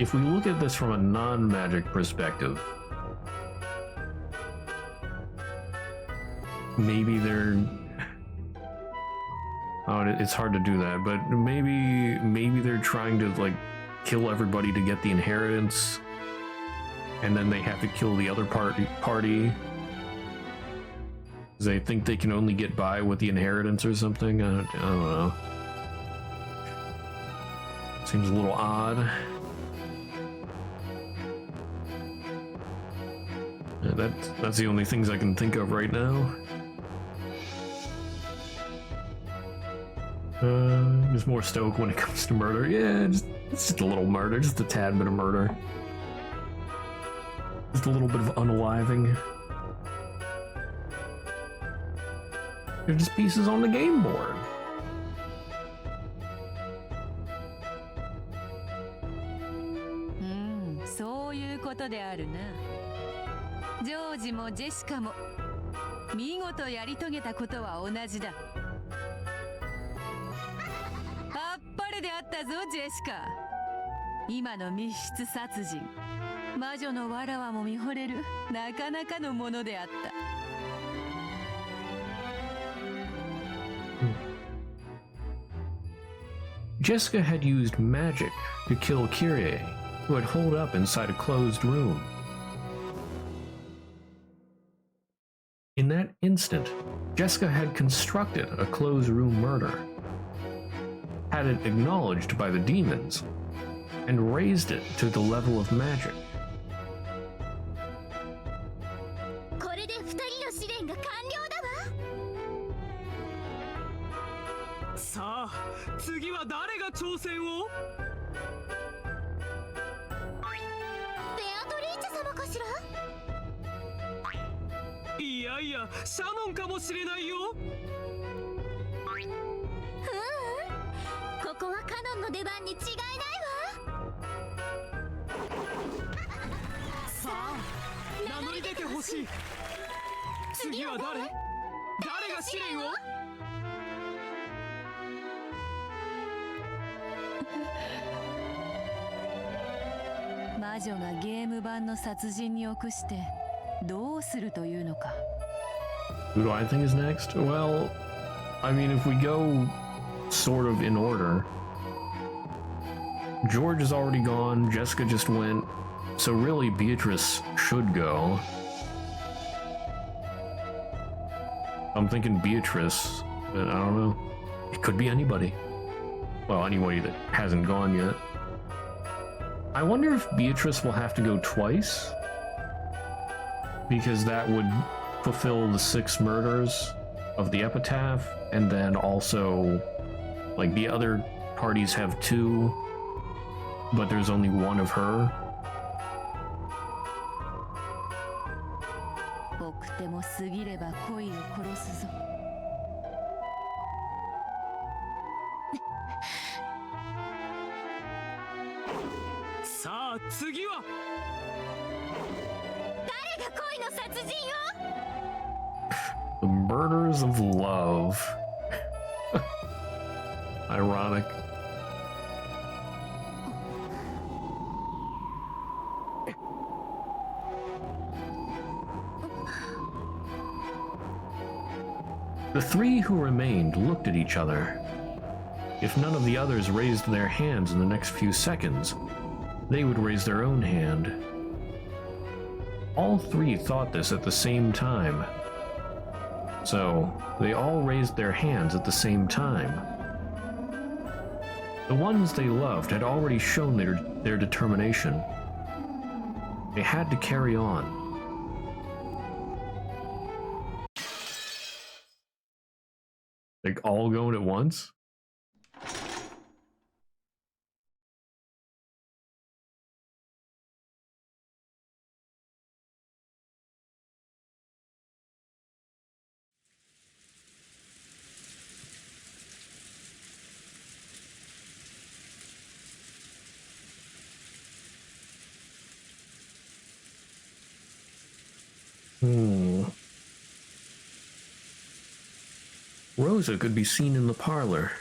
if we look at this from a non-magic perspective, maybe they're... Oh, it's hard to do that, but maybe they're trying to, like, kill everybody to get the inheritance, and then they have to kill the other party. They think they can only get by with the inheritance or something. I don't know. Seems a little odd. That's the only things I can think of right now. Just more stoic when it comes to murder. Yeah, it's just a little murder, just a tad bit of murder. Just a little bit of unaliving. They're just pieces on the game board. Hmm, そういうことであるな。ジョージもジェシカも見事やり遂げたことは同じだ。あっぱれであったぞ、ジェシカ。今の密室殺人、魔女のわらわも見惚れるなかなかのものであった。Jessica had used magic to kill Kyrie, who had holed up inside a closed room. In that instant, Jessica had constructed a closed room murder, had it acknowledged by the demons, and raised it to the level of magic. これで2人の試練が完了だわ。さあ次は誰が挑戦を？ベアトリーチェ様かしら？いやいや、シャノンかもしれないよ。ここはカノンの出番に違いないわ。さあ名乗り出てほしい。次は誰？誰が試練を？魔女がゲーム版の殺人に臆してどうするというのか。 Who do I think is next? Well, I mean, if we go sort of in order, George is already gone, Jessica just went, so really Beatrice should go. I'm thinking Beatrice, but I don't know. It could be anybody. Well, anybody that hasn't gone yet. I wonder if Beatrice will have to go twice, because that would fulfill the 6 murders of the epitaph, and then also, like, the other parties have 2, but there's only 1 of her. 過ぎれば恋を殺すぞ。さあ次は誰が恋の殺人を The murders of love. Ironic. The three who remained looked at each other. If none of the others raised their hands in the next few seconds, they would raise their own hand. All three thought this at the same time. So, they all raised their hands at the same time. The ones they loved had already shown their determination. They had to carry on. Like, all going at once? Rosa could be seen in the parlor.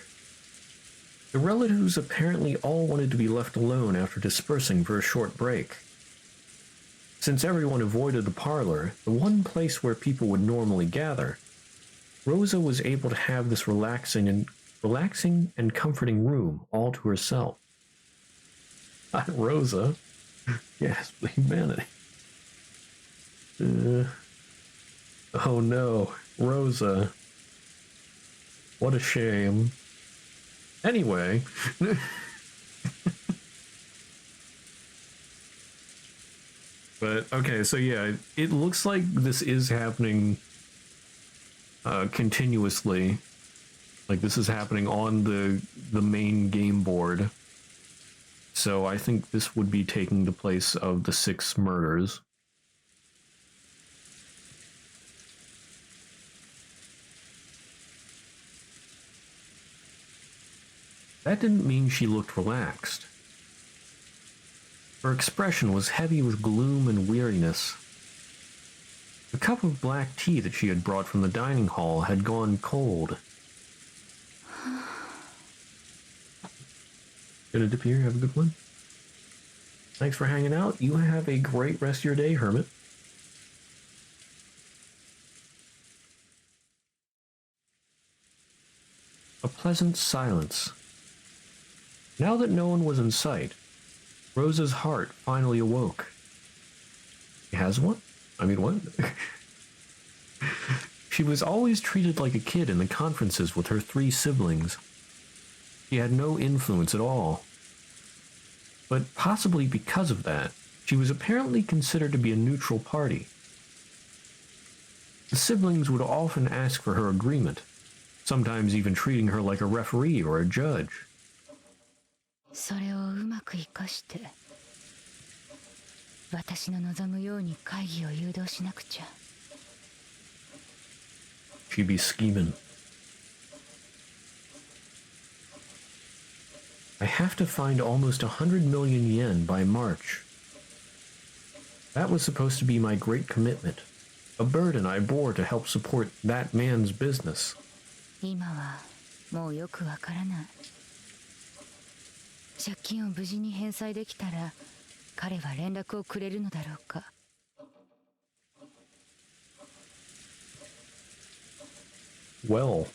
The relatives apparently all wanted to be left alone after dispersing for a short break. Since everyone avoided the parlor, the one place where people would normally gather, Rosa was able to have this relaxing and comforting room all to herself. Not Rosa. Yes, humanity. Oh no, Rosa. What a shame. Anyway. But, okay, so yeah, it looks like this is happening continuously. Like, this is happening on the main game board. So I think this would be taking the place of the 6 murders. That didn't mean she looked relaxed. Her expression was heavy with gloom and weariness. The cup of black tea that she had brought from the dining hall had gone cold. Gonna dip here, have a good one. Thanks for hanging out. You have a great rest of your day, Hermit. A pleasant silence. Now that no one was in sight, Rosa's heart finally awoke. She has one? I mean, what? She was always treated like a kid in the conferences with her 3 siblings. She had no influence at all. But possibly because of that, she was apparently considered to be a neutral party. The siblings would often ask for her agreement, sometimes even treating her like a referee or a judge. それをうまく生かして私の望むように会議を誘導しなくちゃ。 She'd be scheming. I have to find almost 100 million yen by March. That was supposed to be my great commitment, a burden I bore to help support that man's business. 今はもうよくわからない。借金を無事に返済できたら彼は連絡をくれるのだろうか。 Well.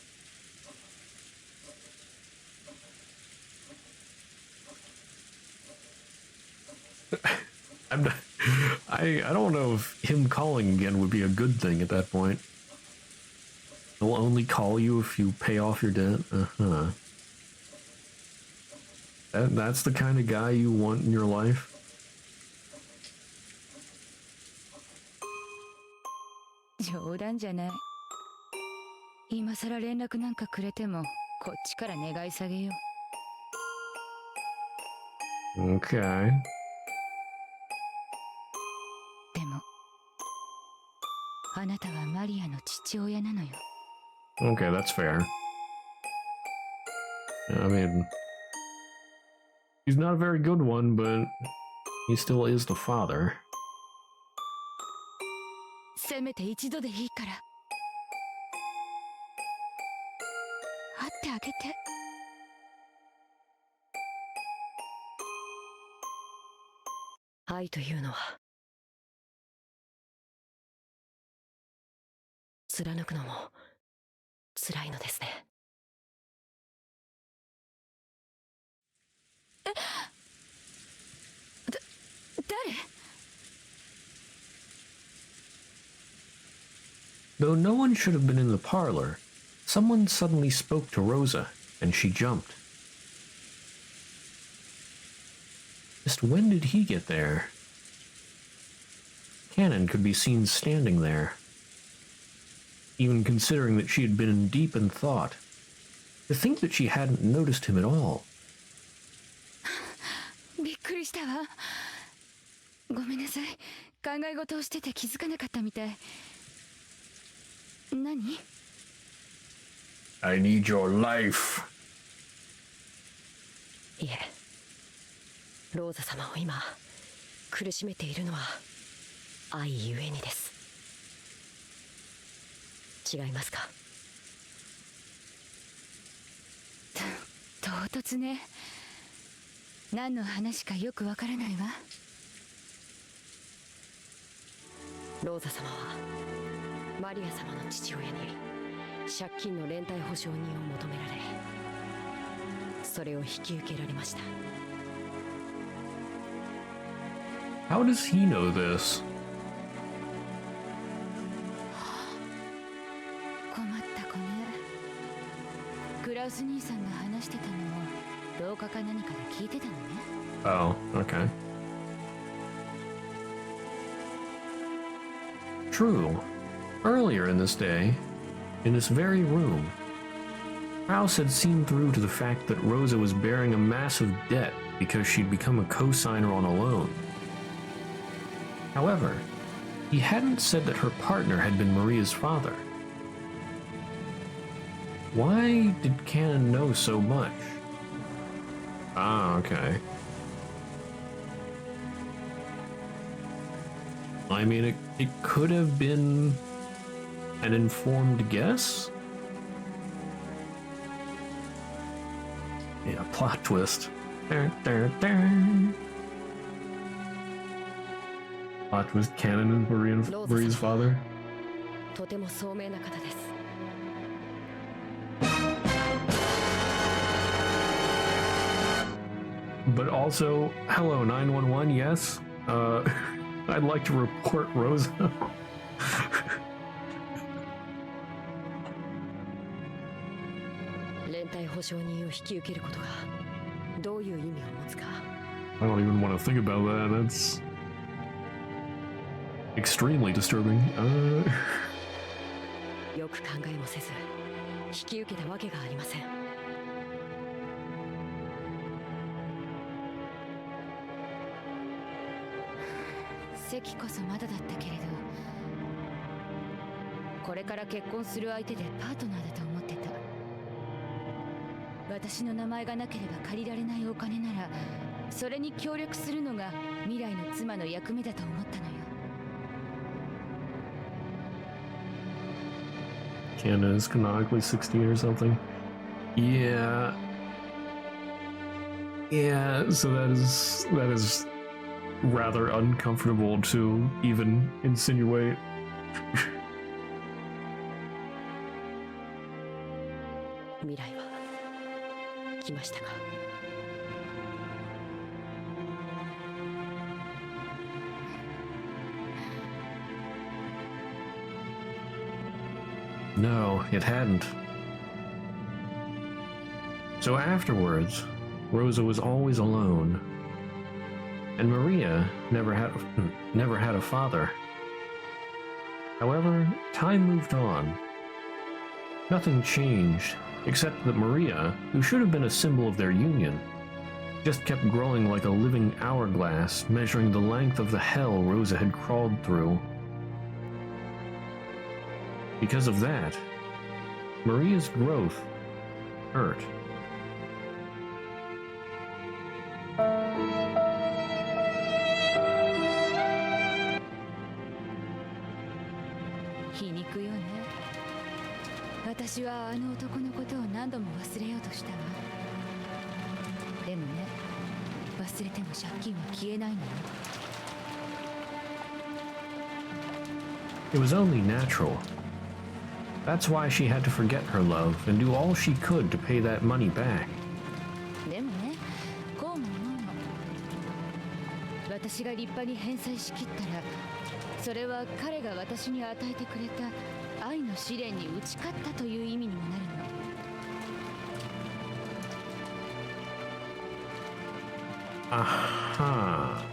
I'm not, I don't know if him calling again would be a good thing at that point. He'll only call you if you pay off your debt. Uh-huh. That's the kind of guy you want in your life? 冗談じゃない。今さら連絡なんかくれてもこっちから願い下げよう。 Okay. でもあなたはマリアの父親なのよ。 Okay, that's fair. I mean, he's not a very good one, but he still is the father. せめて一度でいいから会ってあげて。愛というのは貫くのも辛いのですね。え、誰？ Though no one should have been in the parlor, someone suddenly spoke to Rosa, and she jumped. Just when did he get there? Cannon could be seen standing there, even considering that she had been deep in thought. To think that she hadn't noticed him at all. びっくりしたわ。ごめんなさい。考え事をしてて気づかなかったみたい。何？ I need your life. いえ、ローザ様を今苦しめているのは愛ゆえにです。違いますか？唐突ね。何の話かよくわからないわ。ローザ様はマリア様の父親に借金の連帯保証人を求められ、それを引き受けられました。 How does he know this? 困った子ね。クラウス兄さんが話してたのを廊下か何かで聞いてたのね。 Oh, okay. True. Earlier in this day, in this very room, House had seen through to the fact that Rosa was bearing a massive debt because she'd become a co-signer on a loan. However, he hadn't said that her partner had been Maria's father. Why did Cannon know so much? Ah, okay. I mean, it could have been an informed guess? Yeah, plot twist. Plot twist, Cannon is Maria's father. とても聡明な方です。 But also, hello, 911, yes? I'd like to report Rosa. 連帯保証人を引き受けることがどういう意味を持つか。 I don't even want to think about that. That's extremely disturbing. よく考えもせず引き受けたわけがありません。席こそまだだったけれど、これから結婚する相手でパートナーだと思ってた。私の名前がなければ借りられないお金なら、それに協力するのが未来の妻の役目だと思ったのよ。 Canada is canonically 16 or something. Yeah. Yeah, so that is rather uncomfortable to even insinuate. 未来は来ましたか？ No, it hadn't. So afterwards, Rosa was always alone, and Maria never had a father. However, time moved on. Nothing changed, except that Maria, who should have been a symbol of their union, just kept growing like a living hourglass, measuring the length of the hell Rosa had crawled through. Because of that, Maria's growth hurt. It was only natural. That's why she had to forget her love and do all she could to pay that money back. でもね、こうも思うの。私が立派に返済しきったら、それは彼が私に与えてくれた愛の試練に打ち勝ったという意味にもなるの。あは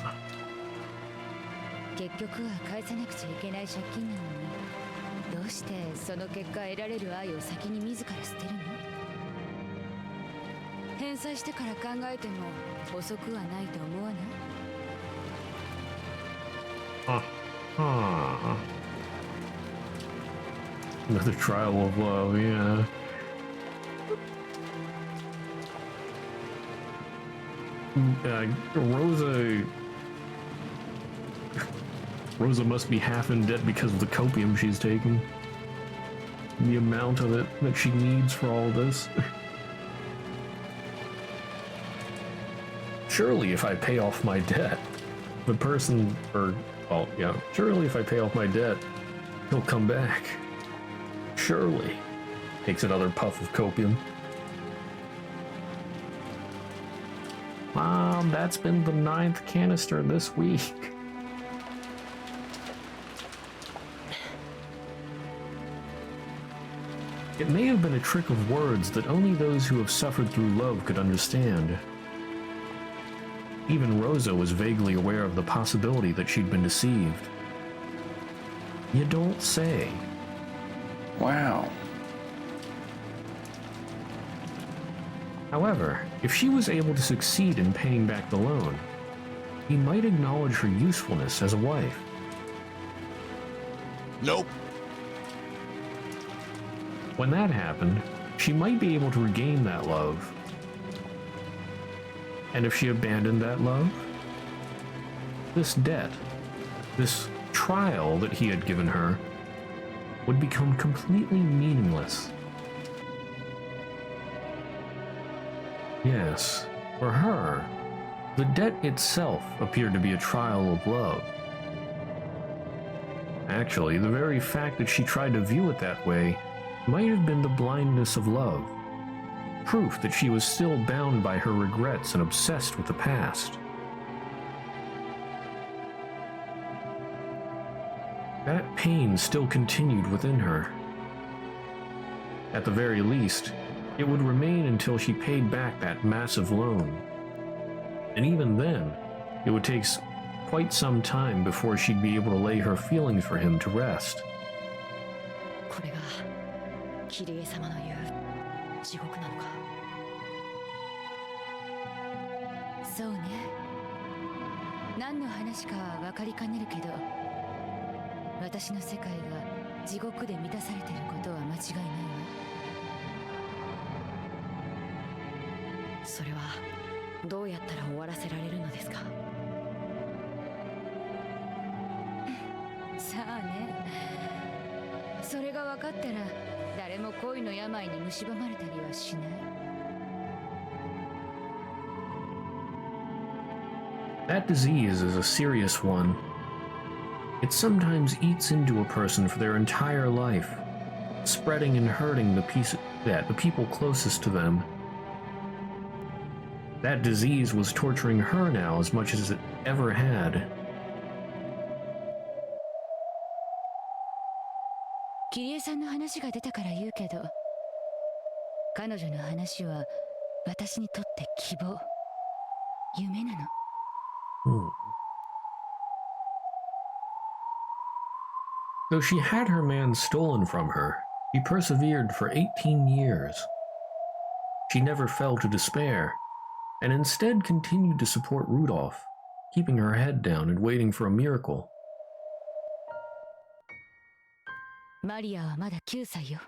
結局は返さなくちゃいけない借金なのに、どうしてその結果得られる愛を先に自ら捨てるの？返済してから考えても遅くはないと思わない？あは Another trial of love, yeah. Rosa must be half in debt because of the copium she's taking. The amount of it that she needs for all this. Surely if I pay off my debt, the person, surely if I pay off my debt, he'll come back. Surely. Takes another puff of copium. Mom, that's been the 9th canister this week. It may have been a trick of words that only those who have suffered through love could understand. Even Rosa was vaguely aware of the possibility that she'd been deceived. You don't say. Wow. However, if she was able to succeed in paying back the loan, he might acknowledge her usefulness as a wife. Nope. When that happened, she might be able to regain that love. And if she abandoned that love, this debt, this trial that he had given her, would become completely meaningless. Yes, for her, the debt itself appeared to be a trial of love. Actually, the very fact that she tried to view it that way might have been the blindness of love, proof that she was still bound by her regrets and obsessed with the past. That pain still continued within her. At the very least, it would remain until she paid back that massive loan. And even then, it would take quite some time before she'd be able to lay her feelings for him to rest. これがキリエ様の言う地獄なのか。そうね。何の話かは分かりかねるけど、私の世界が地獄で満たされていることは間違いないわ。それはどうやったら終わらせられるのですか？さあね。それが分かったら誰も恋の病に蝕まれたりはしない。That disease is a serious one. It sometimes eats into a person for their entire life, spreading and hurting the people closest to them. That disease was torturing her now as much as it ever had. キリエさんの話が出たから言うけど、彼女の話は私にとって希望、夢なの。Though she had her man stolen from her, she persevered for 18 years. She never fell to despair, and instead continued to support Rudolph, keeping her head down and waiting for a miracle. マリアはまだ9歳よ。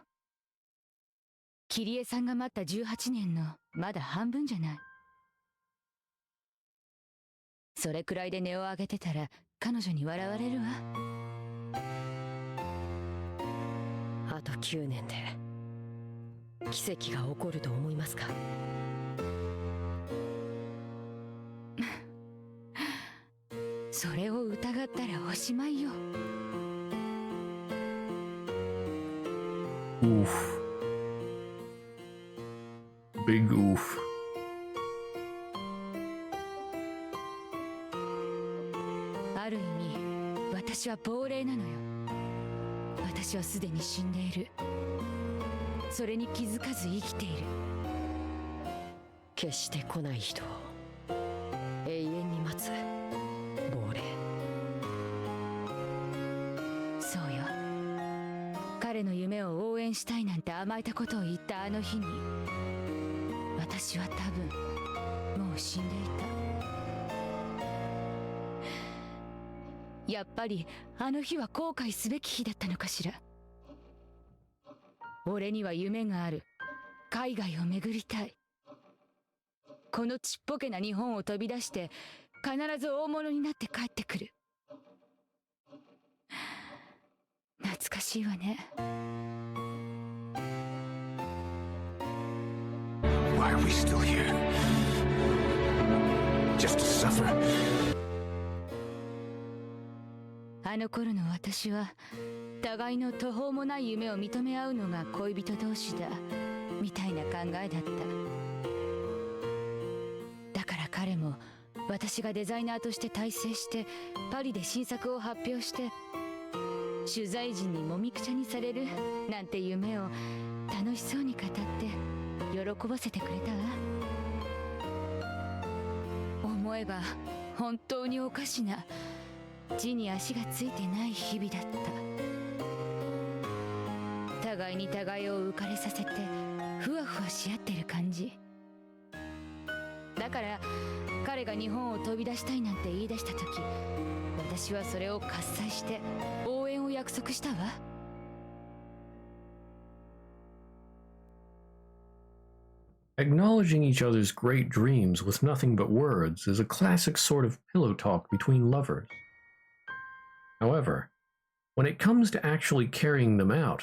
キリエさんが待った18年のまだ半分じゃない。それくらいで音を上げてたら彼女に笑われるわ。あと9年で奇跡が起こると思いますか？それを疑ったらおしまいよ。Oof. Big oof. ある意味私は亡霊なのよ。私はすでに死んでいる。それに気づかず生きている。決して来ない人を永遠に待つ亡霊。そうよ。彼の夢を応援したいなんて甘えたことを言ったあの日に、私は多分もう死んでいた。やっぱりあの日は後悔すべき日だったのかしら。俺には夢がある。海外を巡りたい。このちっぽけな日本を飛び出して必ず大物になって帰ってくる。懐かしいわね。Why are we still here? Just to suffer. あの頃の私は互いの途方もない夢を認め合うのが恋人同士だみたいな考えだった。だから彼も私がデザイナーとして大成してパリで新作を発表して取材陣にもみくちゃにされるなんて夢を楽しそうに語って喜ばせてくれたわ。思えば本当におかしな地に足がついてない日々だった。互いに互いを浮かれさせてふわふわし合ってる感じだから、彼が日本を飛び出したいなんて言い出した時、私はそれを喝采して応援を約束したわ。Acknowledging each other's great dreams with nothing but words is a classic sort of pillow talk between lovers. However, when it comes to actually carrying them out,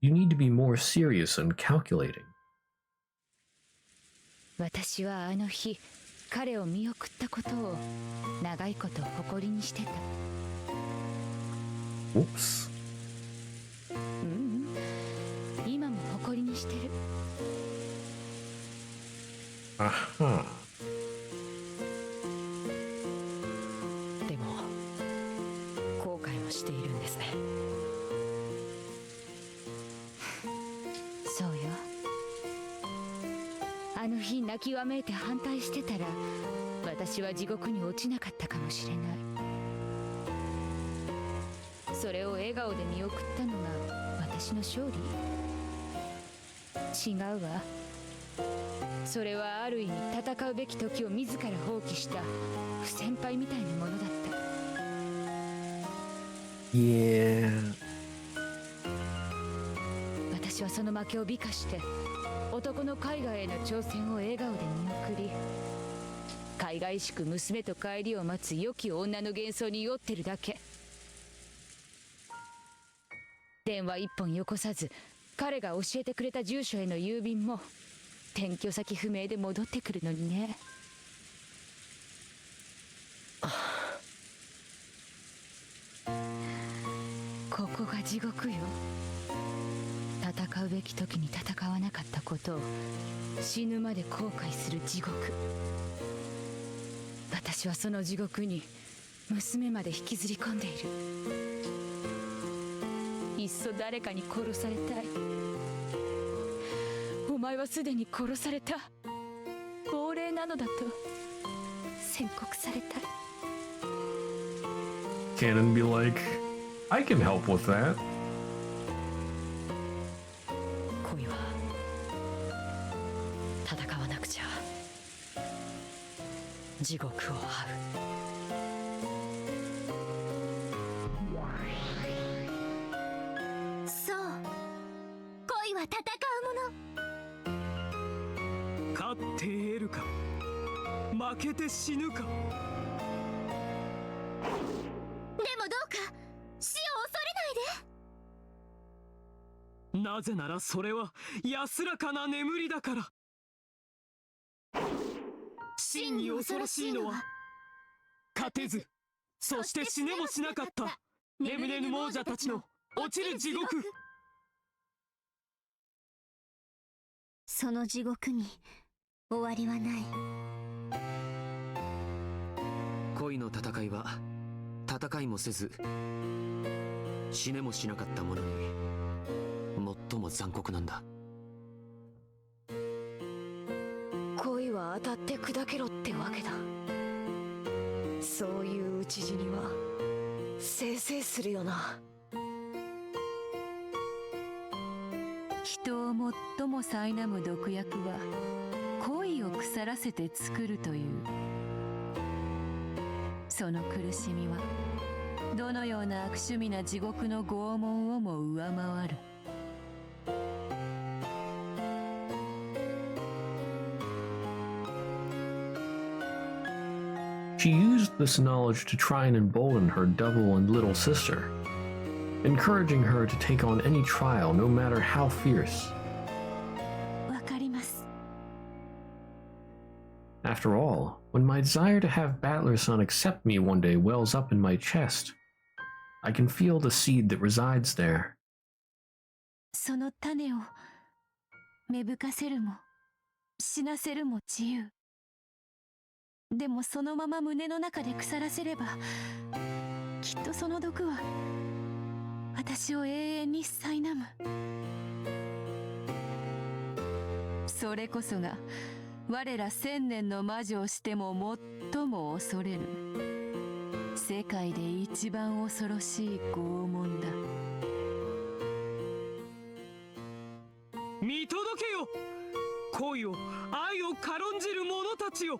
you need to be more serious and calculating. 私はあの日彼を見送ったことを長いこと誇りにしてた。Whoops. 今も誇りにしてる。Aha. でも後悔もしているんですね。そうよ。あの日泣きわめいて反対してたら私は地獄に落ちなかったかもしれない。それを笑顔で見送ったのが私の勝利。違うわ。それはある意味戦うべき時を自ら放棄した不先輩みたいなものだった。Yeah. 私はその負けを美化して男の海外への挑戦を笑顔で見送り、海外しく娘と帰りを待つ良き女の幻想に酔ってるだけ。電話一本よこさず彼が教えてくれた住所への郵便も転居先不明で戻ってくるのにね。ここが地獄よ。戦うべき時に戦わなかったことを死ぬまで後悔する地獄。私はその地獄に娘まで引きずり込んでいる。いっそ誰かに殺されたい。お前はすでに殺された。亡霊なのだと宣告されたい。 Cannon be like, I can help with that. 恋は戦わなくちゃ地獄を這う。勝って得るか負けて死ぬか。でもどうか死を恐れないで。なぜならそれは安らかな眠りだから。真に恐ろしいのは勝てずそして死ねもしなかった眠れぬ亡者たちの落ちる地獄。その地獄に終わりはない。恋の戦いは戦いもせず死ねもしなかった者に最も残酷なんだ。恋は当たって砕けろってわけだ。そういう討ち死にはせいせいするよな。人を最も苛む毒薬は恋を腐らせて作るという。その苦しみはどのような悪趣味な地獄の拷問をも上回る。She used this knowledge to try and embolden her double and little sister, encouraging her to take on any trial, no matter how fierce. わかります。After all, when my desire to have Battler-san accept me one day wells up in my chest, I can feel the seed that resides there. その種を芽吹かせるも死なせるも自由。でもそのまま胸の中で腐らせればきっとその毒は私を永遠に苛む。それこそが我ら千年の魔女をしても最も恐れる世界で一番恐ろしい拷問だ。見届けよ恋を愛を軽んじる者たちよ。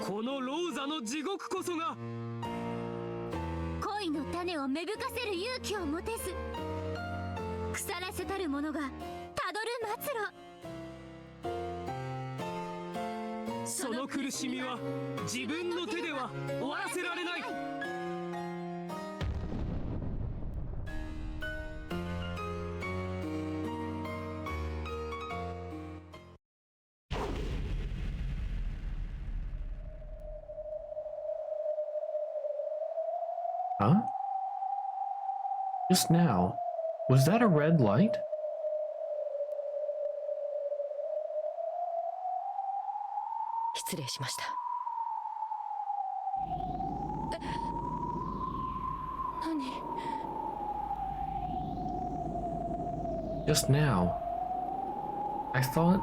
このローザの地獄こそが恋の種を芽吹かせる勇気を持てず腐らせたる者がたどる末路。その苦しみは自分の手では終わらせられない。Huh? Just now, was that a red light? 失礼しました。何？ Just now, I thought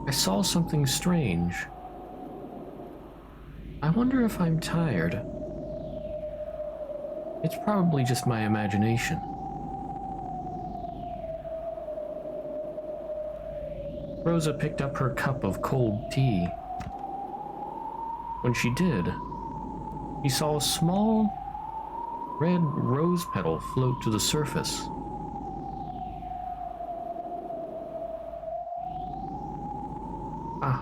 I saw something strange. I wonder if I'm tired. It's probably just my imagination. Rosa picked up her cup of cold tea. When she did, she saw a small red rose petal float to the surface. Ah.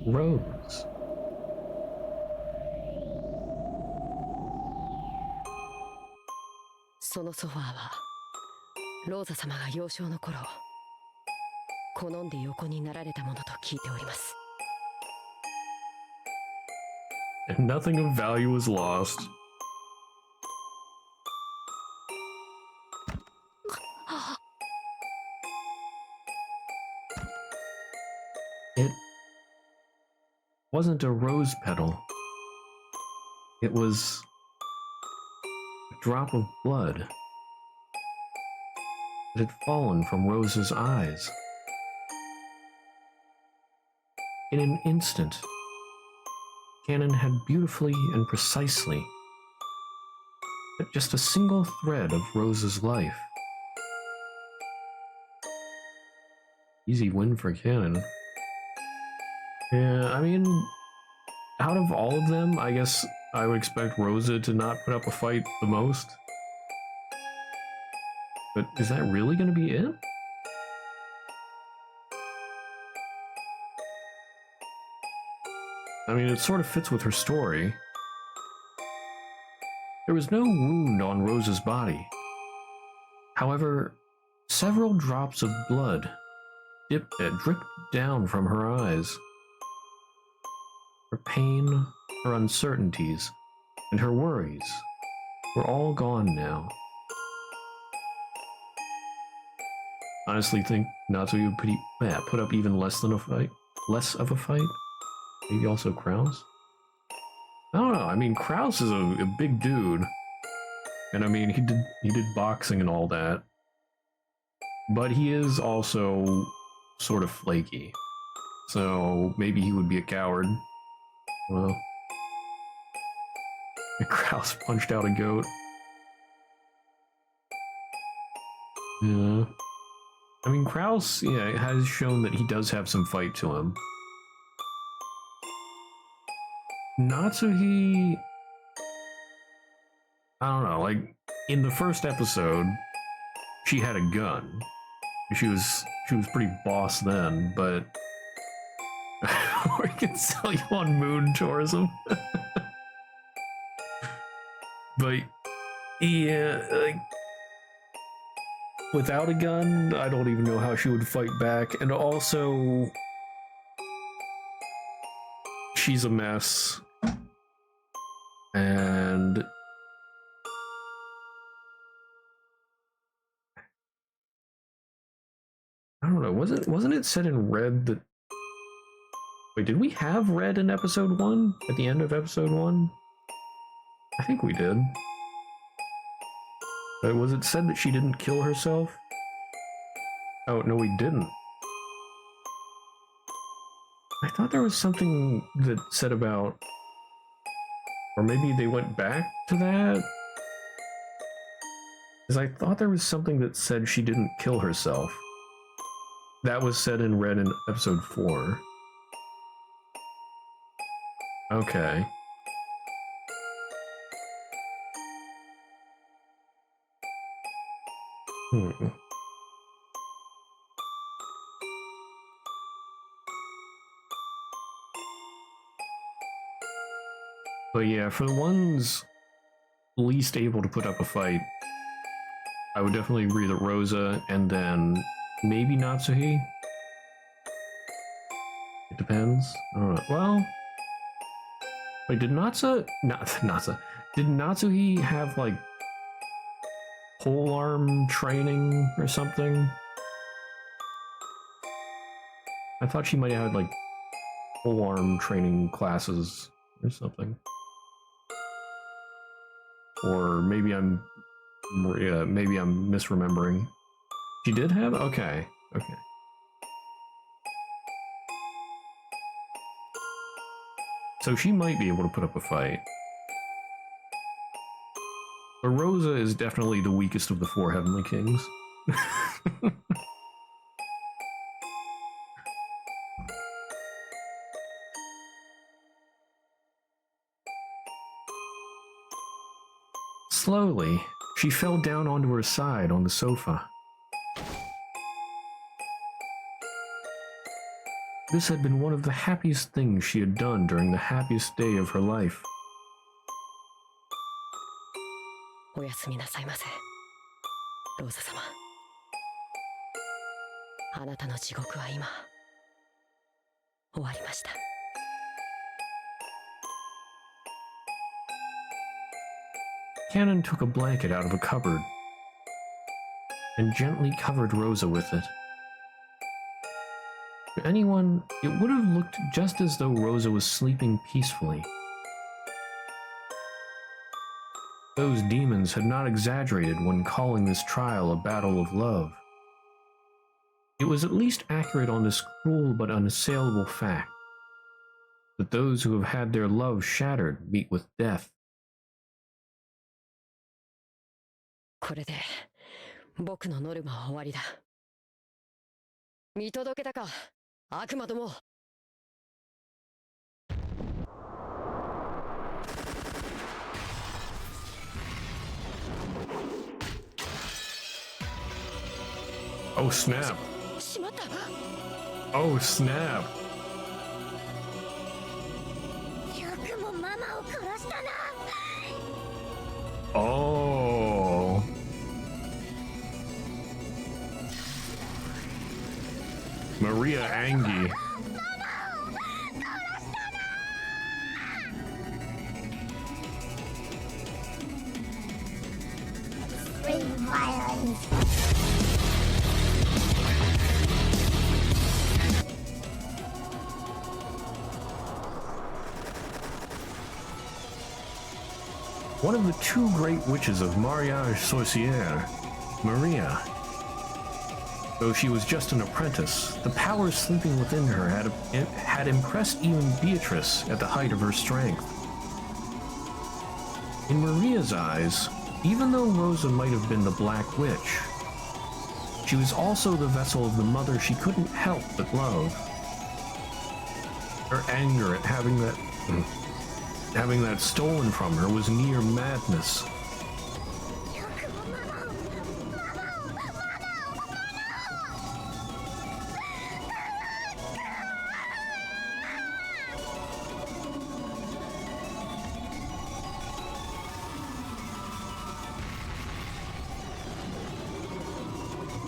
Rose. そのソファーはローザ様が幼少の頃好んで横になられたものと聞いております。 And nothing of value was lost. It wasn't a rose petal. It was a drop of blood that had fallen from Rose's eyes. In an instant, Canon had beautifully and precisely cut just a single thread of Rose's life. Easy win for Canon. Yeah, I mean, out of all of them, I guess I would expect Rosa to not put up a fight the most. But is that really going to be it? I mean, it sort of fits with her story. There was no wound on Rosa's body. However, several drops of blood dripped down from her eyes. Her pain, her uncertainties, and her worries were all gone now. Honestly, think Natsuki would put up even less of a fight. Maybe also Kraus? I don't know. I mean, Kraus is a big dude, and I mean he did boxing and all that, but he is also sort of flaky. So maybe he would be a coward. Well, Kraus punched out a goat. Yeah. I mean, Kraus, yeah, has shown that he does have some fight to him. Natsuhi, I don't know, like, in the first episode, she had a gun. She was pretty boss then, but we can sell you on moon tourism. But yeah, like, without a gun, I don't even know how she would fight back. And also, she's a mess. And I don't know, wasn't it said in Red that... Wait, did we have Red in episode 1? At the end of episode 1? I think we did. But was it said that she didn't kill herself? Oh, no, we didn't. I thought there was something that said about... Or maybe they went back to that? Because I thought there was something that said she didn't kill herself. That was said in Red in episode 4. Okay. But yeah, for the ones least able to put up a fight, I would definitely agree that Rosa and then maybe Natsuhi. It depends. I don't know. Well, wait, did Natsuhi have like polearm training or something? I thought she might have had like polearm training classes or something. Or maybe I'm misremembering. She did have? Okay. Okay. So she might be able to put up a fight. But Rosa is definitely the weakest of the 4 Heavenly Kings. Slowly, she fell down onto her side on the sofa. This had been one of the happiest things she had done during the happiest day of her life. おやすみなさいませ、ローザ様。あなたの地獄は今終わりました。Cannon took a blanket out of a cupboard and gently covered Rosa with it. To anyone, it would have looked just as though Rosa was sleeping peacefully. Those demons had not exaggerated when calling this trial a battle of love. It was at least accurate on this cruel but unassailable fact that those who have had their love shattered meet with death. これで僕のノルマは終わりだ。見届けたか、悪魔ども。Oh snap. しまった。 Oh snap. よくもママを殺したな。 Oh. Maria Angie. One of the two great witches of Mariage Sorcière, Maria. Though she was just an apprentice, the power sleeping within her had impressed even Beatrice at the height of her strength. In Maria's eyes, even though Rosa might have been the Black Witch, she was also the vessel of the mother she couldn't help but love. Her anger at having that stolen from her was near madness.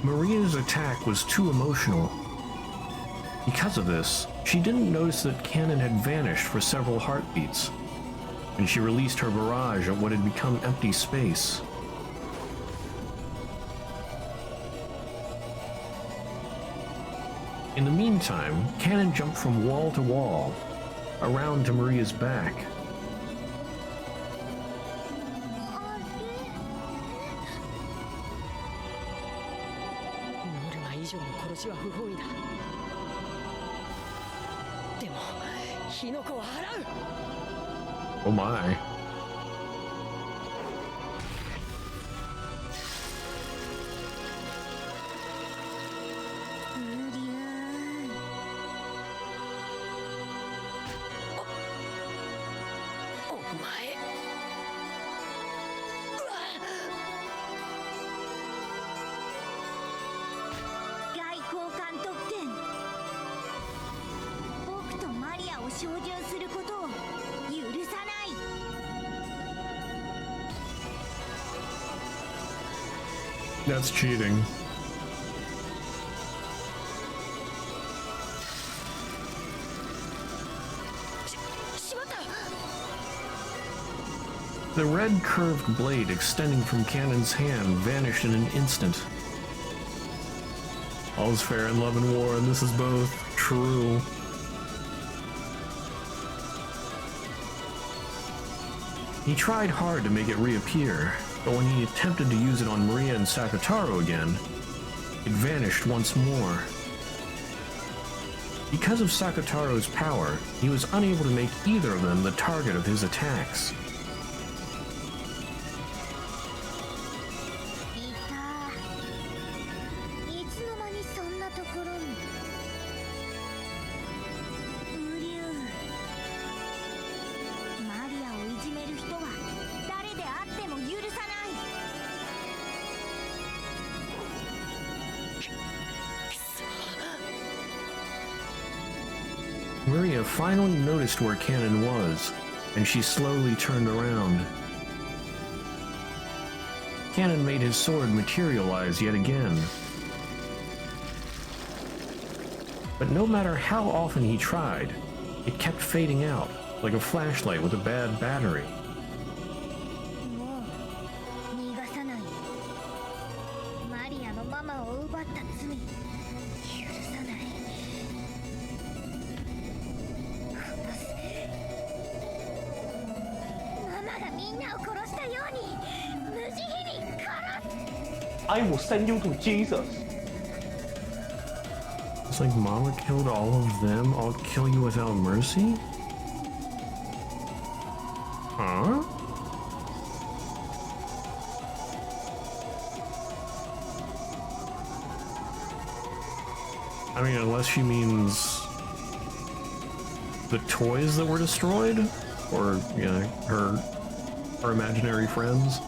Maria's attack was too emotional. Because of this, she didn't notice that Cannon had vanished for several heartbeats, and she released her barrage at what had become empty space. In the meantime, Cannon jumped from wall to wall, around to Maria's back. ノルマ以上の殺しは不本意だ。でも火の粉は払う。 Oh my. That's cheating. The red curved blade extending from Cannon's hand vanished in an instant. All's fair in love and war, and this is both true. He tried hard to make it reappear, but when he attempted to use it on Maria and Sakataro again, it vanished once more. Because of Sakataro's power, he was unable to make either of them the target of his attacks. Maria finally noticed where Cannon was, and she slowly turned around. Cannon made his sword materialize yet again. But no matter how often he tried, it kept fading out, like a flashlight with a bad battery. I will send you to Jesus. It's like Mama killed all of them. I'll kill you without mercy? Huh? I mean, unless she means the toys that were destroyed, or yeah, her imaginary friends.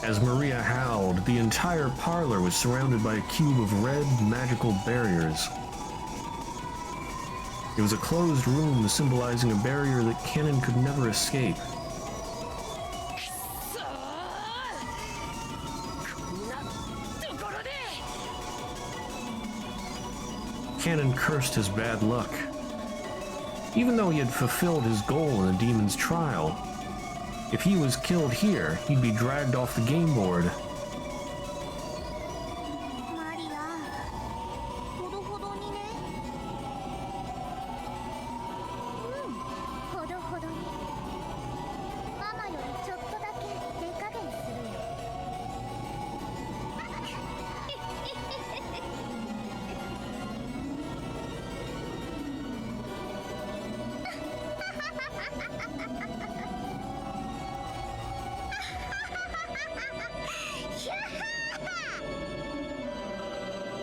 As Maria howled, the entire parlor was surrounded by a cube of red magical barriers. It was a closed room symbolizing a barrier that Canon could never escape. Canon cursed his bad luck. Even though he had fulfilled his goal in the demon's trial, if he was killed here, he'd be dragged off the game board.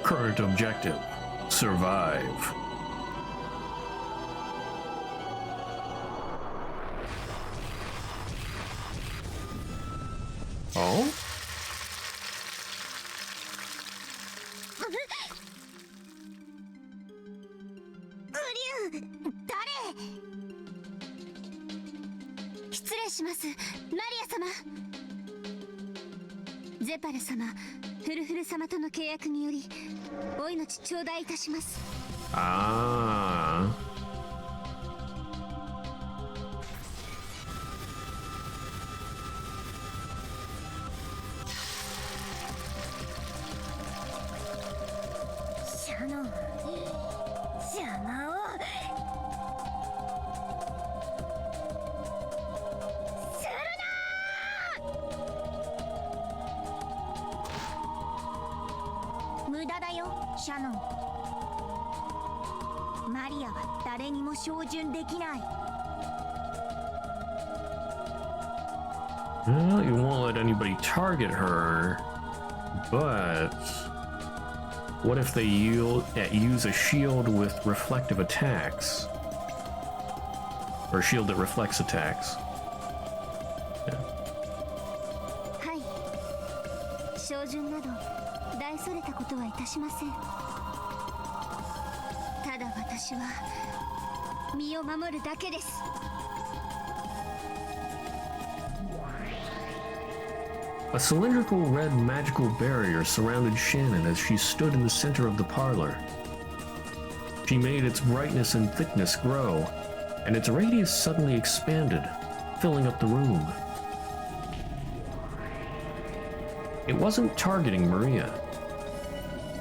Current objective: survive. Oh?ゼパル様、フルフル様との契約によりお命頂戴いたします。Ah. Well, you won't let anybody target her, but what if they use a shield with reflective attacks? Or a shield that reflects attacks? Yeah. 照準など大それたことはいたしません。ただ私は身を守るだけです。A cylindrical red magical barrier surrounded Shannon as she stood in the center of the parlor. She made its brightness and thickness grow, and its radius suddenly expanded, filling up the room. It wasn't targeting Maria.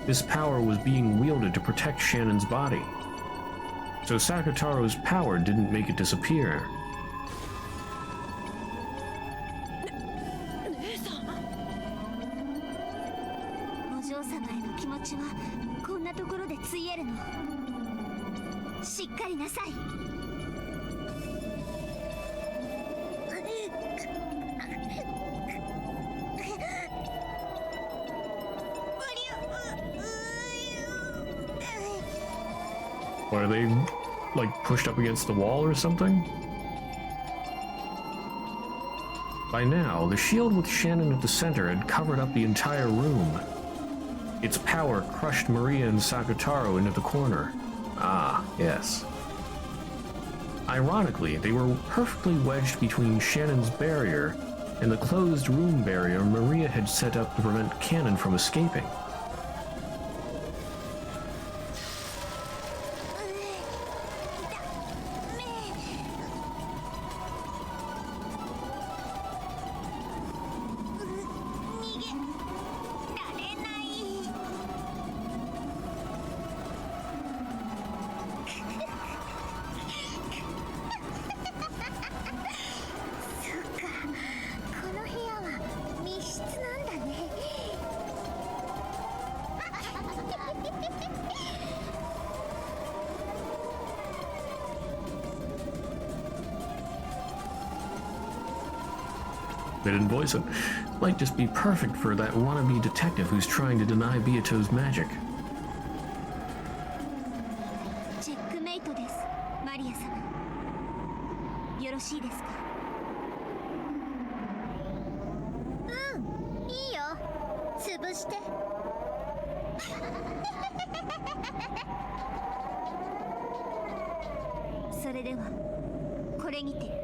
This power was being wielded to protect Shannon's body. So Sakutaro's power didn't make it disappear. Or are they, like, pushed up against the wall or something? By now, the shield with Shannon at the center had covered up the entire room. Its power crushed Maria and Sakutaro into the corner. Ah, yes. Ironically, they were perfectly wedged between Shannon's barrier and the closed room barrier Maria had set up to prevent Canon from escaping. They didn't voice it. Might just be perfect for that wannabe detective who's trying to deny Beato's magic. Checkmate です、マリア様。よろしいですか？して。それではこれにて。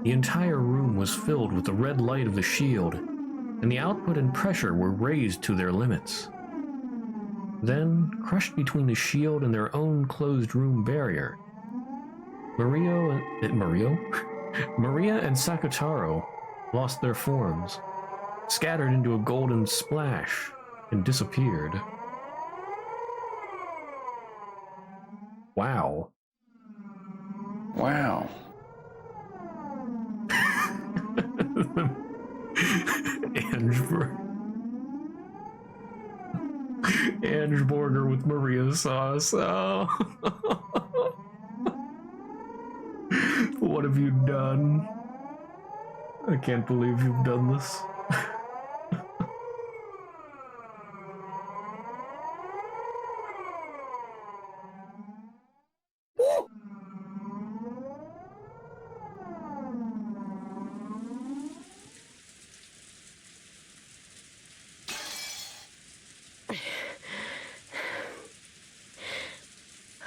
The entire room was filled with the red light of the shield, and the output and pressure were raised to their limits. Then, crushed between the shield and their own closed room barrier, Maria and Sakutaro lost their forms, scattered into a golden splash, and disappeared. Wow. Wow. Ange burger with Maria sauce. Oh. What have you done? I can't believe you've done this.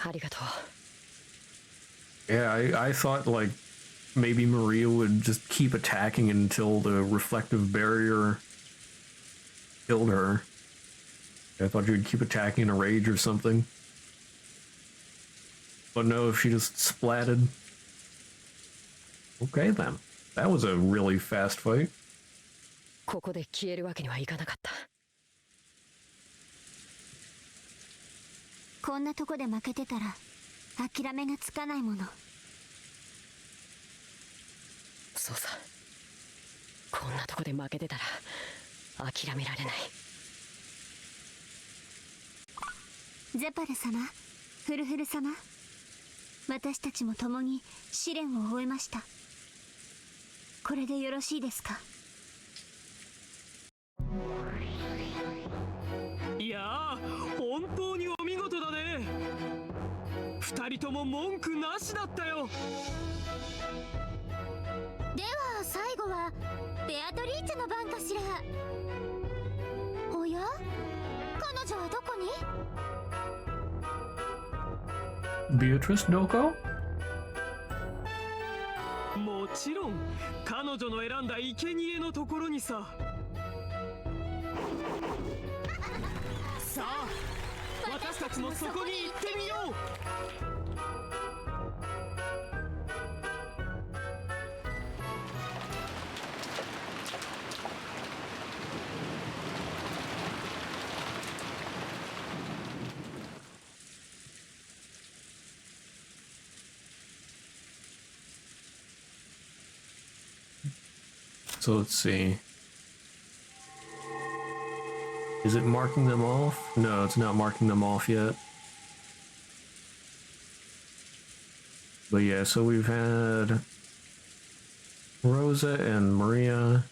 ありがとう。 Yeah, I thought like maybe Maria would just keep attacking until the reflective barrier killed her. I thought she would keep attacking in a rage or something. But no, if she just splatted. Okay then. That was a really fast fight. ここで消えるわけにはいかなかった。こんなとこで負けてたら諦めがつかないもの。そうさ。こんなとこで負けてたら諦められない。ゼパル様、フルフル様、私たちも共に試練を終えました。これでよろしいですか？いやー、本当にお見事だね。二人とも文句なしだったよ。では最後はベアトリーチェの番かしら。おや？彼女はどこに？ Beatrice Doko? もちろん彼女の選んだ生贄のところにさ。さあ私たちもそこに行ってみよう。So let's see. Is it marking them off? No, it's not marking them off yet. But yeah, so we've had Rosa and Maria,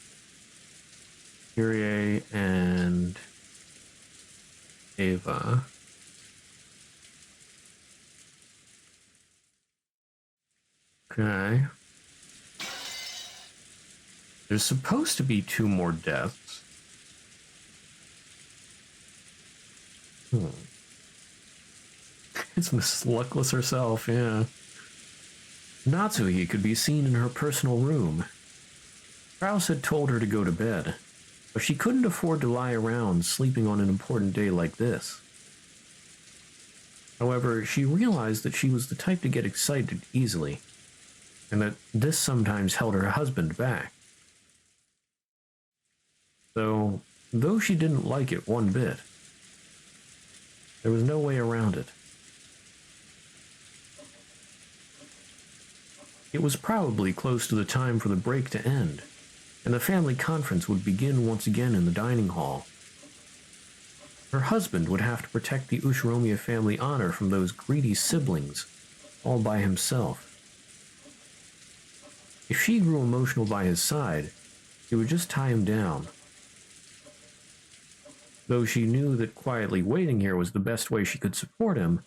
Kyrie and Ava. Okay. There's supposed to be 2 more deaths. It's Mrs. Luckless herself, yeah. Natsuhi could be seen in her personal room. Kraus had told her to go to bed, but she couldn't afford to lie around sleeping on an important day like this. However, she realized that she was the type to get excited easily, and that this sometimes held her husband back. So, though she didn't like it one bit, there was no way around it. It was probably close to the time for the break to end, and the family conference would begin once again in the dining hall. Her husband would have to protect the Ushiromiya family honor from those greedy siblings, all by himself. If she grew emotional by his side, it would just tie him down. Though she knew that quietly waiting here was the best way she could support him,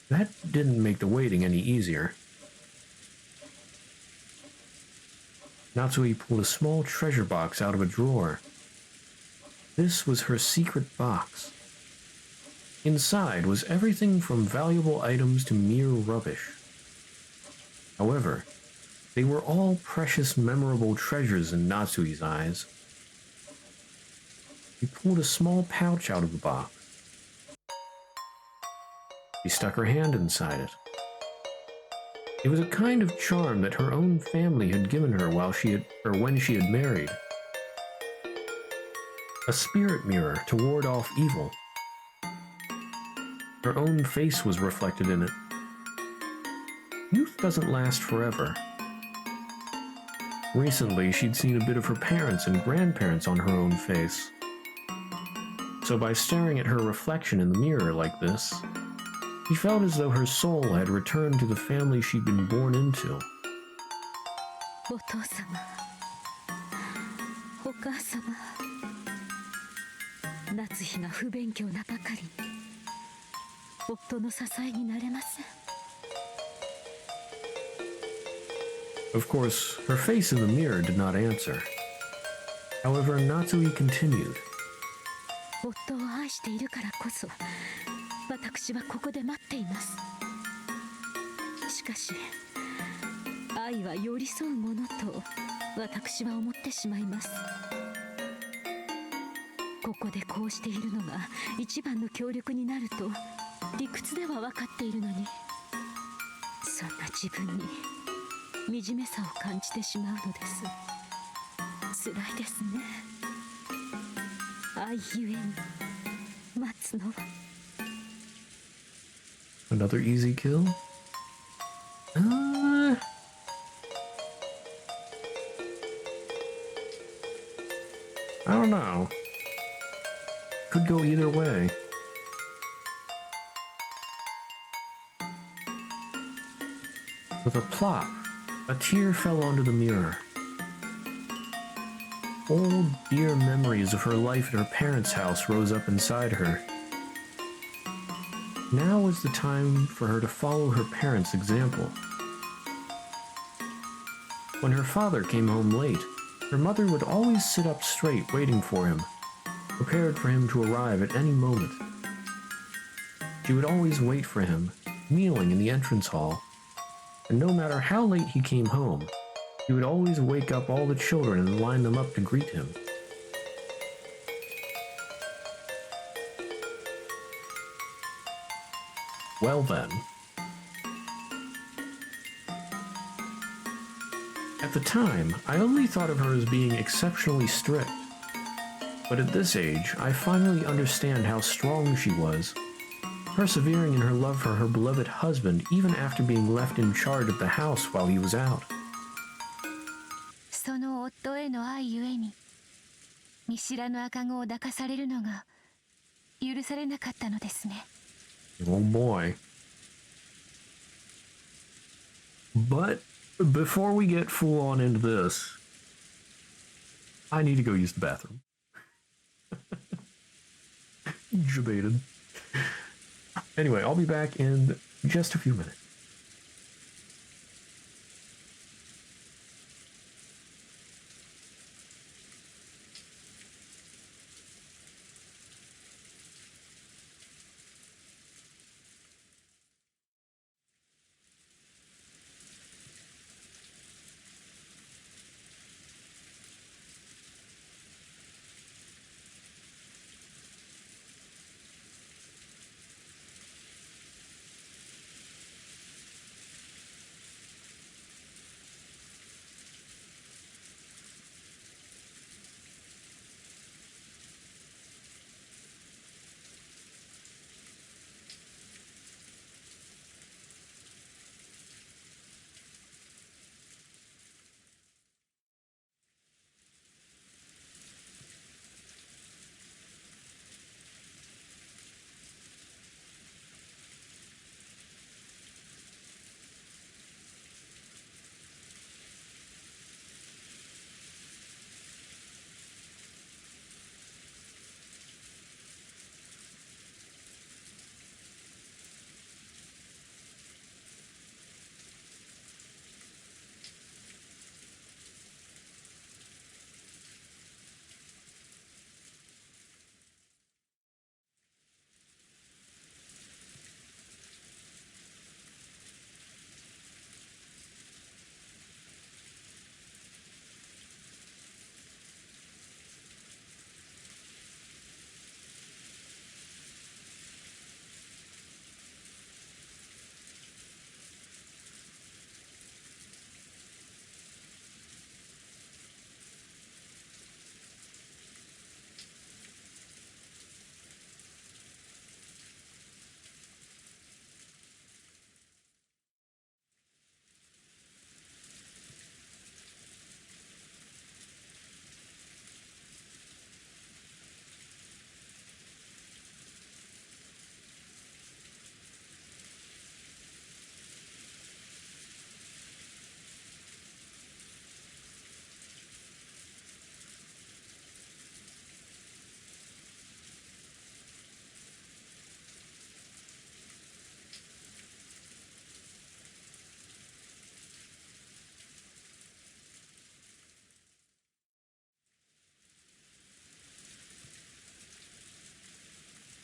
That didn't make the waiting any easier. Natsui pulled a small treasure box out of a drawer. This was her secret box. Inside was everything from valuable items to mere rubbish. However, they were all precious, memorable treasures in Natsui's eyes. She pulled a small pouch out of the box. She stuck her hand inside it. It was a kind of charm that her own family had given her when she had married. A spirit mirror to ward off evil. Her own face was reflected in it. Youth doesn't last forever. Recently, she'd seen a bit of her parents and grandparents on her own face. So by staring at her reflection in the mirror like this, she felt as though her soul had returned to the family she'd been born into. お父様、お母様、夏日が不勉強なばかりに夫の支えになれません。 Of course, her face in the mirror did not answer. However, Natsui continued. 夫を愛しているからこそ私はここで待っています。しかし愛は寄り添うものと私は思ってしまいます。ここでこうしているのが一番の協力になると理屈では分かっているのに、そんな自分に惨めさを感じてしまうのです。辛いですね。愛ゆえに待つのは。 Another easy kill? I don't know. Could go either way. With a plop, a tear fell onto the mirror. Old, dear memories of her life at her parents' house rose up inside her. Now was the time for her to follow her parents' example. When her father came home late, her mother would always sit up straight waiting for him, prepared for him to arrive at any moment. She would always wait for him, kneeling in the entrance hall, and no matter how late he came home, he would always wake up all the children and line them up to greet him. Well then. At the time, I only thought of her as being exceptionally strict. But at this age, I finally understand how strong she was, persevering in her love for her beloved husband even after being left in charge of the house while he was out. その夫への愛ゆえに見知らぬ赤子を抱かされるのが許されなかったのですね。 Oh boy. But before we get full on into this, I need to go use the bathroom. Debated. Anyway, I'll be back in just a few minutes.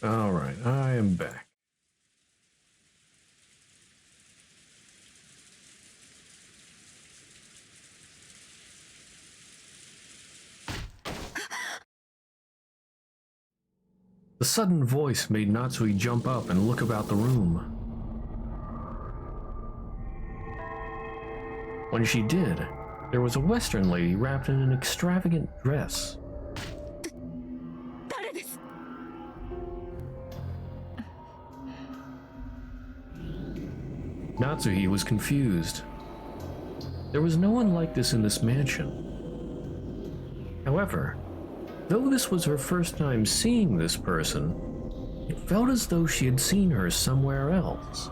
Alright, I am back. The sudden voice made Natsui jump up and look about the room. When she did, there was a Western lady wrapped in an extravagant dress. Natsuhi was confused. There was no one like this in this mansion. However, though this was her first time seeing this person, it felt as though she had seen her somewhere else.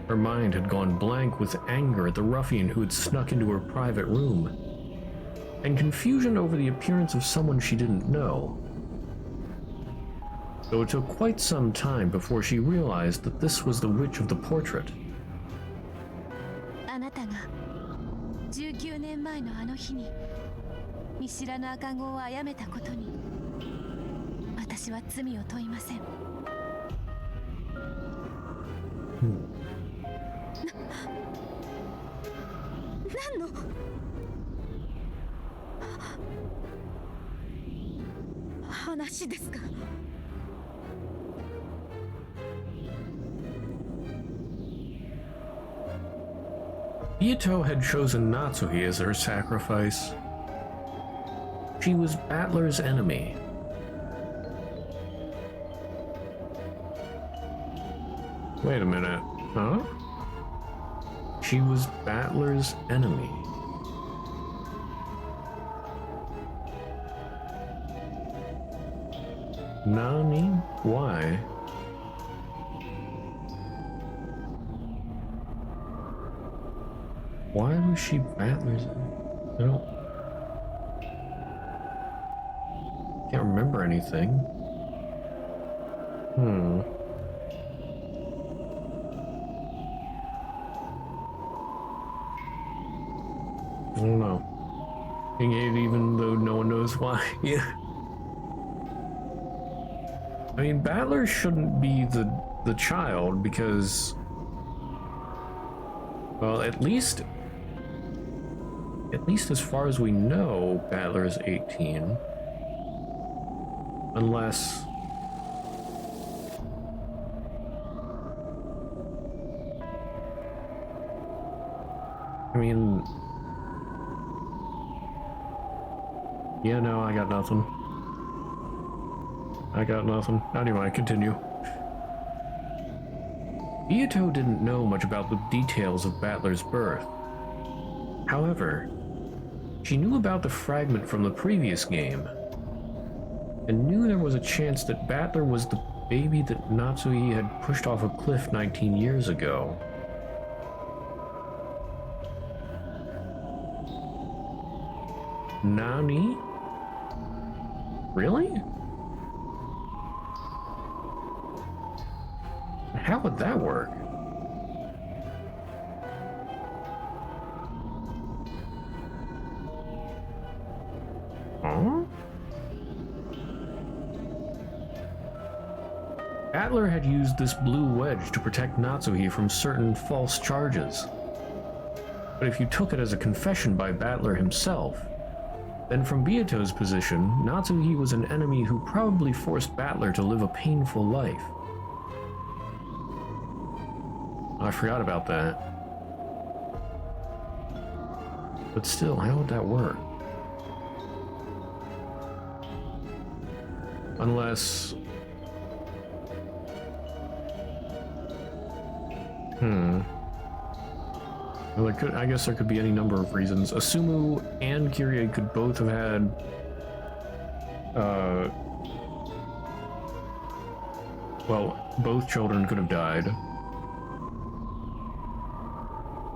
Her mind had gone blank with anger at the ruffian who had snuck into her private room, and confusion over the appearance of someone she didn't know. Though it took quite some time before she realized that this was the witch of the portrait. あなたが19年前のあの日に見知らぬ赤子を殺めたことに私は罪を問いません。何の話ですか？ Ito had chosen Natsuhi as her sacrifice. She was Battler's enemy. Wait a minute, huh? She was Battler's enemy. Nani? Why? Why was she Battler's? I can't remember anything. I don't know. Even though no one knows why. Yeah. I mean, Battler shouldn't be the child because, well, at least as far as we know, Battler is 18. Unless... I mean... Yeah, no, I got nothing. Anyway, continue. Ito didn't know much about the details of Battler's birth. However, she knew about the fragment from the previous game, and knew there was a chance that Battler was the baby that Natsui had pushed off a cliff 19 years ago. Nani? Really? How would that work? Huh? Battler had used this blue wedge to protect Natsuhi from certain false charges. But if you took it as a confession by Battler himself, then from Biyato's position, Natsuhi was an enemy who probably forced Battler to live a painful life. I forgot about that. But still, how would that work? Unless... Well, I guess there could be any number of reasons. Asumu and Kirie could both have had... well, both children could have died.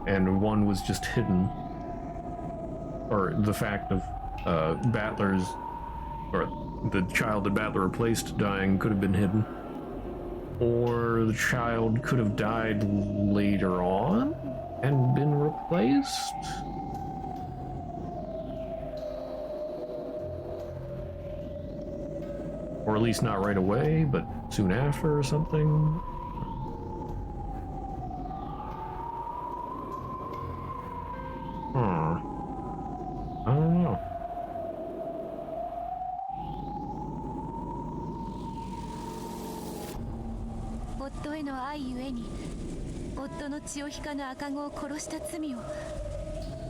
And one was just hidden. Or the fact of Battler's... or the child that Battler replaced dying could have been hidden. Or the child could have died later on and been replaced? Or at least not right away, but soon after or something. I don't know.夫への愛ゆえに夫の血を引かぬ赤子を殺した罪を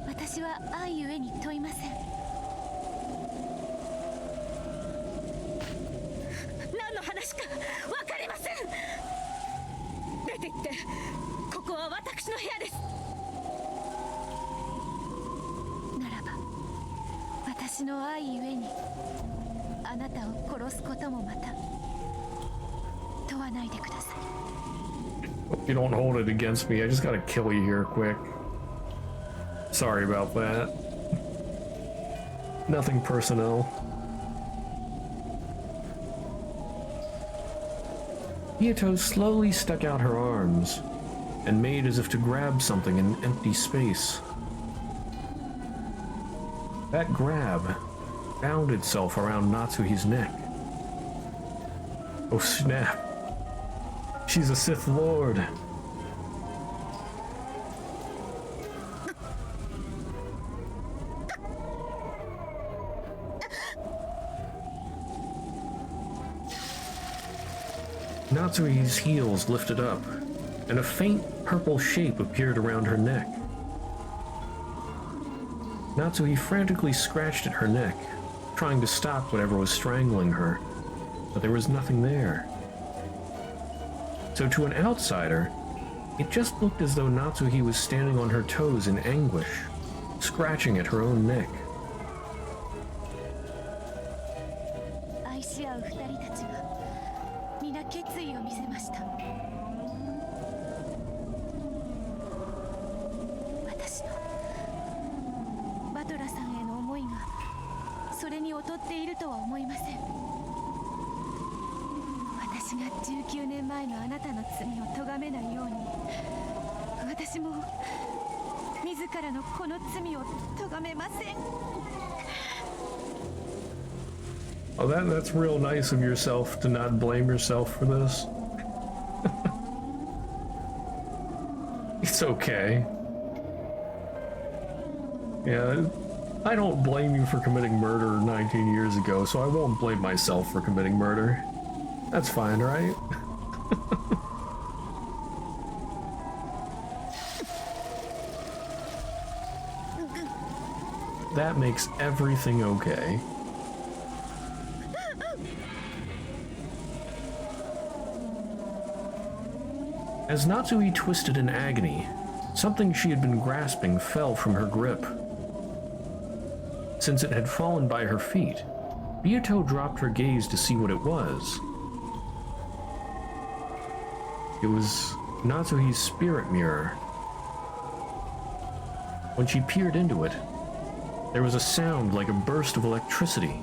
私は愛ゆえに問いません。何の話か分かりません。出て行って、ここは私の部屋です。ならば私の愛ゆえにあなたを殺すこともまた問わないでください。 Hope you don't hold it against me. I just gotta kill you here quick. Sorry about that. Nothing personnel. Miyuto slowly stuck out her arms and made as if to grab something in empty space. That grab bound itself around Natsuhi's neck. Oh snap. She's a Sith Lord. Natsuhi's heels lifted up, and a faint purple shape appeared around her neck. Natsuhi frantically scratched at her neck, trying to stop whatever was strangling her, but there was nothing there. So to an outsider, it just looked as though Natsuhi was standing on her toes in anguish, scratching at her own neck. 愛し合う二人たちが皆決意を見せました。私のバトラさんへの思いがそれに劣っているとは思いません。私が19年前のあなたの罪を咎めないように、私も自らのこの罪を咎めません。 Oh, that's real nice of yourself to not blame yourself for this. It's okay. Yeah, I don't blame you for committing murder 19 years ago, so I won't blame myself for committing murder. That's fine, right? That makes everything okay. As Natsui twisted in agony, something she had been grasping fell from her grip. Since it had fallen by her feet, Miyuto dropped her gaze to see what it was. It was Natsuhi's spirit mirror. When she peered into it, there was a sound like a burst of electricity.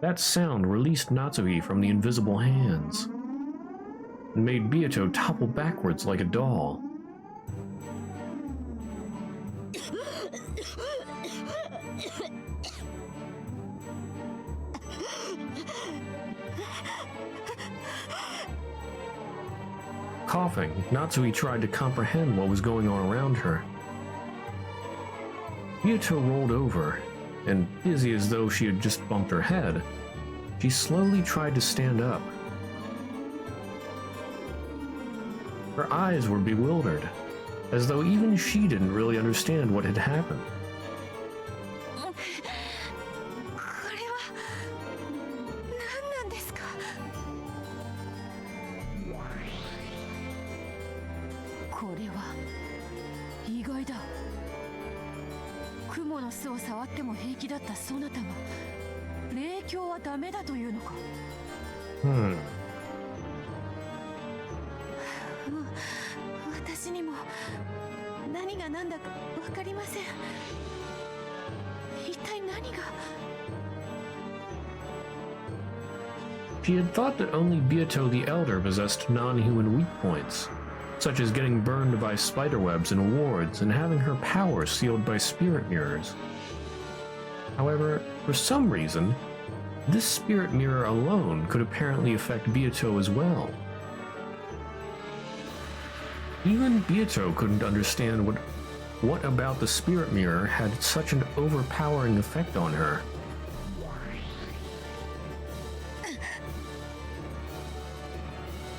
That sound released Natsuhi from the invisible hands and made Miyuto topple backwards like a doll. Coughing, Natsui tried to comprehend what was going on around her. Miyuto rolled over, and dizzy as though she had just bumped her head, she slowly tried to stand up. Her eyes were bewildered, as though even she didn't really understand what had happened. これは意外だ。雲の巣を触っても平気だったそなたが霊境はダメだというのか。私にも何が何だか分かりません。一体何が。 She had thought that only Byato the Elder possessed non-human weak points, such as getting burned by spiderwebs and wards and having her power sealed by spirit mirrors. However, for some reason, this spirit mirror alone could apparently affect Byato as well. Even Byato couldn't understand what about the spirit mirror had such an overpowering effect on her.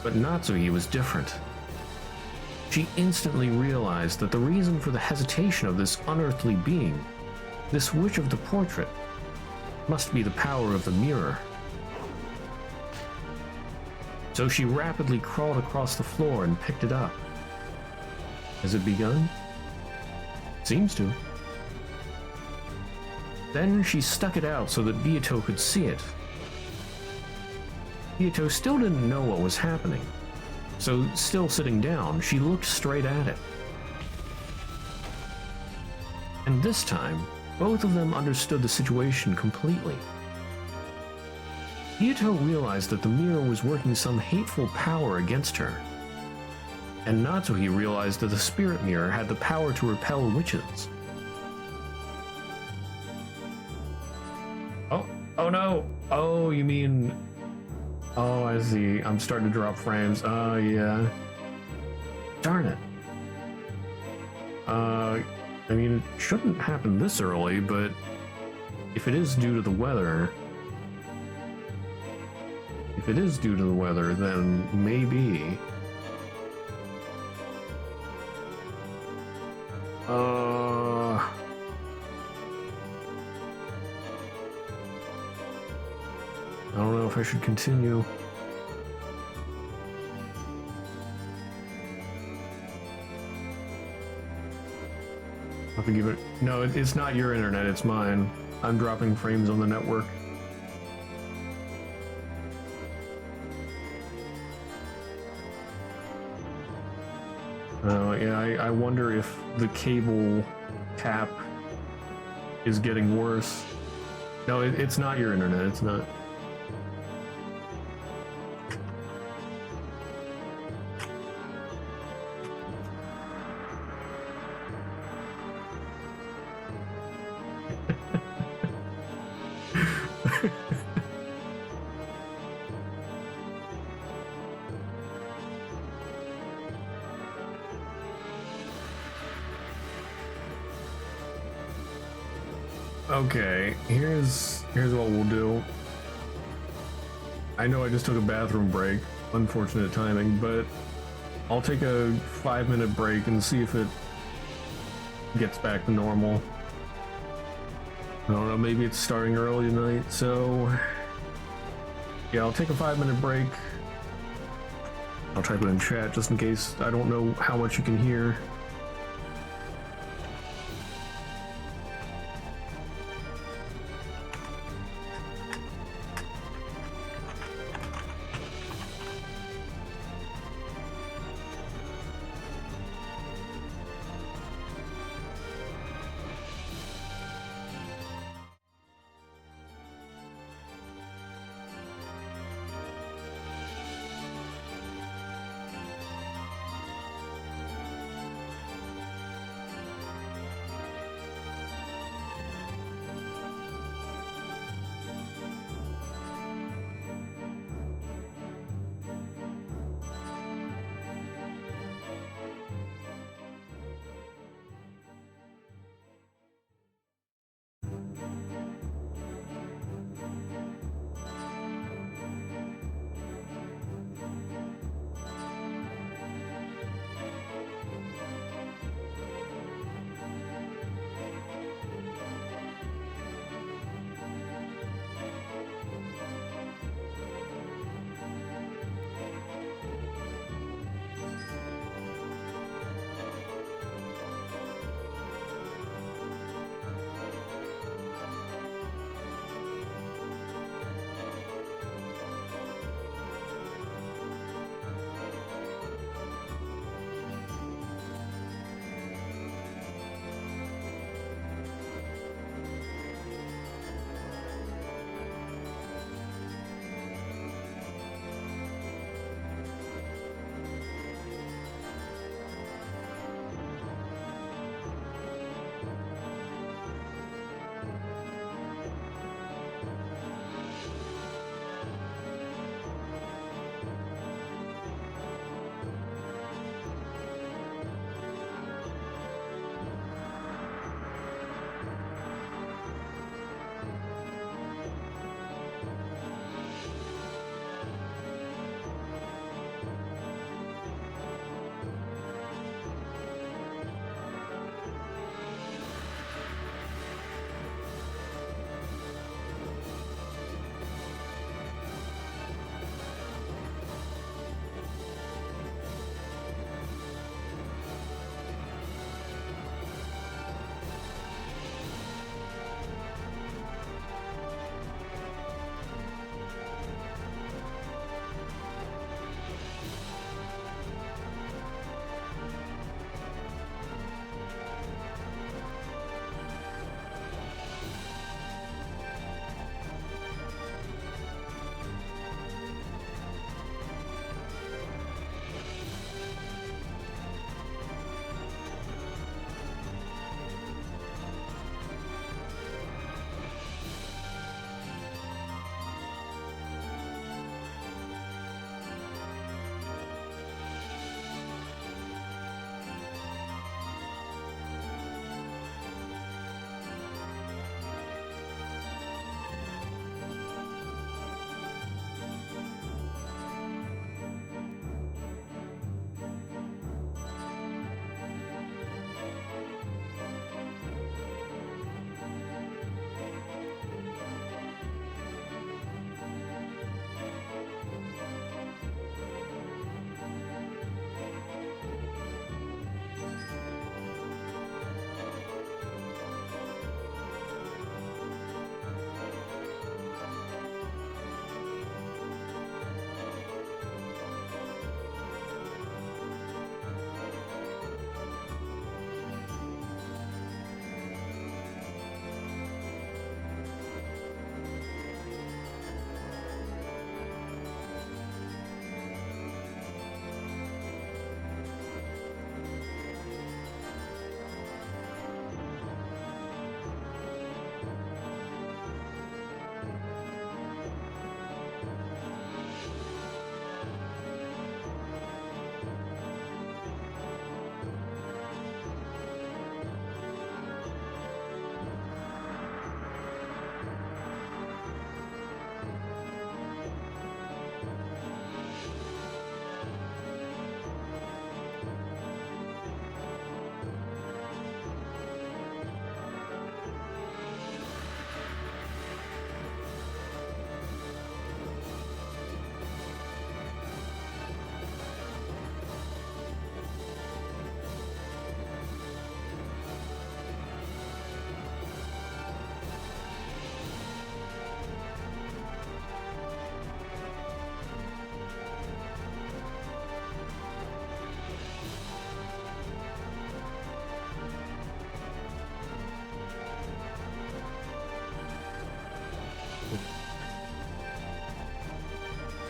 But Natsuhi was different. She instantly realized that the reason for the hesitation of this unearthly being, this witch of the portrait, must be the power of the mirror. So she rapidly crawled across the floor and picked it up. Has it begun? Seems to. Then she stuck it out so that Byato could see it. Byato still didn't know what was happening, so still sitting down, she looked straight at it. And this time, both of them understood the situation completely. Byato realized that the mirror was working some hateful power against her, and Natsuhi realized that the spirit mirror had the power to repel witches. Oh no! Oh, you mean... Oh, I see. I'm starting to drop frames. Oh, yeah. Darn it. I mean, it shouldn't happen this early, but if it is due to the weather... If it is due to the weather, then maybe... I don't know if I should continue. I'll have to give it... No, it's not your internet, it's mine. I'm dropping frames on the network. Yeah, I wonder if the cable tap is getting worse. No, it's not your internet, it's not. Okay, here's what we'll do. I know I just took a bathroom break, unfortunate timing, but I'll take a 5-minute break and see if it gets back to normal. I don't know, maybe it's starting early tonight, so yeah, I'll take a 5-minute break. I'll type it in chat just in case. I don't know how much you can hear.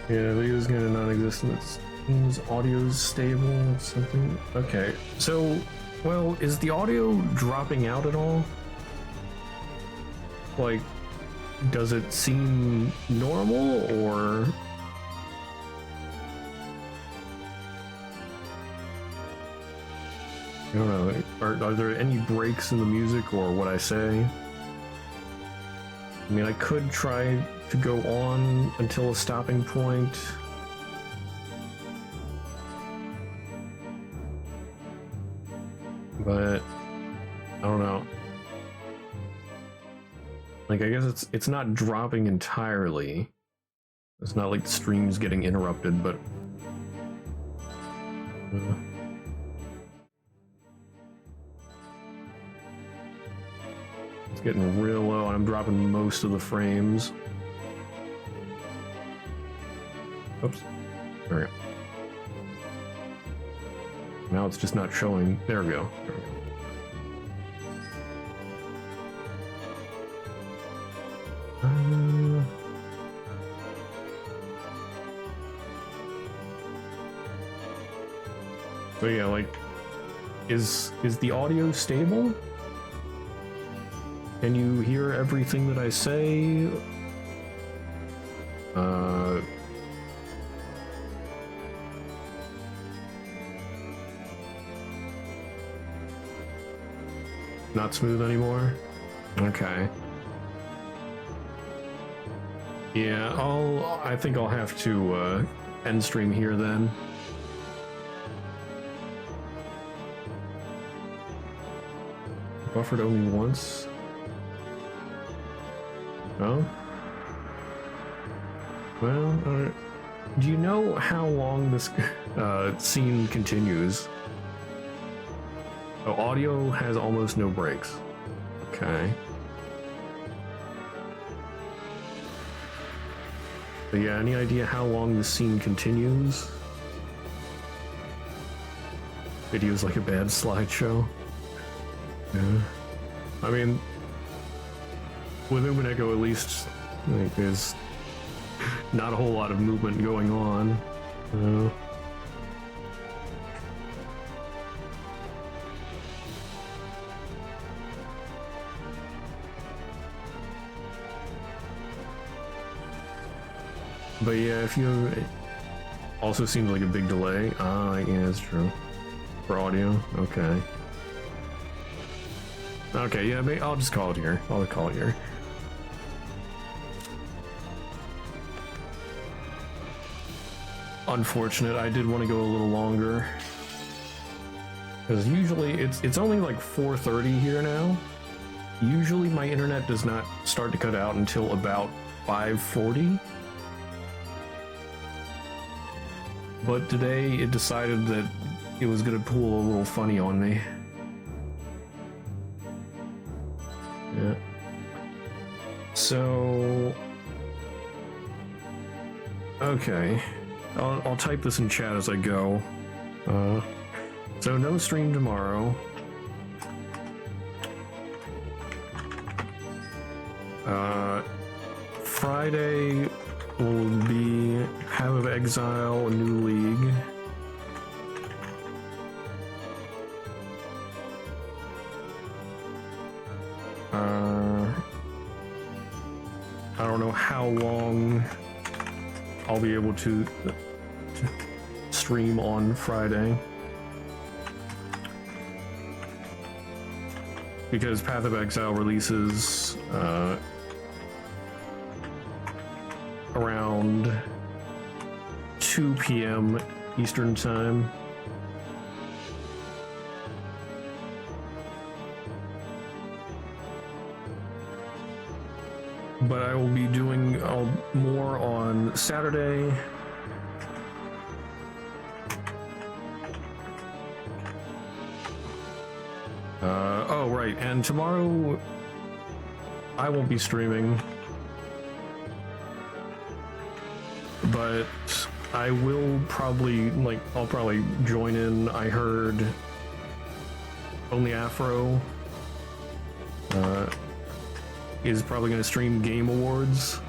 Yeah, video's kind of non-existent. Seems audio's stable, something. Okay, so, well, is the audio dropping out at all? Like, does it seem normal, or... I don't know, are there any breaks in the music or what I say? I mean, I could try to go on until a stopping point. But I don't know. Like, I guess it's not dropping entirely. It's not like the stream's getting interrupted, but it's getting real low, and I'm dropping most of the frames. Oops. There we go. Now it's just not showing. There we go. There we go. So yeah, like, is the audio stable? Can you hear everything that I say? Not smooth anymore? Okay. Yeah, I think I'll have to end stream here then. Buffered only once. Oh? Well, do you know how long this scene continues? Oh, audio has almost no breaks. Okay. But yeah, any idea how long the scene continues? Video's like a bad slideshow. Yeah. I mean, with Umineko at least, like, there's not a whole lot of movement going on. But yeah, if you also seems like a big delay. Yeah, that's true. For audio, okay. Okay, yeah, I'll just call it here. I'll call it here. Unfortunate, I did want to go a little longer. Because usually it's only like 4:30 here now. Usually my internet does not start to cut out until about 5:40. But today it decided that it was gonna pull a little funny on me. Yeah. So, okay, I'll type this in chat as I go. So no stream tomorrow. Friday will be Have of Exile, a new league. I don't know how long I'll be able to stream on Friday. Because Path of Exile releases around 2 p.m. Eastern Time. But I will be doing more on Saturday. Oh, right, and tomorrow I won't be streaming, but I will probably, I'll probably join in. I heard Only Afro is probably going to stream Game Awards.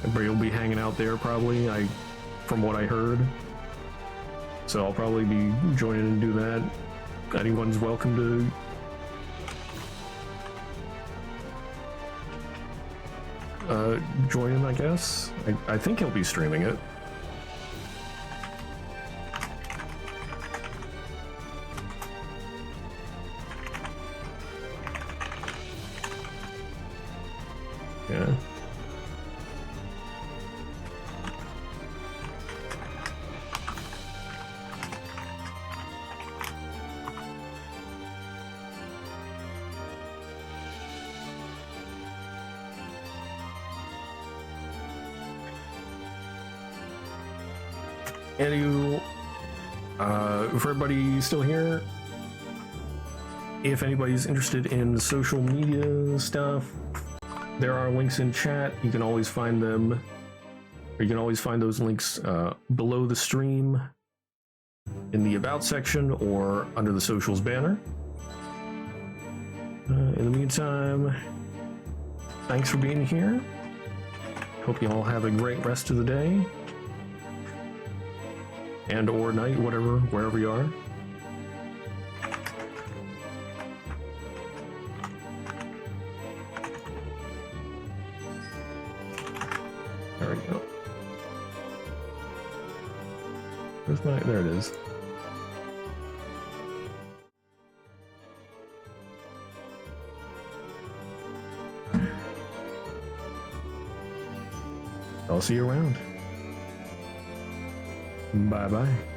Everybody will be hanging out there probably, from what I heard. So I'll probably be joining and do that. Anyone's welcome to join in, I guess. I think he'll be streaming it. Yeah. Anywho, for everybody still here, if anybody's interested in social media stuff, there are links in chat. You can always find them, or you can always find those links below the stream in the About section or under the socials banner. In the meantime, thanks for being here. Hope you all have a great rest of the day. And or night, whatever, wherever you are. There we go. Where's my, there it is. I'll see you around. Bye-bye.